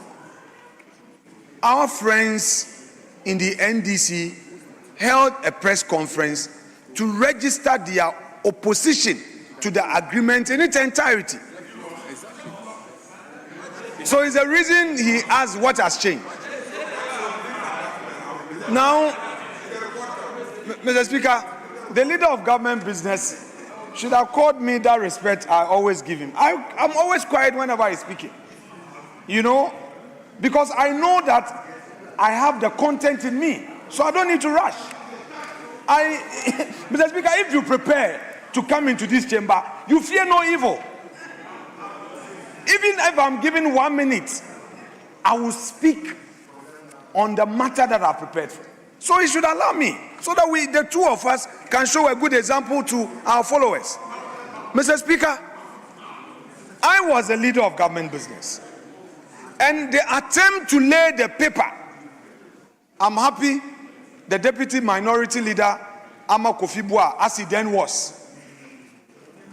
our friends in the NDC held a press conference to register their opposition to the agreement in its entirety. So it's the reason he asked what has changed. Now, Mr. Speaker, the leader of government business should have called me that respect I always give him. I'm always quiet whenever he's speaking, because I know that I have the content in me, so I don't need to rush. Mr. Speaker, if you prepare to come into this chamber, you fear no evil. Even if I'm given 1 minute, I will speak on the matter that I prepared for. So he should allow me, so that the two of us can show a good example to our followers. Mr. Speaker, I was a leader of government business, and the attempt to lay the paper, I'm happy the Deputy Minority Leader, Ama Kofi Boah, as he then was,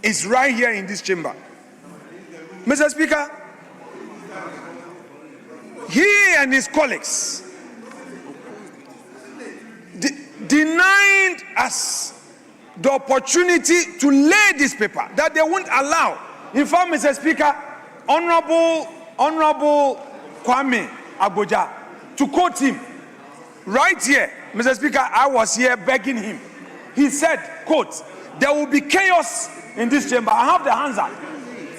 is right here in this chamber. Mr. Speaker, he and his colleagues denied us the opportunity to lay this paper, that they won't allow. In fact, Mr. Speaker, Honorable Kwame Agboja, to quote him, right here, Mr. Speaker, I was here begging him. He said, quote, "There will be chaos in this chamber." I have the hands up.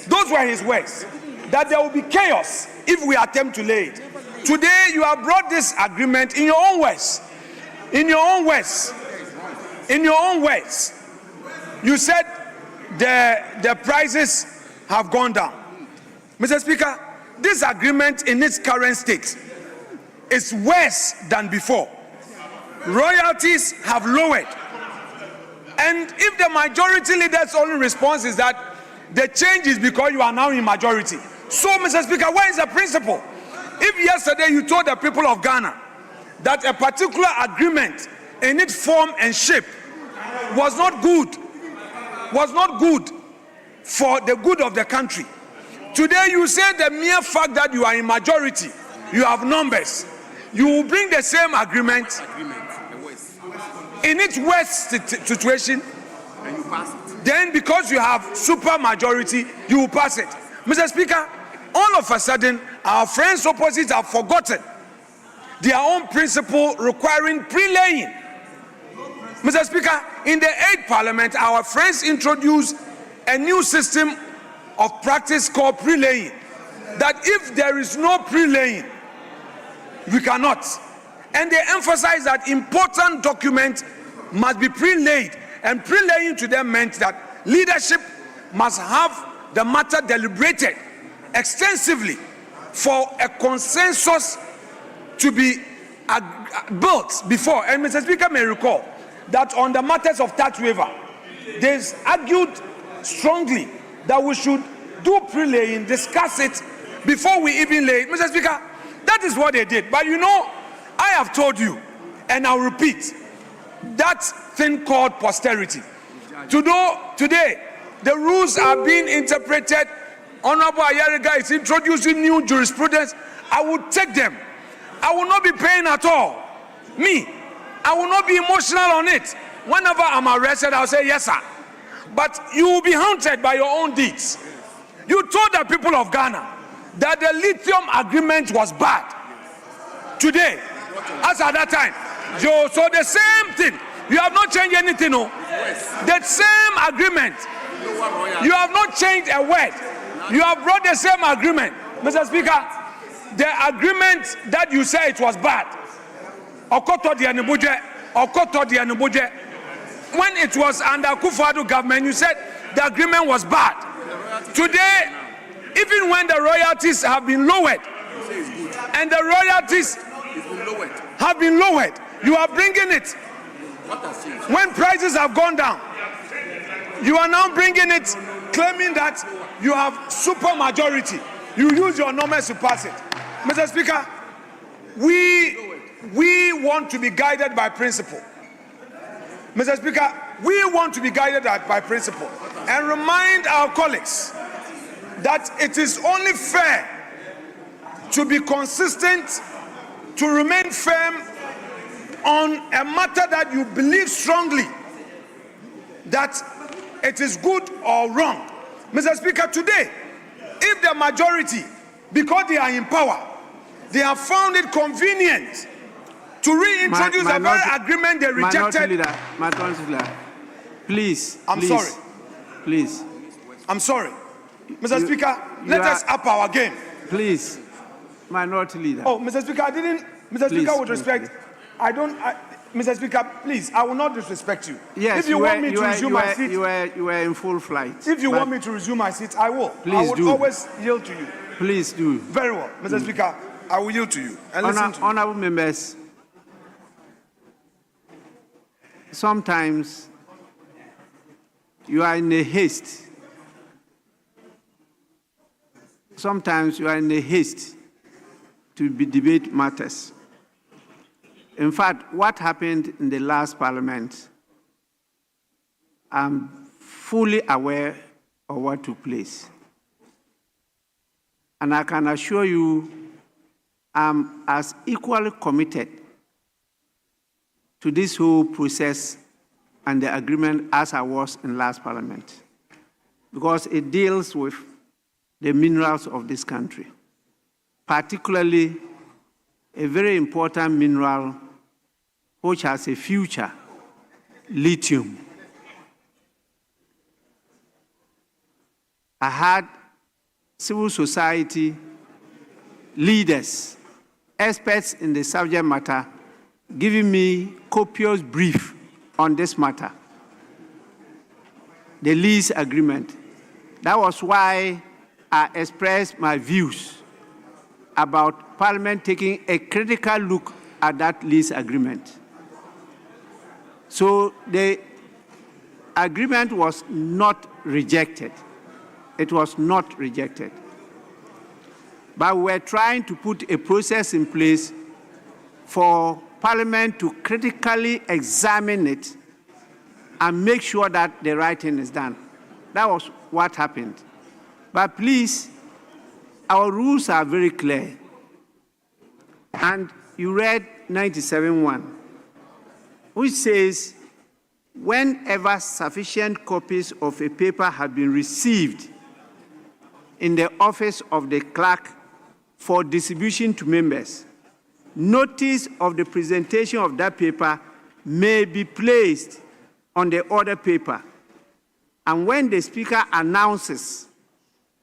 Those were his words, that there will be chaos if we attempt to lay it. Today, you have brought this agreement in your own words. In your own words. In your own words. You said the prices have gone down. Mr. Speaker, this agreement in its current state is worse than before. Royalties have lowered. And if the majority leader's only response is that the change is because you are now in majority. So, Mr. Speaker, where is the principle? If yesterday you told the people of Ghana that a particular agreement in its form and shape was not good for the good of the country, today you say the mere fact that you are in majority, you have numbers, you will bring the same agreement in its worst situation, and you pass it. Then because you have super majority, you will pass it. Mr. Speaker, all of a sudden, our friends opposite have forgotten their own principle requiring pre-laying. Mr. Speaker, in the 8th Parliament, our friends introduced a new system of practice called pre-laying, that if there is no pre-laying, we cannot. And they emphasize that important documents must be pre-laid, and pre-laying to them meant that leadership must have the matter deliberated extensively for a consensus to be built before. And Mr. Speaker may recall that on the matters of tax waiver, there's argued strongly that we should do pre-laying, discuss it before we even lay it. Mr. Speaker, that is what they did. But you know, I have told you, and I'll repeat, that thing called posterity. Today, the rules are being interpreted. Honorable Ayariga is introducing new jurisprudence. I will take them. I will not be paying at all. Me, I will not be emotional on it. Whenever I'm arrested, I'll say, yes, sir. But you will be haunted by your own deeds. You told the people of Ghana that the lithium agreement was bad. Today, as at that time, so the same thing. You have not changed anything, no? The same agreement. You have not changed a word. You have brought the same agreement. Mr. Speaker, the agreement that you say it was bad, when it was under Akufo-Addo government, you said the agreement was bad. Today, even when the royalties have been lowered, and the royalties have been lowered, you are bringing it. When prices have gone down, you are now bringing it, claiming that you have super majority. You use your numbers to pass it. Mr. Speaker, we want to be guided by principle. Mr. Speaker, we want to be guided by principle and remind our colleagues that it is only fair to be consistent, to remain firm on a matter that you believe strongly that it is good or wrong. Mr. Speaker, today, if the majority, because they are in power, they have found it convenient to reintroduce a very agreement they rejected. Minority leader, please. Sorry. Please. I'm sorry. Mr. Speaker, let us up our game. Please. Minority leader. Oh, Mr. Speaker, Mr. Speaker, with respect, Mr. Speaker, please, I will not disrespect you. Yes, if you want me to resume my seat, you were in full flight. If you want me to resume my seat, I will. Please I will do. always yield to you. Please do. Very well, Mr. Speaker, I will yield to you. And listen to you. Honorable members, sometimes you are in a haste. Sometimes you are in a haste to debate matters. In fact, what happened in the last parliament, I'm fully aware of what took place. And I can assure you, I'm as equally committed to this whole process and the agreement as I was in last Parliament, because it deals with the minerals of this country, particularly a very important mineral which has a future, lithium. I had civil society leaders, experts in the subject matter, giving me copious brief on this matter, the lease agreement. That was why I expressed my views about Parliament taking a critical look at that lease agreement. So the agreement was not rejected. It was not rejected. But we're trying to put a process in place for Parliament to critically examine it and make sure that the right thing is done. That was what happened. But please, our rules are very clear. And you read 97(1), which says, whenever sufficient copies of a paper have been received in the office of the clerk for distribution to members, notice of the presentation of that paper may be placed on the order paper. And when the Speaker announces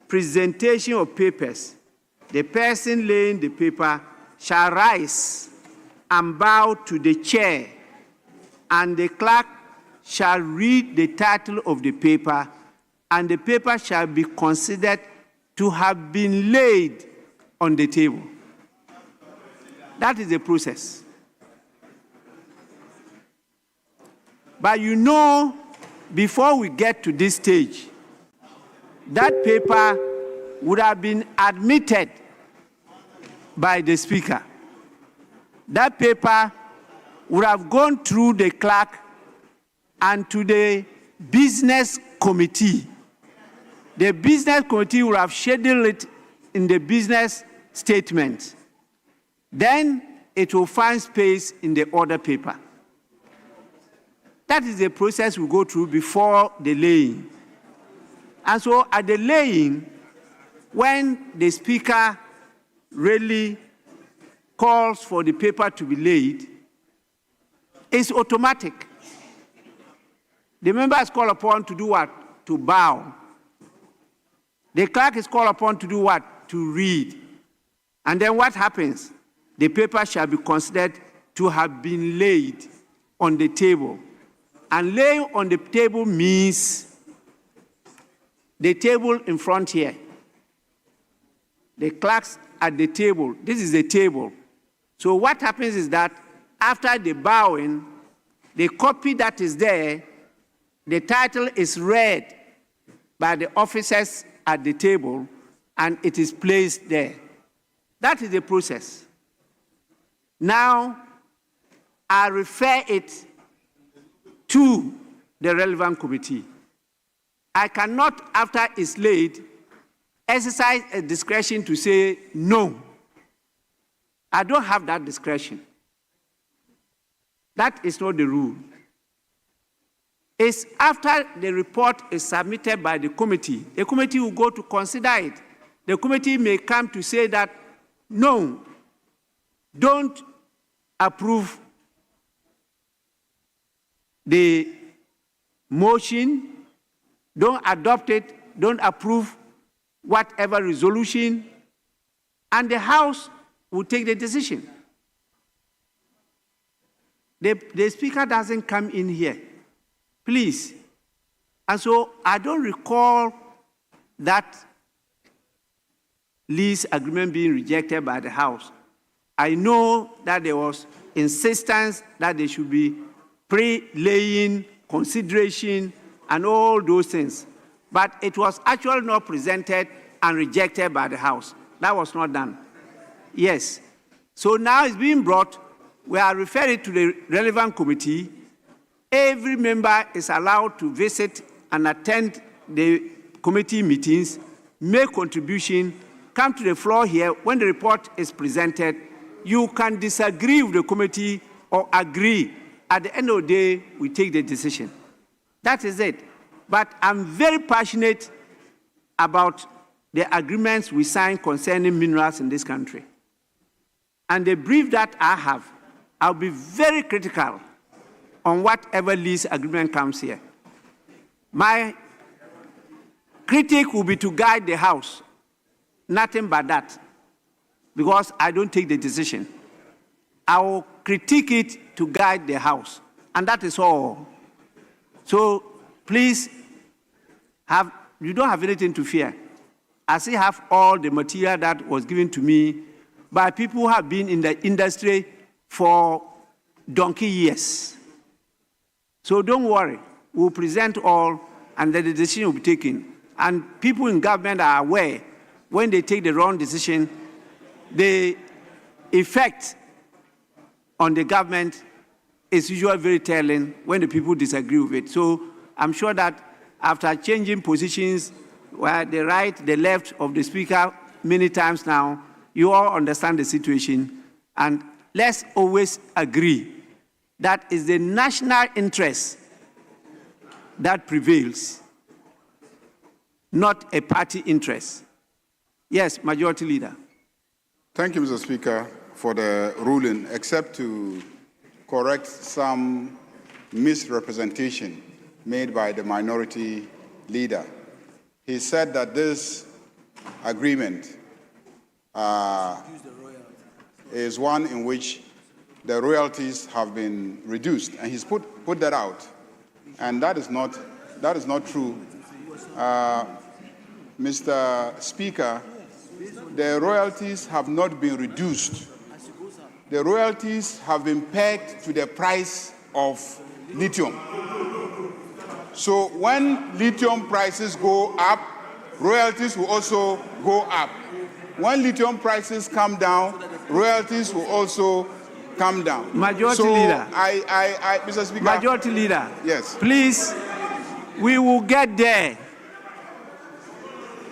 presentation of papers, the person laying the paper shall rise and bow to the chair, and the clerk shall read the title of the paper, and the paper shall be considered to have been laid on the table. That is the process. But you know, before we get to this stage, that paper would have been admitted by the Speaker. That paper would have gone through the clerk and to the business committee. The business committee would have scheduled it in the business statement. Then it will find space in the order paper. That is the process we go through before the laying. And so at the laying, when the Speaker really calls for the paper to be laid, it's automatic. The member is called upon to do what? To bow. The clerk is called upon to do what? To read. And then what happens? The paper shall be considered to have been laid on the table. And laying on the table means the table in front here. The clerks at the table. This is the table. So what happens is that after the bowing, the copy that is there, the title is read by the officers at the table, and it is placed there. That is the process. Now, I refer it to the relevant committee. I cannot, after it's laid, exercise a discretion to say no. I don't have that discretion. That is not the rule. It's after the report is submitted by the committee will go to consider it. The committee may come to say that, no, don't approve the motion, don't adopt it, don't approve whatever resolution, and the House will take the decision. The Speaker doesn't come in here, please. And so I don't recall that lease agreement being rejected by the House. I know that there was insistence that there should be pre-laying, consideration, and all those things. But it was actually not presented and rejected by the House. That was not done. Yes. So now it's being brought. We are referring to the relevant committee. Every member is allowed to visit and attend the committee meetings, make contribution, come to the floor here, when the report is presented, you can disagree with the committee or agree. At the end of the day, we take the decision. That is it. But I'm very passionate about the agreements we signed concerning minerals in this country. And the brief that I have, I'll be very critical on whatever lease agreement comes here. My critique will be to guide the House, nothing but that, because I don't take the decision. I will critique it to guide the House, and that is all. So please, you don't have anything to fear. I still have all the material that was given to me by people who have been in the industry for donkey years. So don't worry, we'll present all and then the decision will be taken. And people in government are aware when they take the wrong decision, the effect on the government is usually very telling when the people disagree with it. So I'm sure that after changing positions, where the right, the left of the speaker many times now, you all understand the situation. And let's always agree that is the national interest that prevails, not a party interest. Yes, Majority Leader. Thank you, Mr. Speaker, for the ruling, except to correct some misrepresentation made by the Minority Leader. He said that this agreement is one in which the royalties have been reduced, and he's put that out, and that is not true. Mr. Speaker, the royalties have not been reduced. The royalties have been pegged to the price of lithium. So when lithium prices go up, royalties will also go up. When lithium prices come down, royalties will also come down. Majority Leader. Mr. Speaker. Majority Leader. Yes. Please, we will get there.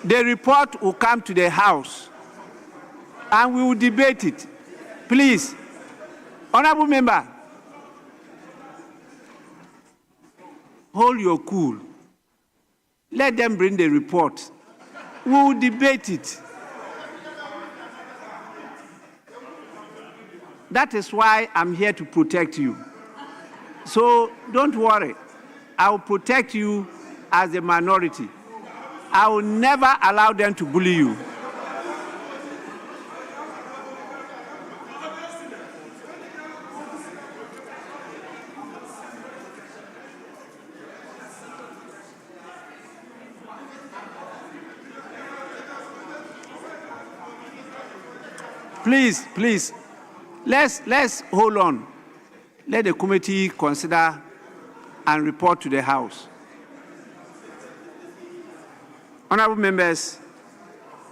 The report will come to the House and we will debate it. Please, Honorable Member, hold your cool. Let them bring the report. We will debate it. That is why I'm here to protect you. So don't worry. I will protect you as a minority. I will never allow them to bully you. Please, let's hold on. Let the committee consider and report to the House. Honorable members,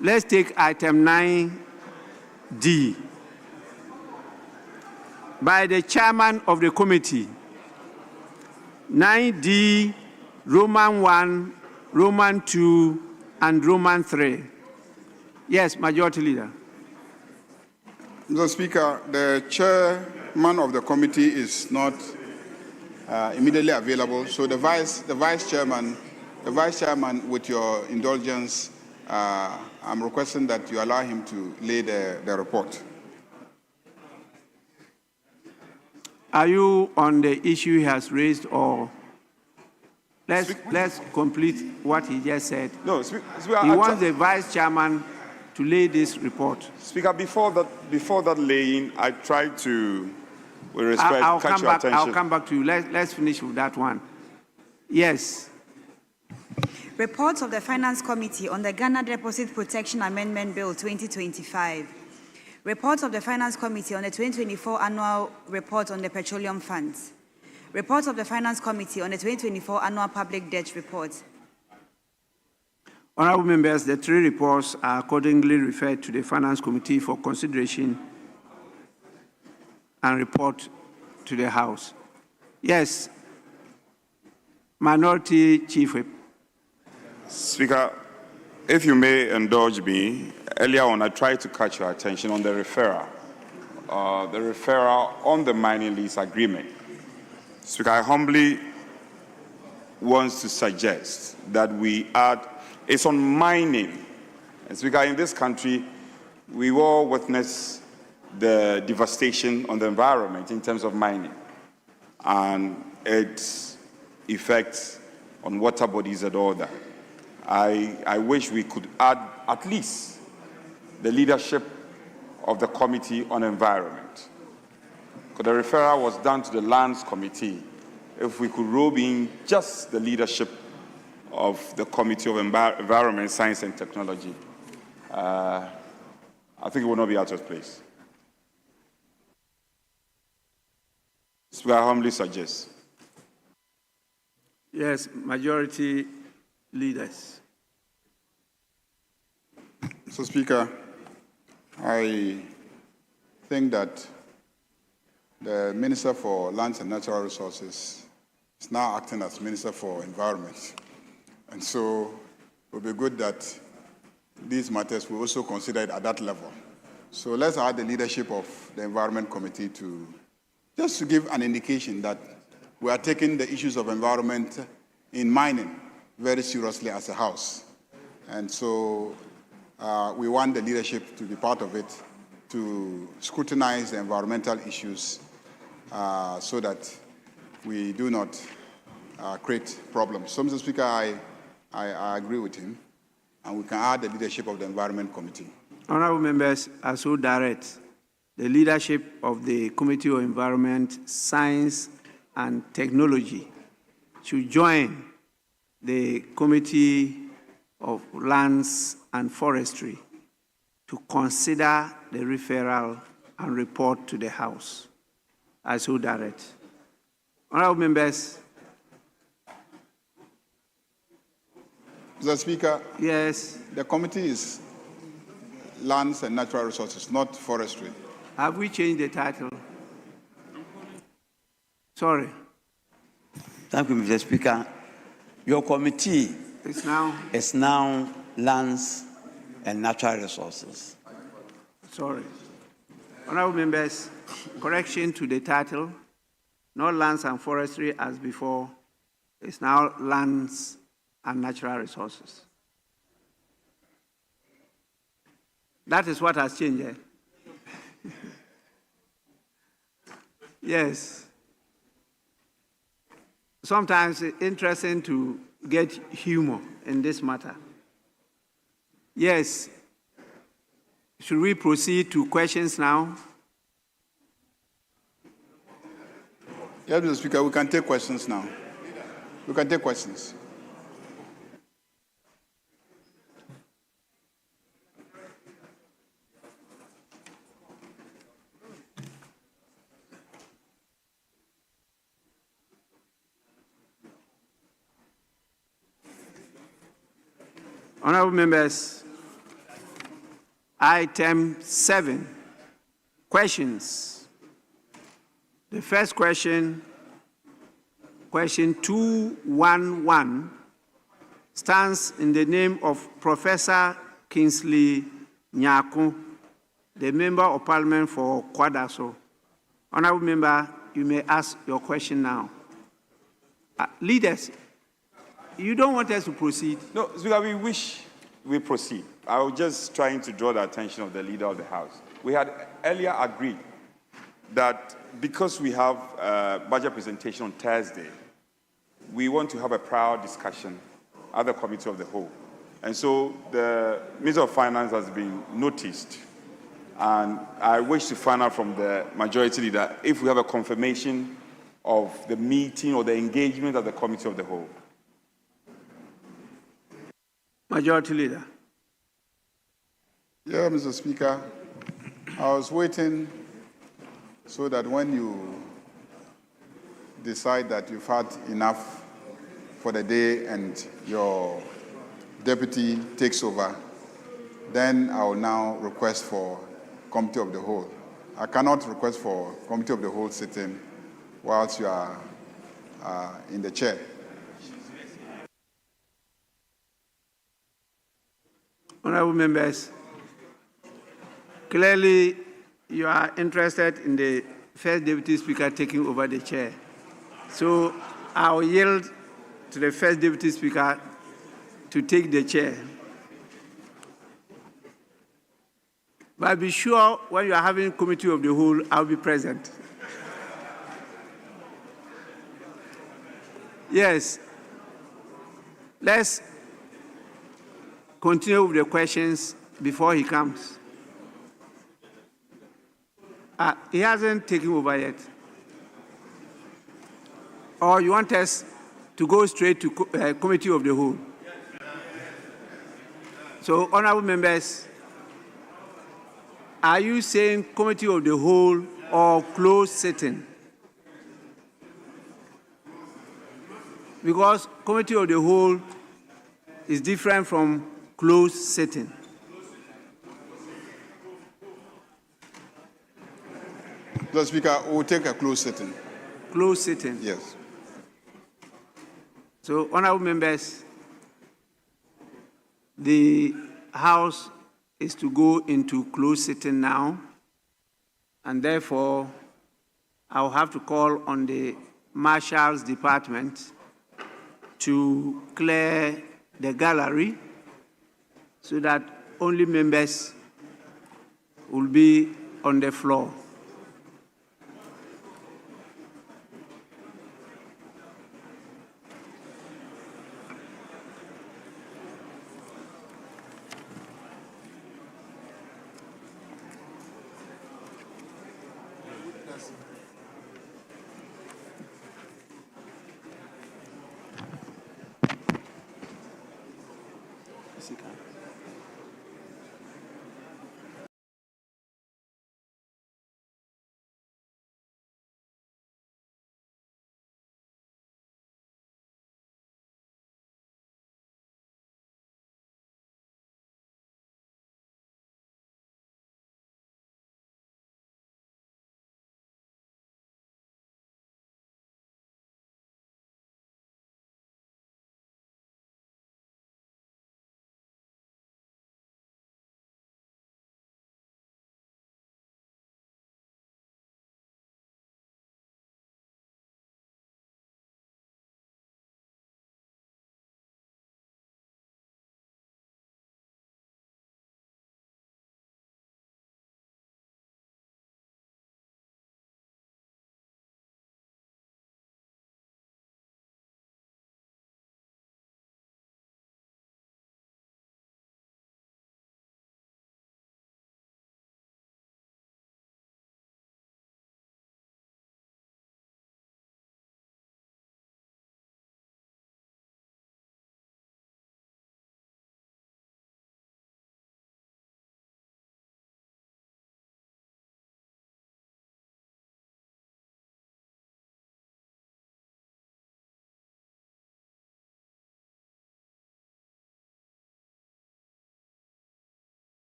let's take item 9D. By the chairman of the committee, 9D, Roman 1, Roman 2, and Roman 3. Yes, Majority Leader. Mr. Speaker, the chairman of the committee is not immediately available, so the vice chairman, with your indulgence, I'm requesting that you allow him to lay the report. Are you on the issue he has raised, or let's complete what he just said? No, Speaker, he wants the vice chairman to lay this report. Speaker, before that laying, I tried to, with respect, catch your attention. I'll come back to you. Let's finish with that one. Yes. Report of the Finance Committee on the Ghana Deposit Protection Amendment Bill 2025. Report of the Finance Committee on the 2024 Annual Report on the Petroleum Funds. Report of the Finance Committee on the 2024 Annual Public Debt Report. Honorable members, the three reports are accordingly referred to the Finance Committee for consideration and report to the House. Yes, Minority Chief Whip. Speaker, If you may indulge me, earlier on I tried to catch your attention on the referral on the mining lease agreement. Speaker, I humbly want to suggest that we add, it's on mining. And Speaker, in this country, we all witness the devastation on the environment in terms of mining and its effects on water bodies and all that. I wish we could add at least the leadership of the Committee on Environment. Because the referral was done to the Lands Committee. If we could rope in just the leadership of the Committee of Environment, Science and Technology, I think it will not be out of place. So I humbly suggest. Yes, majority leaders. So, Speaker, I think that the Minister for Lands and Natural Resources is now acting as Minister for Environment. And so it would be good that these matters will also consider it at that level. So let's add the leadership of the Environment Committee to just to give an indication that we are taking the issues of environment in mining very seriously as a House. And so we want the leadership to be part of it, to scrutinize the environmental issues so that we do not create problems. So, Mr. Speaker, I agree with him, and we can add the leadership of the Environment Committee. Honorable members, I so direct the leadership of the Committee on Environment, Science and Technology to join the Committee of Lands and Forestry to consider the referral and report to the House. I so direct. Honorable members. Mr. Speaker. Yes. The committee is Lands and Natural Resources, not Forestry. Have we changed the title? Sorry. Thank you, Mr. Speaker. Your committee is now Lands and Natural Resources. Sorry. Honorable members, correction to the title, not Lands and Forestry as before, it's now Lands and Natural Resources. That is what has changed. Yes. Sometimes it's interesting to get humor in this matter. Yes. Should we proceed to questions now? Yes, Mr. Speaker, we can take questions now. We can take questions. Honorable members, item 7, questions. The first question, question 211, stands in the name of Professor Kingsley Nyako, the Member of Parliament for Kwadaso. Honorable member, you may ask your question now. Leaders, you don't want us to proceed? No, Speaker, we wish we proceed. I was just trying to draw the attention of the leader of the House. We had earlier agreed that because we have a budget presentation on Thursday, we want to have a prior discussion at the Committee of the Whole. And so the Minister of Finance has been noticed. And I wish to find out from the majority leader if we have a confirmation of the meeting or the engagement at the Committee of the Whole. Majority Leader. Yeah, Mr. Speaker. I was waiting so that when you decide that you've had enough for the day and your deputy takes over, then I will now request for Committee of the Whole. I cannot request for Committee of the Whole sitting whilst you are in the chair. Honorable members, clearly you are interested in the First Deputy Speaker taking over the chair. So I'll yield to the First Deputy Speaker to take the chair. But be sure when you are having committee of the whole, I'll be present. Yes. Let's continue with the questions before he comes. He hasn't taken over yet. Or you want us to go straight to committee of the whole? So, honorable members, are you saying committee of the whole or closed sitting? Because committee of the whole is different from closed sitting. Mr. Speaker, we'll take a closed sitting. Closed sitting? Yes. So, honorable members, the House is to go into closed sitting now, and therefore, I'll have to call on the Marshal's Department to clear the gallery so that only members will be on the floor.